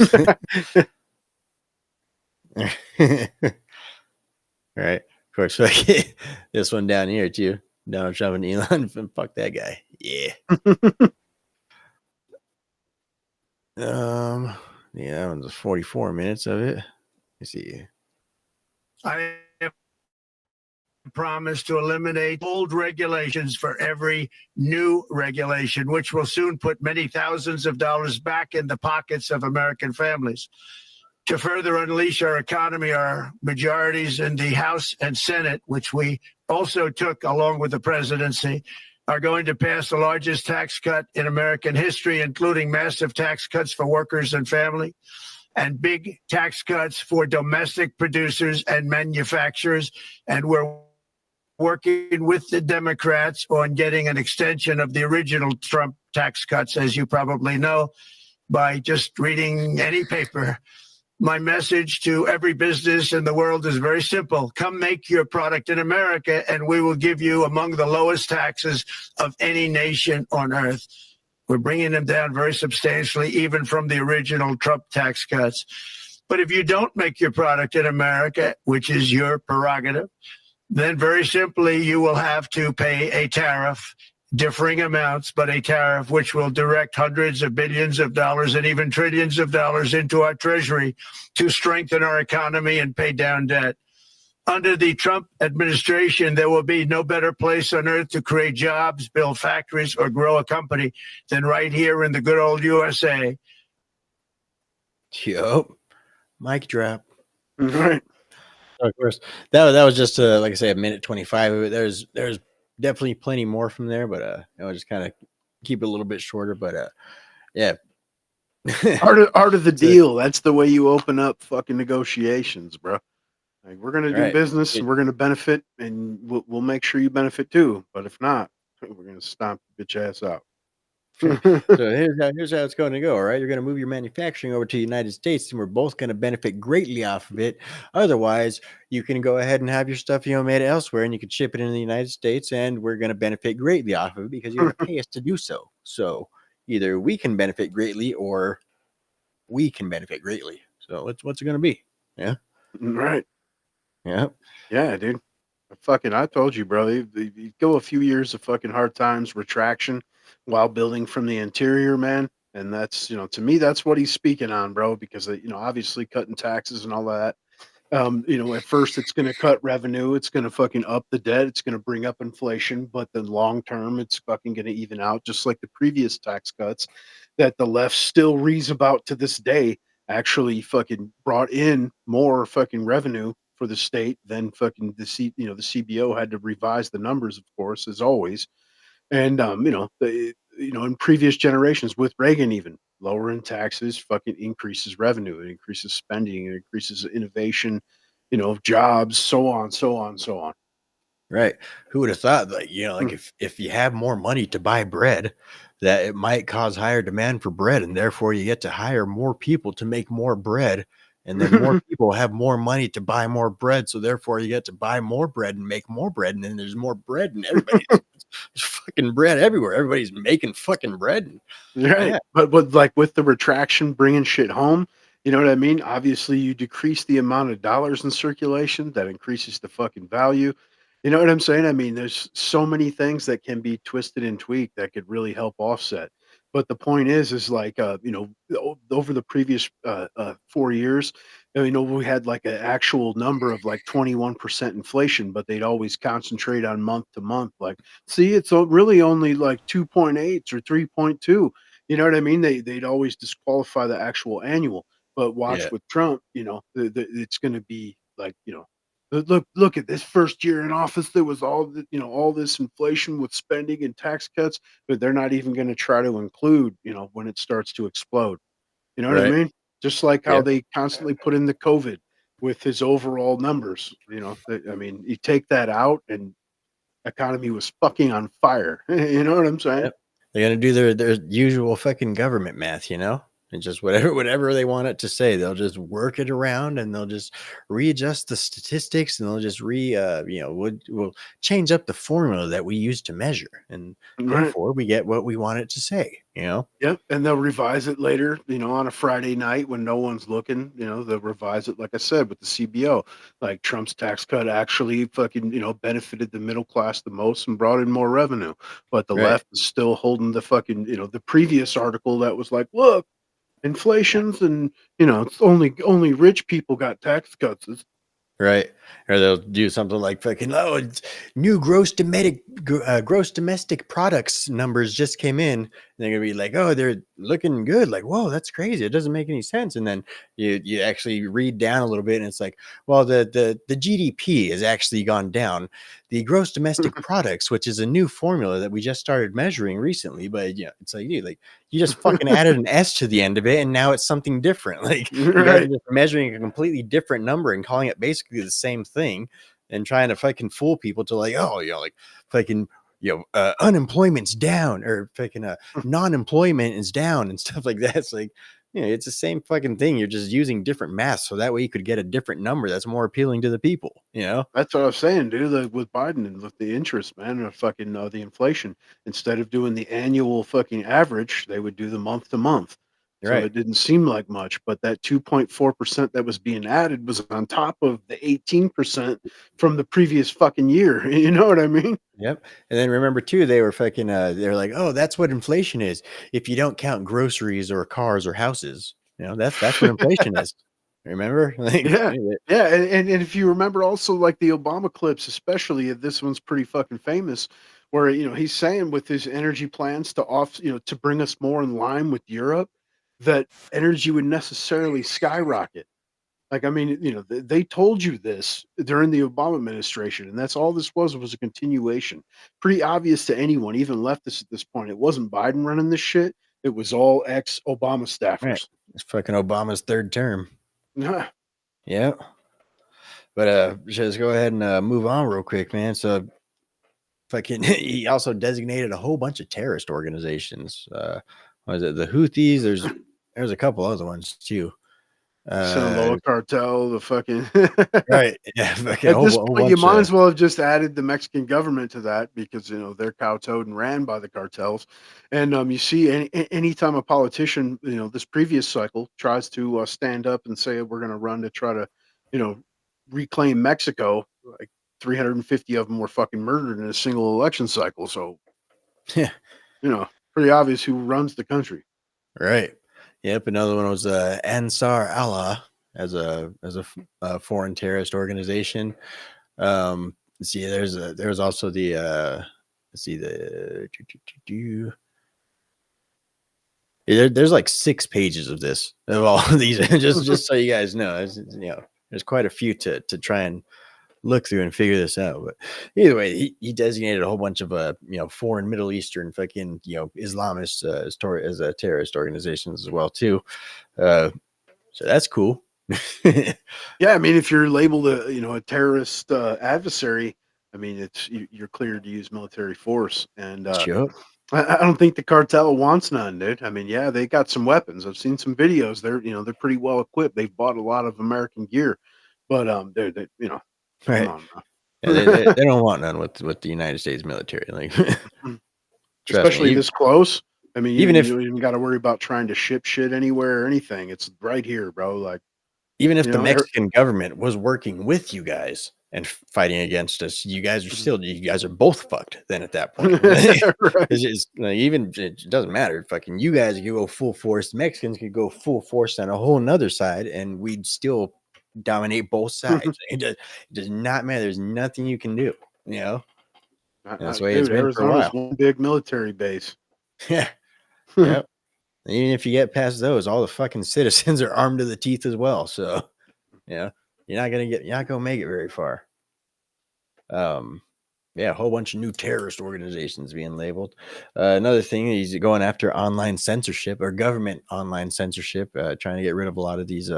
right. Of course, this one down here too. Donald Trump and Elon. Fuck that guy. Yeah. Yeah, that one's 44 minutes of it. Let's see. I promised to eliminate old regulations for every new regulation, which will soon put many thousands of dollars back in the pockets of American families. To further unleash our economy, our majorities in the House and Senate, which we also took along with the presidency, are going to pass the largest tax cut in American history, including massive tax cuts for workers and family, and big tax cuts for domestic producers and manufacturers. And we're working with the Democrats on getting an extension of the original Trump tax cuts, as you probably know, by just reading any paper. My message to every business in the world is very simple. Come make your product in America, and we will give you among the lowest taxes of any nation on earth. We're bringing them down very substantially, even from the original Trump tax cuts. But if you don't make your product in America, which is your prerogative, then very simply you will have to pay a tariff, differing amounts, but a tariff which will direct hundreds of billions of dollars and even trillions of dollars into our treasury to strengthen our economy and pay down debt. Under the Trump administration, there will be no better place on earth to create jobs, build factories, or grow a company than right here in the good old USA. Yup. Mic drop. All right. Of course, that was just like I say, a minute 25. There's definitely plenty more from there, but I'll just kind of keep it a little bit shorter. But yeah, art of the deal. That's the way you open up fucking negotiations, bro. Like, we're gonna do business, and we're gonna benefit, and we'll make sure you benefit too. But if not, we're gonna stomp the bitch ass out. So here's how it's going to go. All right, you're going to move your manufacturing over to the United States, and we're both going to benefit greatly off of it. Otherwise, you can go ahead and have your stuff made elsewhere, and you can ship it in the United States, and we're going to benefit greatly off of it because you're going to pay us to do so. So either we can benefit greatly, or we can benefit greatly. So what's it going to be? Yeah. Right. Yeah. Yeah, dude. I told you, bro. You go a few years of fucking hard times, retraction, while building from the interior, man. And that's, to me, that's what he's speaking on, bro, because, obviously cutting taxes and all that. At first it's going to cut revenue. It's going to fucking up the debt. It's going to bring up inflation. But then long term, it's fucking going to even out, just like the previous tax cuts that the left still reads about to this day. Actually fucking brought in more fucking revenue for the state than fucking the CBO had to revise the numbers, of course, as always. And in previous generations with Reagan, even lowering taxes fucking increases revenue, it increases spending, it increases innovation, jobs, so on. Right. Who would have thought that, if you have more money to buy bread, that it might cause higher demand for bread, and therefore you get to hire more people to make more bread, and then more people have more money to buy more bread, so therefore you get to buy more bread and make more bread, and then there's more bread, and everybody's there's fucking bread everywhere. Everybody's making fucking bread. Right. Yeah. But like with the retraction, bringing shit home, you know what I mean? Obviously, you decrease the amount of dollars in circulation, that increases the fucking value. You know what I'm saying? I mean, there's so many things that can be twisted and tweaked that could really help offset. But the point is like, over the previous 4 years, we had like an actual number of like 21% inflation, but they'd always concentrate on month to month. Like, see, it's really only like 2.8 or 3.2. You know what I mean? They'd always disqualify the actual annual. But watch with Trump, it's going to be like, look at this first year in office. There was all this inflation with spending and tax cuts, but they're not even going to try to include, when it starts to explode. You know what I mean? Just like how they constantly put in the COVID with his overall numbers. I mean, you take that out and economy was fucking on fire. You know what I'm saying? Yep. They're going to do their usual fucking government math, and just whatever they want it to say, they'll just work it around, and they'll just readjust the statistics, and they'll just we'll change up the formula that we use to measure, and therefore we get what we want it to say. Yep, and they'll revise it later, on a Friday night when no one's looking. They'll revise it, like I said, with the CBO. Like Trump's tax cut actually fucking benefited the middle class the most and brought in more revenue, but the left is still holding the fucking the previous article that was like, look, inflation's and it's only rich people got tax cuts. Right. Or they'll do something like fucking, oh, it's new gross domestic products numbers just came in. And they're gonna be like, oh, they're looking good. Like, whoa, that's crazy. It doesn't make any sense. And then you actually read down a little bit, and it's like, well, the GDP has actually gone down. The gross domestic products, which is a new formula that we just started measuring recently, but yeah, it's like, dude, like you just fucking added an S to the end of it, and now it's something different. Like you guys are Right. just measuring a completely different number and calling it basically the same thing, and trying to fucking fool people to like, oh, like fucking, unemployment's down, or fucking non-employment is down and stuff like that. It's like, it's the same fucking thing. You're just using different math, so that way you could get a different number that's more appealing to the people. That's what I was saying, dude. Like with Biden and with the interest, man, and fucking the inflation. Instead of doing the annual fucking average, they would do the month to month. So Right. it didn't seem like much, but that 2.4% that was being added was on top of the 18% from the previous fucking year. You know what I mean? Yep. And then remember too, they were fucking they're like, oh, that's what inflation is. If you don't count groceries or cars or houses, that's what inflation is. Remember? Like, Yeah. Yeah. And if you remember also like the Obama clips, especially this one's pretty fucking famous, where he's saying with his energy plans to bring us more in line with Europe, that energy would necessarily skyrocket. Like, I mean, they told you this during the Obama administration, and that's all this was a continuation. Pretty obvious to anyone, even leftists at this point. It wasn't Biden running this shit. It was all ex-Obama staffers. right. It's fucking Obama's third term. Yeah. Yeah. But just go ahead and move on real quick, man. So fucking he also designated a whole bunch of terrorist organizations. What is it? The Houthis, there's a couple other ones too. Sinaloa cartel, the fucking Right. Yeah. Fucking At whole this whole point, you bunch might of- as well have just added the Mexican government to that because they're kowtowed and ran by the cartels. And you see, anytime a politician, this previous cycle tries to stand up and say we're going to run to try to, reclaim Mexico, like 350 of them were fucking murdered in a single election cycle. So, Yeah. pretty obvious who runs the country. Right. Yep. Another one was Ansar Allah as a foreign terrorist organization. Let's see, there's also the let's see there's like 6 pages of this of all of these. just so you guys know, there's quite a few to try and look through and figure this out. But either way, he designated a whole bunch of foreign Middle Eastern fucking Islamists as terrorist organizations as well too. So that's cool. Yeah, I mean, if you're labeled a terrorist adversary, I mean, you're cleared to use military force, and Sure. I don't think the cartel wants none, dude. I mean, yeah, they got some weapons. I've seen some videos. They're pretty well equipped. They've bought a lot of American gear, but they Right. come on, bro. Yeah, they don't want none with the United States military. Like, trust me, Especially this close. I mean, even if- you don't even got to worry about trying to ship shit anywhere or anything. It's right here, bro. Like, even if you the know, Mexican government was working with you guys and fighting against us, you guys are both fucked then at that point. Right. It's just, like, even it doesn't matter. Fucking you guys could go full force. Mexicans could go full force on a whole nother side, and we'd still dominate both sides. It does not matter. There's nothing you can do. That's the way it's Dude, been for a Arizona's while. one big military base. Yeah. Yep. Even if you get past those, all the fucking citizens are armed to the teeth as well. So, you're not gonna make it very far. Yeah, a whole bunch of new terrorist organizations being labeled. Another thing, he's going after online censorship or government online censorship, trying to get rid of a lot of these,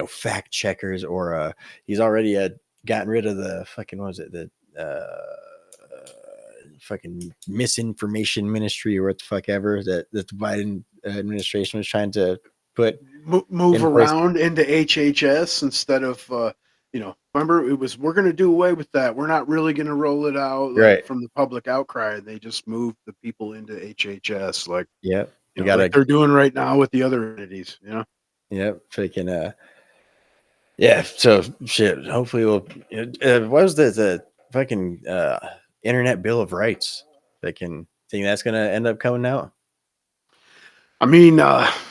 fact checkers, or he's already gotten rid of the fucking, what was it, the fucking misinformation ministry or what the fuck ever that the Biden administration was trying to put Move in place. around into HHS instead of remember it was, we're going to do away with that, we're not really going to roll it out Right. from the public outcry. They just moved the people into HHS like Yep. You like gotta, they're doing right now with the other entities. yep. Freaking, yeah. So shit. Hopefully we'll, what was the fucking, Internet Bill of Rights? Think that's going to end up coming out? I mean,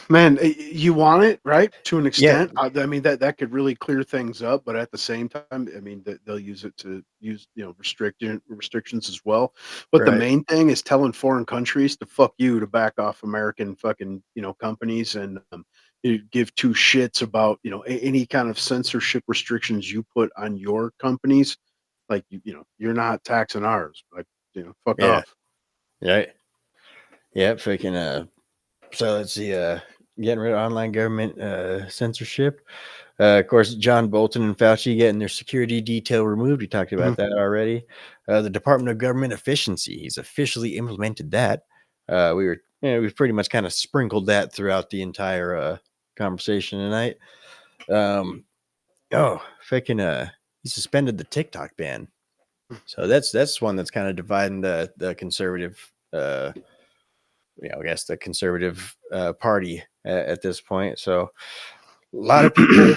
man, you want it, right? To an Yeah. extent. I mean, that could really clear things up, but at the same time, I mean, they'll use it to use, restrictions as well. But the Right. main thing is telling foreign countries to fuck you, to back off American fucking, companies, and you give two shits about, any kind of censorship restrictions you put on your companies. Like, you're not taxing ours. Like, fuck Yeah. off. Right. Yeah. Freaking. So let's see. Getting rid of online government censorship. Of course, John Bolton and Fauci getting their security detail removed. We talked about that already. The Department of Government Efficiency. He's officially implemented that. We've pretty much kind of sprinkled that throughout the entire conversation tonight. Freaking. He suspended the TikTok ban. So that's one that's kind of dividing the conservative. I guess the conservative party at this point. So a lot of people,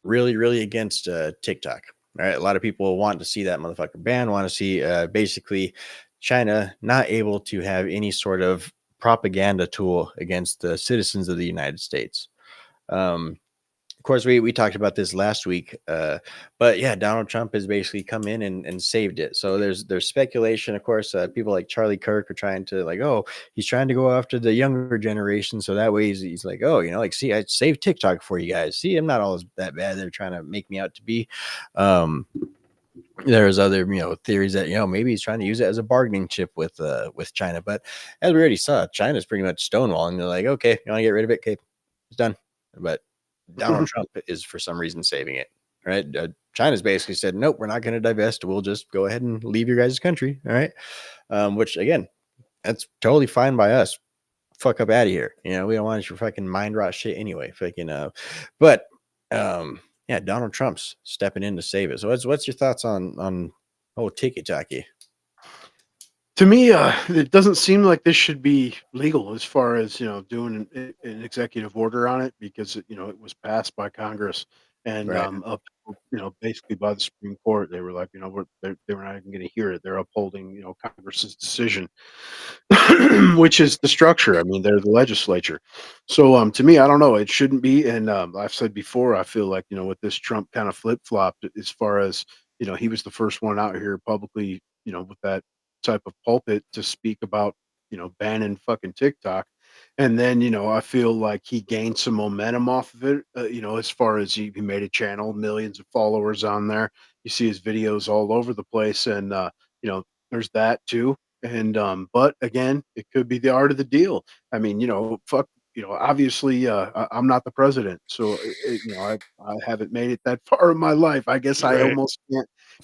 really, really against TikTok. All right, a lot of people want to see that motherfucker ban. Want to see basically China not able to have any sort of propaganda tool against the citizens of the United States. Of course, we talked about this last week, but yeah, Donald Trump has basically come in and saved it. So there's speculation, of course. People like Charlie Kirk are trying to he's trying to go after the younger generation, so that way he's like, see, I saved TikTok for you guys. See, I'm not all that bad. They're trying to make me out to be. There's other theories that maybe he's trying to use it as a bargaining chip with China, but as we already saw, China's pretty much stonewalling. They're like, okay, you want to get rid of it? Okay, it's done. But Donald Trump is for some reason saving it, right? China's basically said, nope, we're not going to divest. We'll just go ahead and leave your guys' country. All right. Which again, that's totally fine by us. Fuck up out of here. We don't want your fucking mind rot shit anyway. But Donald Trump's stepping in to save it. So what's your thoughts on TikTok? To me, it doesn't seem like this should be legal as far as doing an executive order on it, because it was passed by Congress and Right. basically by the Supreme Court. They were like, they were not even going to hear it. They're upholding Congress's decision, which is the structure. I mean, they're the legislature. So to me, I don't know. It shouldn't be. And I've said before, I feel like with this Trump kind of flip flopped as far as he was the first one out here publicly, with that type of pulpit to speak about banning fucking TikTok, and then I feel like he gained some momentum off of it, as far as he made a channel, millions of followers on there. You see his videos all over the place, and there's that too. And but again, it could be the art of the deal. I mean, fuck, obviously I'm not the president, so I haven't made it that far in my life. I guess I Right. almost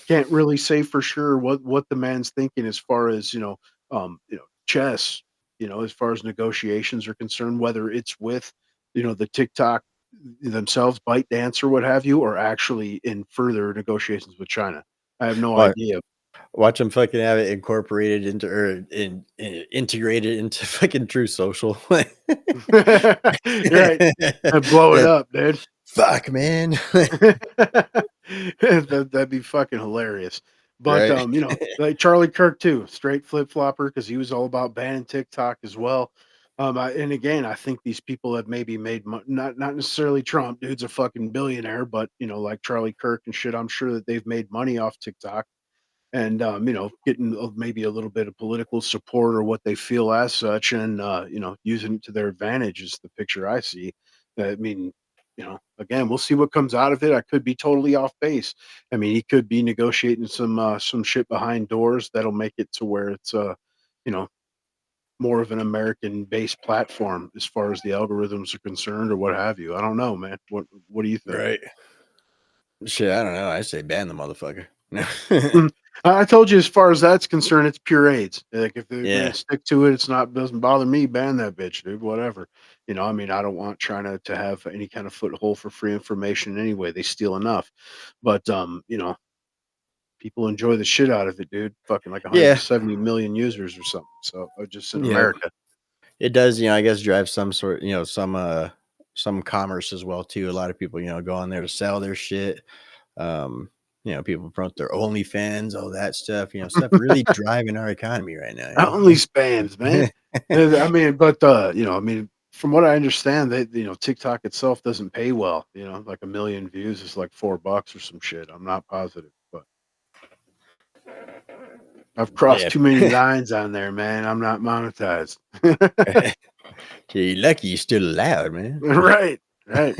can't really say for sure what the man's thinking as far as chess, as far as negotiations are concerned, whether it's with the TikTok themselves, ByteDance or what have you, or actually in further negotiations with China. I have no Well, idea. watch them fucking have it incorporated into or integrated into fucking True Social. Right. And blow it up, dude. Fuck, man. That'd be fucking hilarious. But Right. like Charlie Kirk too, straight flip flopper, because he was all about banning TikTok as well. And again, I think these people have maybe made not necessarily Trump, dude's a fucking billionaire, but like Charlie Kirk and shit. I'm sure that they've made money off TikTok, and getting maybe a little bit of political support or what they feel as such, and using it to their advantage is the picture I see. I mean, again, we'll see what comes out of it. I could be totally off base. I mean, he could be negotiating some shit behind doors that'll make it to where it's more of an American based platform as far as the algorithms are concerned, or what have you. I don't know, man. What do you think? Right. Shit, I don't know. I say ban the motherfucker. I told you, as far as that's concerned, it's pure AIDS. Like, if they're Yeah. gonna stick to it, doesn't bother me. Ban that bitch, dude. Whatever. I mean, I don't want China to have any kind of foothold for free information anyway. They steal enough, but people enjoy the shit out of it, dude. Fucking like Yeah. 170 million users or something. So just in Yeah. America. It does, I guess drive some sort, some commerce as well too. A lot of people, go on there to sell their shit. people promote their OnlyFans, all that stuff. Stuff really driving our economy right now. Only spans, man. I mean, but from what I understand, TikTok itself doesn't pay well. Like 1 million views is like $4 or some shit. I'm not positive, but I've crossed Yeah. too many lines on there, man. I'm not monetized. You're lucky you're still allowed, man. Right. Yeah,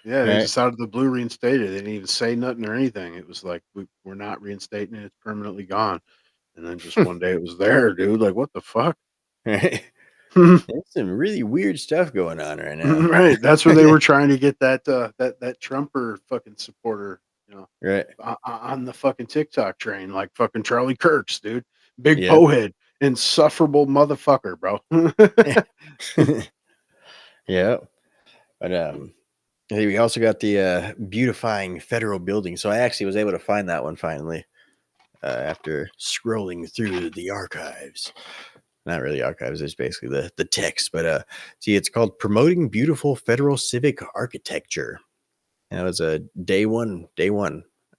they Right. just out of the blue reinstated. They didn't even say nothing or anything. It was like we're not reinstating it. It's permanently gone. And then just one day it was there, dude. Like, what the fuck? Right. There's some really weird stuff going on right now. Right. That's where they were trying to get that Trumper fucking supporter, Right. on the fucking TikTok train, like fucking Charlie Kirk's, dude. Big Yep. pohead, insufferable motherfucker, bro. Yeah. But hey, we also got the beautifying federal building. So I actually was able to find that one finally after scrolling through the archives. Not really archives, it's basically the text. But see, it's called Promoting Beautiful Federal Civic Architecture. And it was a day one.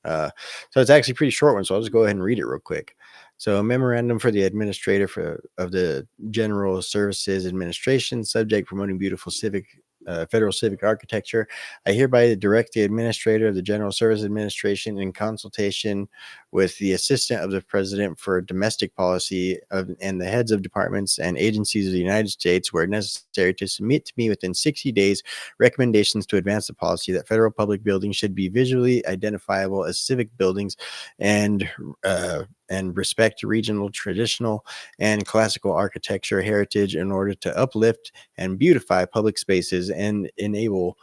So it's actually a pretty short one. So I'll just go ahead and read it real quick. So a memorandum for the administrator of the General Services Administration, subject promoting beautiful federal civic architecture. I hereby direct the administrator of the General Services Administration in consultation with the assistant of the president for domestic policy and the heads of departments and agencies of the United States, where necessary, to submit to me within 60 days recommendations to advance the policy that federal public buildings should be visually identifiable as civic buildings and respect regional, traditional, and classical architecture heritage in order to uplift and beautify public spaces and ennoble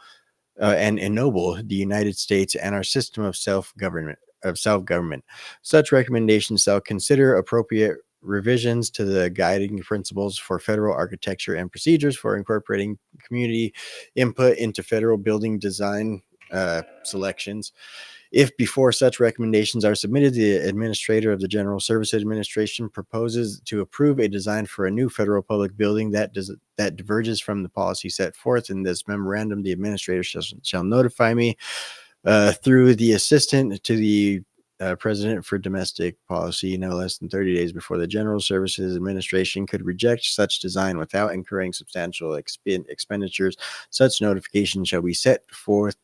the United States and our system of self-government. Such recommendations shall consider appropriate revisions to the guiding principles for federal architecture and procedures for incorporating community input into federal building design selections. If before such recommendations are submitted, the administrator of the General Services Administration proposes to approve a design for a new federal public building that diverges from the policy set forth in this memorandum, the administrator shall notify me through the assistant to the president for domestic policy no less than 30 days before the General Services Administration could reject such design without incurring substantial expenditures. Such notification shall be set forth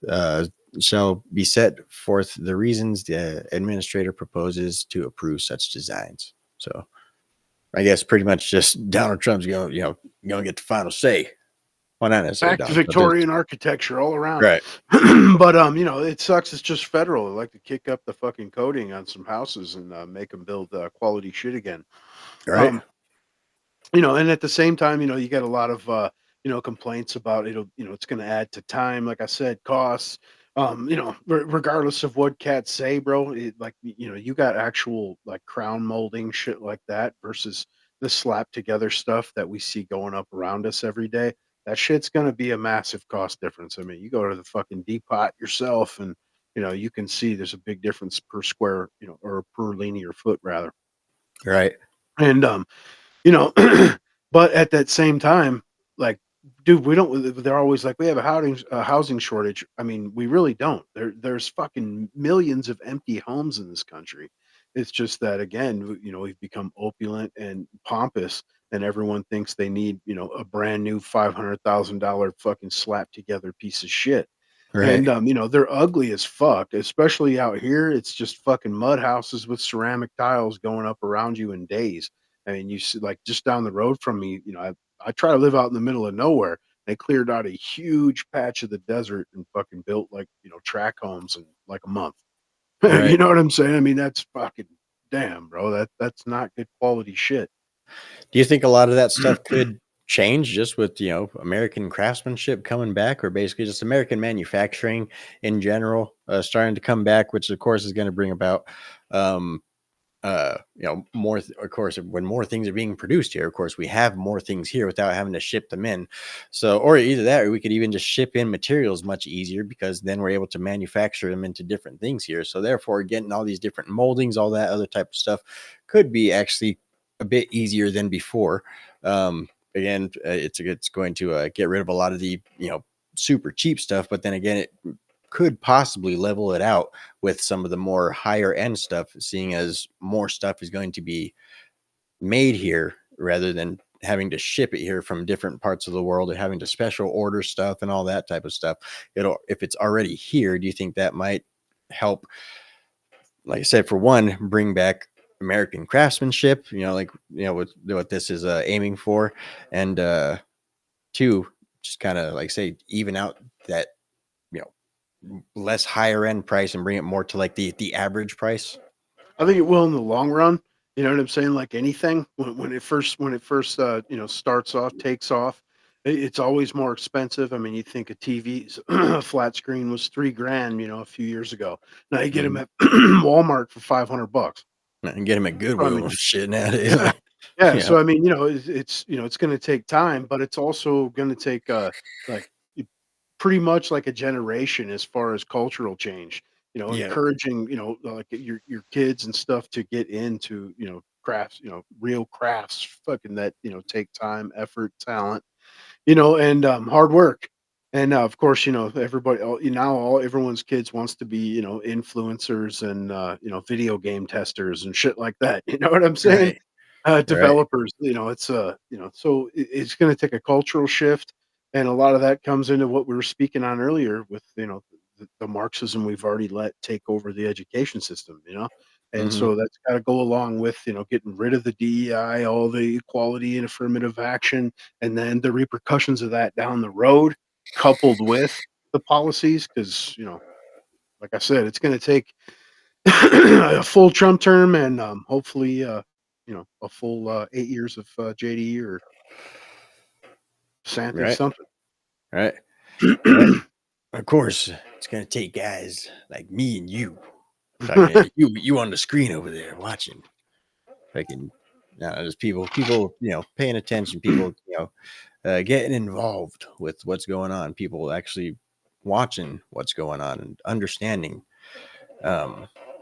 the reasons the administrator proposes to approve such designs. So I guess pretty much just Donald Trump's gonna get the final say. Well, not necessarily Back to Donald Trump, Victorian architecture all around. right? But it sucks. It's just federal. They like to kick up the fucking coding on some houses and make them build quality shit again. Right. And at the same time, you get a lot of complaints about it's going to add to time. Like I said, costs. Regardless of what cats say, bro, you got actual like crown molding shit like that versus the slap together stuff that we see going up around us every day. That shit's going to be a massive cost difference. I mean, you go to the fucking depot yourself and, you can see there's a big difference per square, or per linear foot rather. Right. And, but at that same time, like, dude, they're always like, we have a housing shortage. I mean, we really don't. There's fucking millions of empty homes in this country. It's just that, again, we've become opulent and pompous, and everyone thinks they need, a brand new $500,000 fucking slap together piece of shit. Right. And, they're ugly as fuck, especially out here. It's just fucking mud houses with ceramic tiles going up around you in days. I mean, you see, like, just down the road from me, I try to live out in the middle of nowhere. They cleared out a huge patch of the desert and fucking built like, track homes in like a month. Right. You know what I'm saying? I mean, that's fucking damn, bro. That's not good quality shit. Do you think a lot of that stuff could change just with, American craftsmanship coming back, or basically just American manufacturing in general starting to come back, which of course is going to bring about, more, of course, when more things are being produced here, of course, we have more things here without having to ship them in. So, or either that, or we could even just ship in materials much easier, because then we're able to manufacture them into different things here. So therefore, getting all these different moldings, all that other type of stuff could be actually a bit easier than before. Again, it's going to get rid of a lot of the, super cheap stuff, but then again, could possibly level it out with some of the more higher end stuff, seeing as more stuff is going to be made here rather than having to ship it here from different parts of the world and having to special order stuff and all that type of stuff. If it's already here, do you think that might help, like I said, for one, bring back American craftsmanship, what this is aiming for, and two, just kind of like say even out that less higher end price and bring it more to like the average price? I think it will in the long run. You know what I'm saying? Like anything, when it first starts off, takes off, it's always more expensive. I mean, you think a TV's flat screen was $3,000, a few years ago. Now you get them at Walmart for $500. And get them at Goodwill. I mean, shit nowadays. yeah. Yeah. So I mean, it's going to take time, but it's also going to take like pretty much like a generation as far as cultural change. Yeah. Encouraging, like your kids and stuff to get into, crafts, real crafts, fucking that, take time, effort, talent, and hard work. And of course, everybody, everyone's kids wants to be, influencers and, video game testers and shit like that. You know what I'm saying? Right. Developers, it's, so it's going to take a cultural shift. And a lot of that comes into what we were speaking on earlier with, the Marxism we've already let take over the education system, and so that's got to go along with, getting rid of the DEI, all the equality and affirmative action, and then the repercussions of that down the road, coupled with the policies, because, like I said, it's going to take a full Trump term and hopefully, a full 8 years of JD or Santa Right. something. Right. Right. Of course, it's gonna take guys like me and you. Fucking you on the screen over there watching. Fucking there's people, paying attention, people, getting involved with what's going on, people actually watching what's going on and understanding.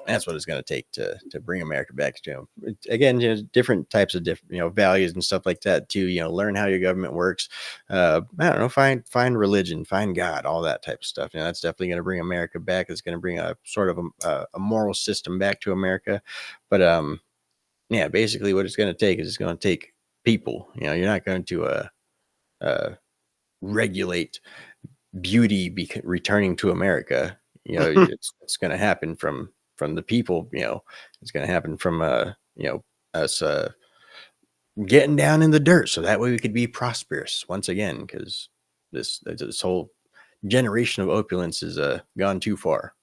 That's what it's going to take to bring America back to, again, different types of different, values and stuff like that too. Learn how your government works. I don't know, find religion, find God, all that type of stuff. That's definitely going to bring America back. It's going to bring a sort of a moral system back to America. But yeah, basically what it's going to take is it's going to take people. You're not going to regulate beauty returning to America. It's going to happen from the people. It's going to happen from us getting down in the dirt, so that way we could be prosperous once again, because this whole generation of opulence is gone too far.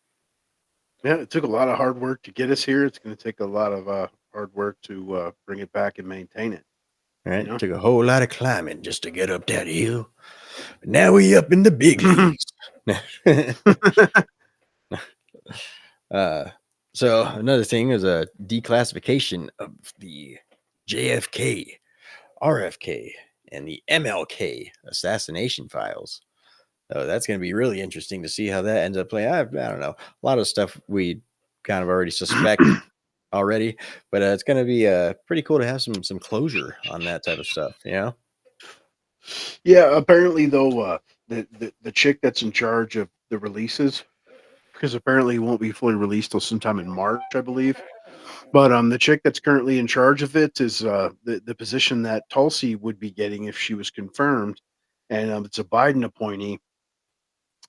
Yeah, it took a lot of hard work to get us here. It's going to take a lot of hard work to bring it back and maintain it. Right? It took a whole lot of climbing just to get up that hill. But now we up in the big leagues. So another thing is a declassification of the JFK, RFK, and the MLK assassination files. So that's going to be really interesting to see how that ends up playing. I don't know. A lot of stuff we kind of already suspect already, but it's going to be pretty cool to have some closure on that type of stuff. Yeah, apparently though, the chick that's in charge of the releases, because apparently it won't be fully released till sometime in March, I believe. But the chick that's currently in charge of it is the position that Tulsi would be getting if she was confirmed, and it's a Biden appointee.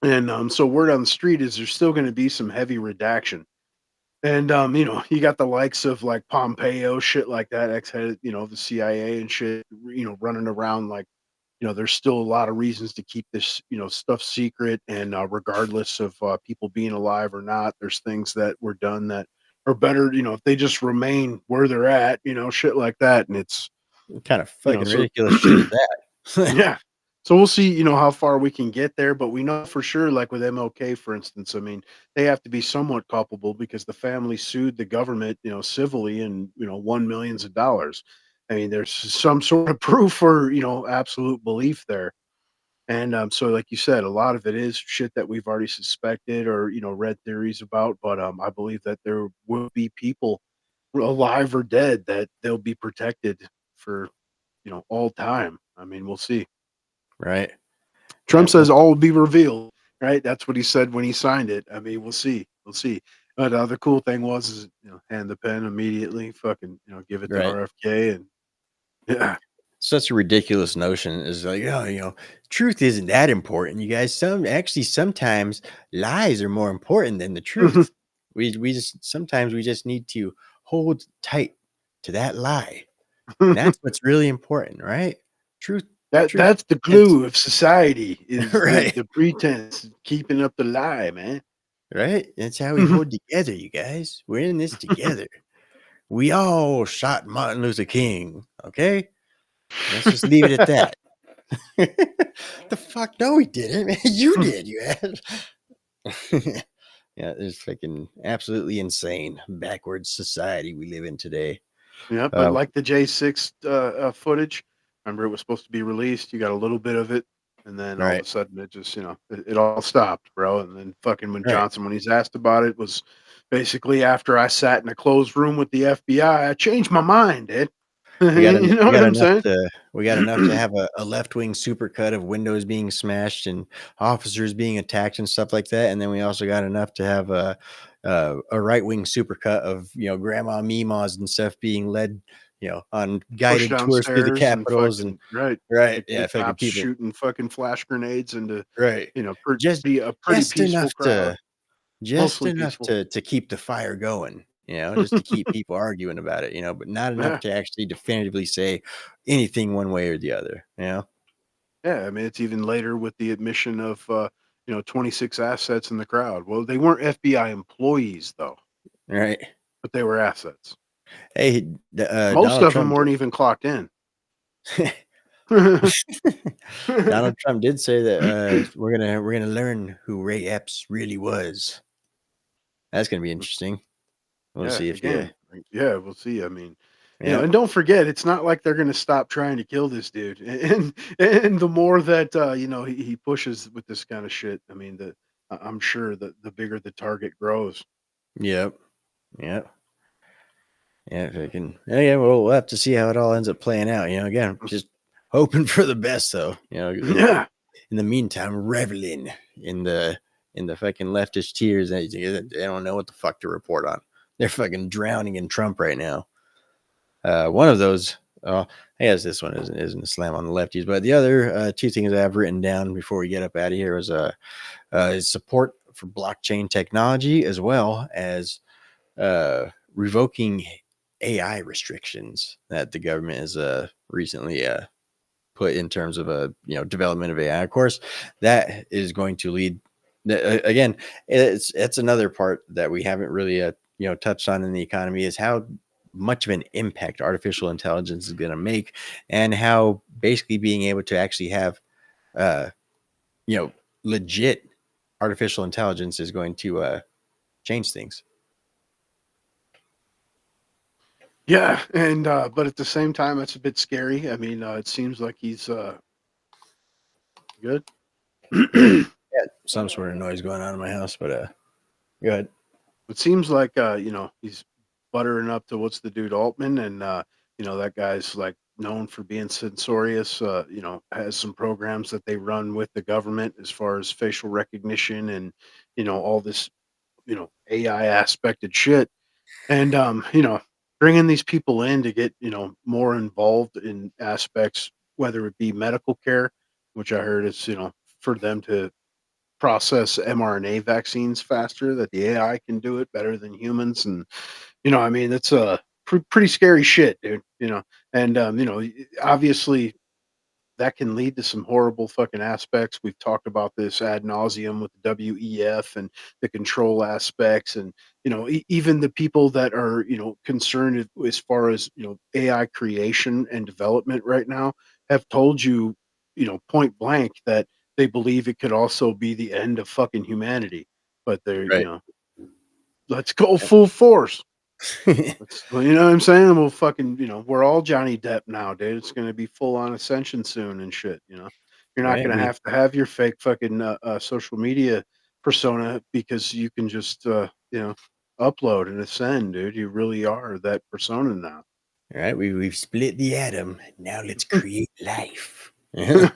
And so word on the street is there's still going to be some heavy redaction. And you got the likes of like Pompeo, shit like that, ex-head, the CIA and shit, running around like, there's still a lot of reasons to keep this, stuff secret. And regardless of people being alive or not, there's things that were done that are better, if they just remain where they're at, shit like that. And it's kind of fucking ridiculous shit at that. Yeah. So we'll see, how far we can get there. But we know for sure, like with MLK, for instance, I mean, they have to be somewhat culpable because the family sued the government, civilly and, won millions of dollars. I mean, there's some sort of proof or, absolute belief there. And so, like you said, a lot of it is shit that we've already suspected or, read theories about. But I believe that there will be people alive or dead that they'll be protected for, all time. I mean, we'll see. Right. Trump says all will be revealed. right? That's what he said when he signed it. I mean, we'll see. We'll see. But the cool thing was, is hand the pen immediately, fucking, give it to Right. RFK, and yeah, Such a ridiculous notion is like, oh, truth isn't that important, you guys. Sometimes lies are more important than the truth. We just sometimes we just need to hold tight to that lie. And that's what's really important, right? Truth. that's the That's glue of society is right. the pretense, keeping up the lie, man. Right? That's how we hold together, you guys. We're in this together. We all shot Martin Luther King, okay? Let's just leave it at that. The fuck? No, we didn't, man. You did, you ass. Yeah, it's freaking absolutely insane, backwards society we live in today. Yeah, but like the J6 footage, remember it was supposed to be released. You got a little bit of it, and then all of Right. a sudden it just, it all stopped, bro. And then fucking when Right. Johnson, when he's asked about it, was basically after I sat in a closed room with the FBI, I changed my mind, dude. We got, You know what I'm saying? we got enough to have a left-wing supercut of windows being smashed and officers being attacked and stuff like that. And then we also got enough to have a right-wing supercut of, grandma Mimas and stuff being led, on Pushed guided tours through the downstairs and capitals fucking, and right. yeah, The fucking cops people. shooting fucking flash grenades into, Right. Just be a pretty just peaceful enough crowd. just Mostly enough peaceful. to keep the fire going, just to keep people arguing about it, but not enough Yeah. to actually definitively say anything one way or the other, Yeah, I mean, it's even later with the admission of 26 assets in the crowd. Well, they weren't FBI employees though, right? but they were assets. Hey, Most Donald of them Trump. weren't even clocked in. Donald Trump did say that we're gonna learn who Ray Epps really was. That's gonna be interesting. We'll see if again, yeah, we'll see. I mean, yeah. and don't forget, it's not like they're going to stop trying to kill this dude. And the more that he pushes with this kind of shit, I mean, I'm sure that the bigger the target grows. Yep. Yeah, we'll have to see how it all ends up playing out. Again, just hoping for the best, though. Yeah. In the meantime, reveling in the fucking leftist tears. They don't know what the fuck to report on. They're fucking drowning in Trump right now. One of those, I guess this one isn't a slam on the lefties, but the other two things I have written down before we get up out of here was is support for blockchain technology, as well as revoking AI restrictions that the government has recently put in terms of development of AI. Of course, that is going to lead. Again, it's another part that we haven't really touched on in the economy, is how much of an impact artificial intelligence is going to make, and how basically being able to actually have legit artificial intelligence is going to change things. Yeah, and but at the same time, it's a bit scary. I mean, it seems like he's good. Yeah, some sort of noise going on in my house, but go ahead. It seems like he's buttering up to what's the dude Altman, and that guy's like known for being censorious. Has some programs that they run with the government as far as facial recognition and all this AI aspected shit, and bringing these people in to get more involved in aspects, whether it be medical care, which I heard is for them to process mRNA vaccines faster, that the AI can do it better than humans. And, I mean, it's a pretty scary shit, dude, and, obviously that can lead to some horrible fucking aspects. We've talked about this ad nauseum with the WEF and the control aspects, and even the people that are concerned as far as AI creation and development right now have told you point blank that they believe it could also be the end of fucking humanity. But they're Right. Let's go full force. Well, you know what I'm saying? We'll fucking, we're all Johnny Depp now, dude. It's going to be full on ascension soon and shit. You're not Right, going to have your fake fucking social media persona, because you can just, upload and ascend, dude. You really are that persona now. All right, we've split the atom. Now let's create life. Yeah.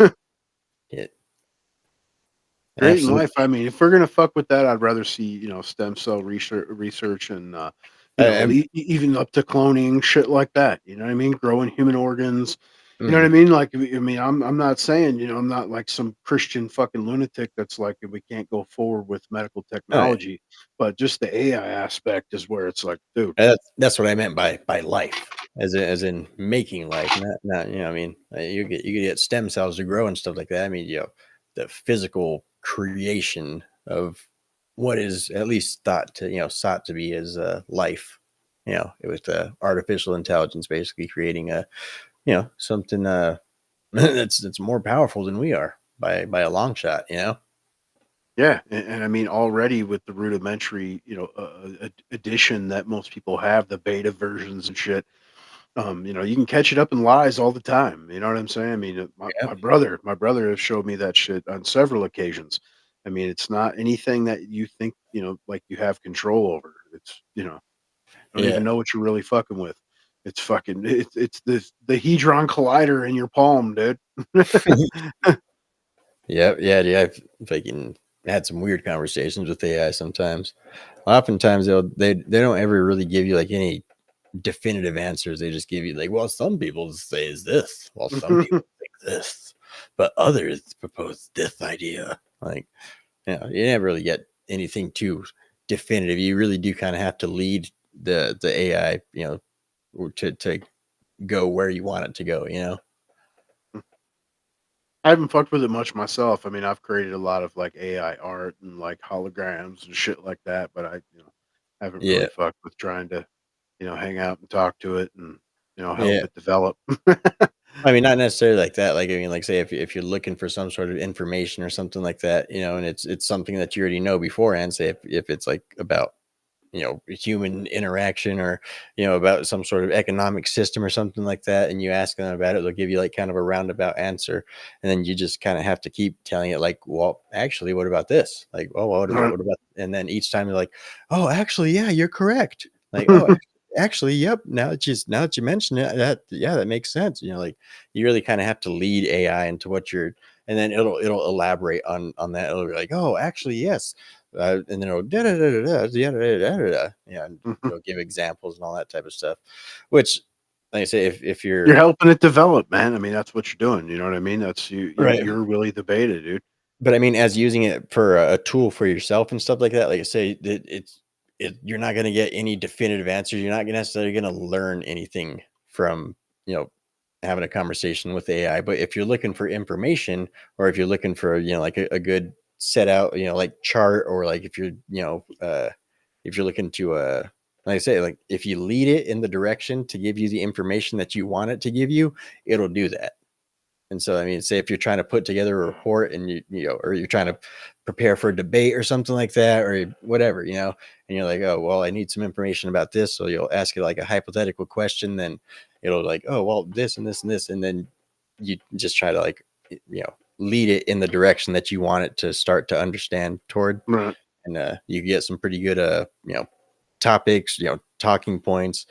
Great in Absolutely. life. I mean, if we're gonna fuck with that, I'd rather see stem cell research and And even up to cloning shit like that. You know what I mean? Growing human organs. You know what I mhm. mean? Like, I mean, I'm not saying I'm not like some Christian fucking lunatic that's like we can't go forward with medical Oh, yeah. technology, but just the AI aspect is where it's like, dude, That's what I meant by life, as in making life, not I mean, you get stem cells to grow and stuff like that. I mean, the physical creation of what is at least thought to sought to be as life. It was artificial intelligence basically creating a something that's more powerful than we are by a long shot. yeah, and I mean already with the rudimentary, addition that most people have, the beta versions and shit. You can catch it up in lies all the time. You know what I'm saying? I mean, Yeah, my brother has showed me that shit on several occasions. I mean, it's not anything that you think, like you have control over. It's, don't yeah. even know what you're really fucking with. It's fucking, it's the Hedron Collider in your palm, dude. Yep, yeah. I've fucking had some weird conversations with AI sometimes. Oftentimes they don't ever really give you like any definitive answers. They just give you like, well, some people say is this, well, some people think this, but others propose this idea. Like, you never really get anything too definitive. You really do kind of have to lead the AI, to go where you want it to go. I haven't fucked with it much myself. I mean, I've created a lot of like AI art and like holograms and shit like that, but I, haven't really Yeah, fucked with trying to, hang out and talk to it and, help yeah. it develop. I mean, not necessarily like that. Like, I mean, like, say if you're looking for some sort of information or something like that, and it's something that you already know beforehand. Say if it's like about human interaction or about some sort of economic system or something like that, and you ask them about it, they'll give you like kind of a roundabout answer, and then you just kind of have to keep telling it like, well, actually, what about this? Like, oh, well, Right. what about? And then each time you're like, oh, actually, yeah, you're correct. Like, oh, actually, yep. Now that you mention it, that makes sense. Like you really kind of have to lead AI into what you're, and then it'll elaborate on that. It'll be like, oh, actually, yes. And then it'll da da da da da, yeah, and Mhm. give examples and all that type of stuff. Which, like I say, if You're you're helping it develop, man. I mean, that's what you're doing. You know what I mean? That's right, you're really the beta, dude. but I mean, as using it for a tool for yourself and stuff like that, like I say, you're not going to get any definitive answers. You're not necessarily going to learn anything from you know having a conversation with AI. But if you're looking for information, or if you're looking for like a good set out like chart, or like if you're looking to like I say, like if you lead it in the direction to give you the information that you want it to give you, it'll do that. And so, I mean, say if you're trying to put together a report and or you're trying to prepare for a debate or something like that, or whatever, and you're like, oh, well, I need some information about this. So you'll ask it like a hypothetical question, then it'll like, oh, well, this and this and this. And then you just try to like, lead it in the direction that you want it to start to understand toward. Right. And you get some pretty good, topics, talking points,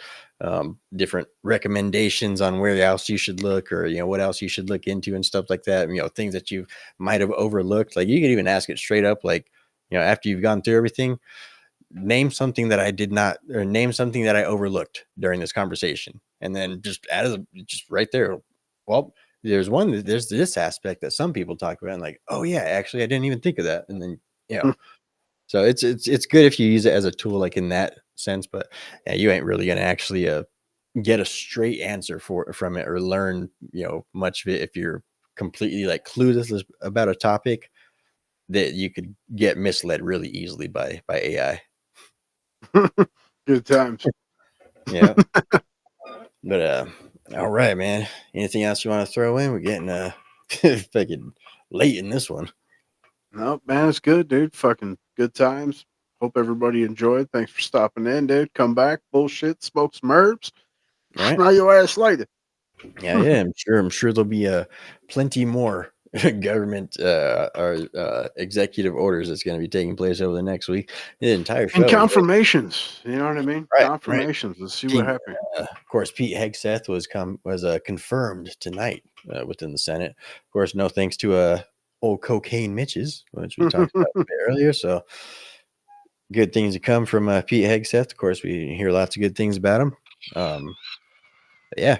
different recommendations on where else you should look, or what else you should look into and stuff like that. Things that you might have overlooked. Like you could even ask it straight up, like after you've gone through everything, name something that I did not, or name something that I overlooked during this conversation, and then just just right there. Well, there's this aspect that some people talk about, and like, oh yeah, actually I didn't even think of that, and then so it's good if you use it as a tool, like in that sense, but yeah, you ain't really gonna actually get a straight answer from it, or learn much of it if you're completely like clueless about a topic. That you could get misled really easily by AI. Good times. Yeah, but all right, man. Anything else you want to throw in? We're getting fucking late in this one. No, man, it's good, dude. Fucking good times. Hope everybody enjoyed. Thanks for stopping in, dude. Come back, bullshit, smoke some herbs. All right. Smell your ass later. Yeah. I'm sure there'll be plenty more government or executive orders that's going to be taking place over the next week. The entire show. And confirmations. You know what I mean? Right. Confirmations. Let's see what happens. Of course, Pete Hegseth was confirmed tonight within the Senate. Of course, no thanks to old cocaine Mitches, which we talked about a bit earlier. So good things to come from Pete Hegseth. Of course, we hear lots of good things about him. Yeah,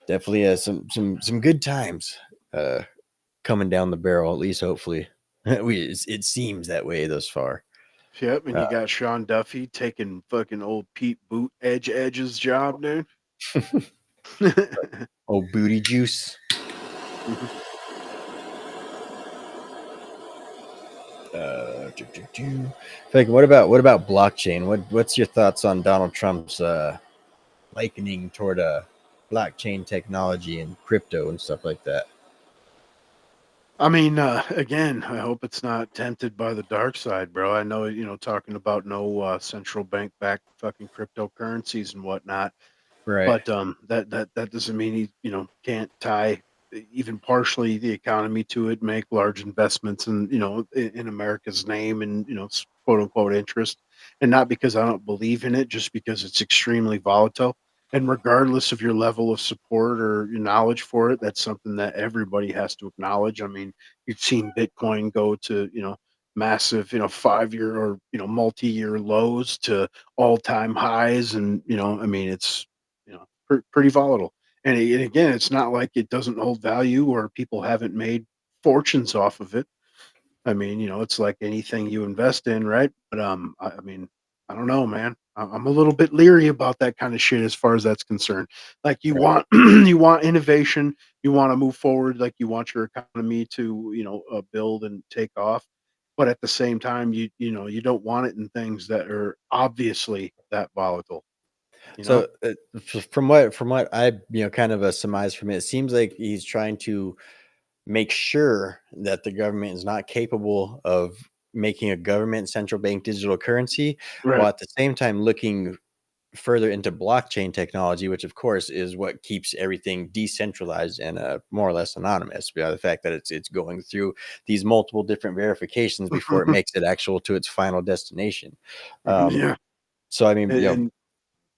definitely some good times coming down the barrel. At least, hopefully, it seems that way thus far. Yep, and you got Sean Duffy taking fucking old Pete Edge's job, dude. Old booty juice. What about blockchain? What's your thoughts on Donald Trump's likening toward blockchain technology and crypto and stuff like that? I mean, again, I hope it's not tempted by the dark side, bro. I know, talking about no central bank backed fucking cryptocurrencies and whatnot, Right. but that doesn't mean he can't tie even partially the economy to it, make large investments in in America's name and quote unquote interest, and not because I don't believe in it, just because it's extremely volatile. And regardless of your level of support or your knowledge for it, that's something that everybody has to acknowledge. I mean, you've seen Bitcoin go to massive 5-year or multi-year lows to all-time highs, and I mean it's pretty volatile. And again, it's not like it doesn't hold value or people haven't made fortunes off of it. I mean, it's like anything you invest in, right? But I mean, I don't know, man. I'm a little bit leery about that kind of shit as far as that's concerned. Like you want you want innovation, you want to move forward, like you want your economy to build and take off, but at the same time, you don't want it in things that are obviously that volatile. So from what I kind of surmise from it, it seems like he's trying to make sure that the government is not capable of making a government central bank digital currency, Right. while at the same time looking further into blockchain technology, which of course is what keeps everything decentralized and more or less anonymous. By the fact that it's going through these multiple different verifications before it makes it actual to its final destination. Yeah. So I mean, And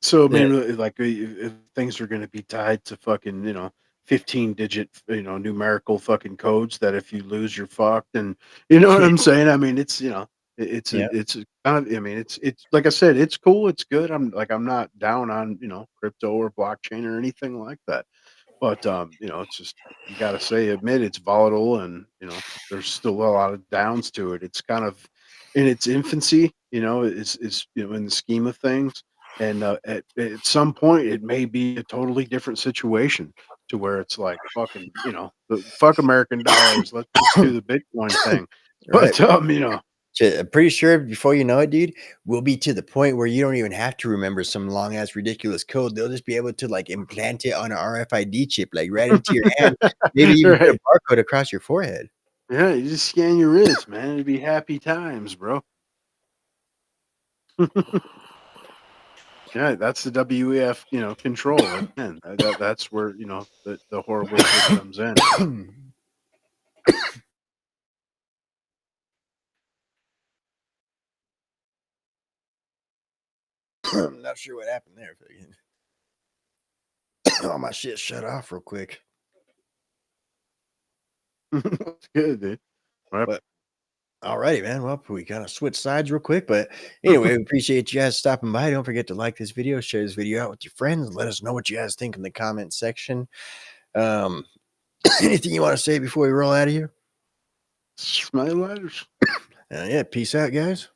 so I Yeah. mean, like if things are going to be tied to fucking 15-digit numerical fucking codes that if you lose you're fucked, and you know what I'm saying? I mean, it's it's Yeah. it's kind of, I mean, it's like I said, it's cool, it's good. I'm not down on crypto or blockchain or anything like that, but it's just, you got to admit it's volatile, and there's still a lot of downs to it. It's kind of in its infancy, is in the scheme of things. And at some point, it may be a totally different situation to where it's like fucking, fuck American dollars. Let's just do the Bitcoin thing. But Right. I'm pretty sure before you know it, dude, we'll be to the point where you don't even have to remember some long ass ridiculous code. They'll just be able to like implant it on an RFID chip, like right into your hand, maybe even put a barcode across your forehead. Yeah, you just scan your wrist, man. It'd be happy times, bro. Yeah, that's the WEF, control. And that's where the horrible shit comes in. I'm not sure what happened there. Oh, my shit shut off real quick. That's good, dude. But alrighty, man. Well, we kind of switched sides real quick, but anyway, we appreciate you guys stopping by. Don't forget to like this video, share this video out with your friends, let us know what you guys think in the comment section. Anything you want to say before we roll out of here? Smell lighters. Yeah, peace out, guys.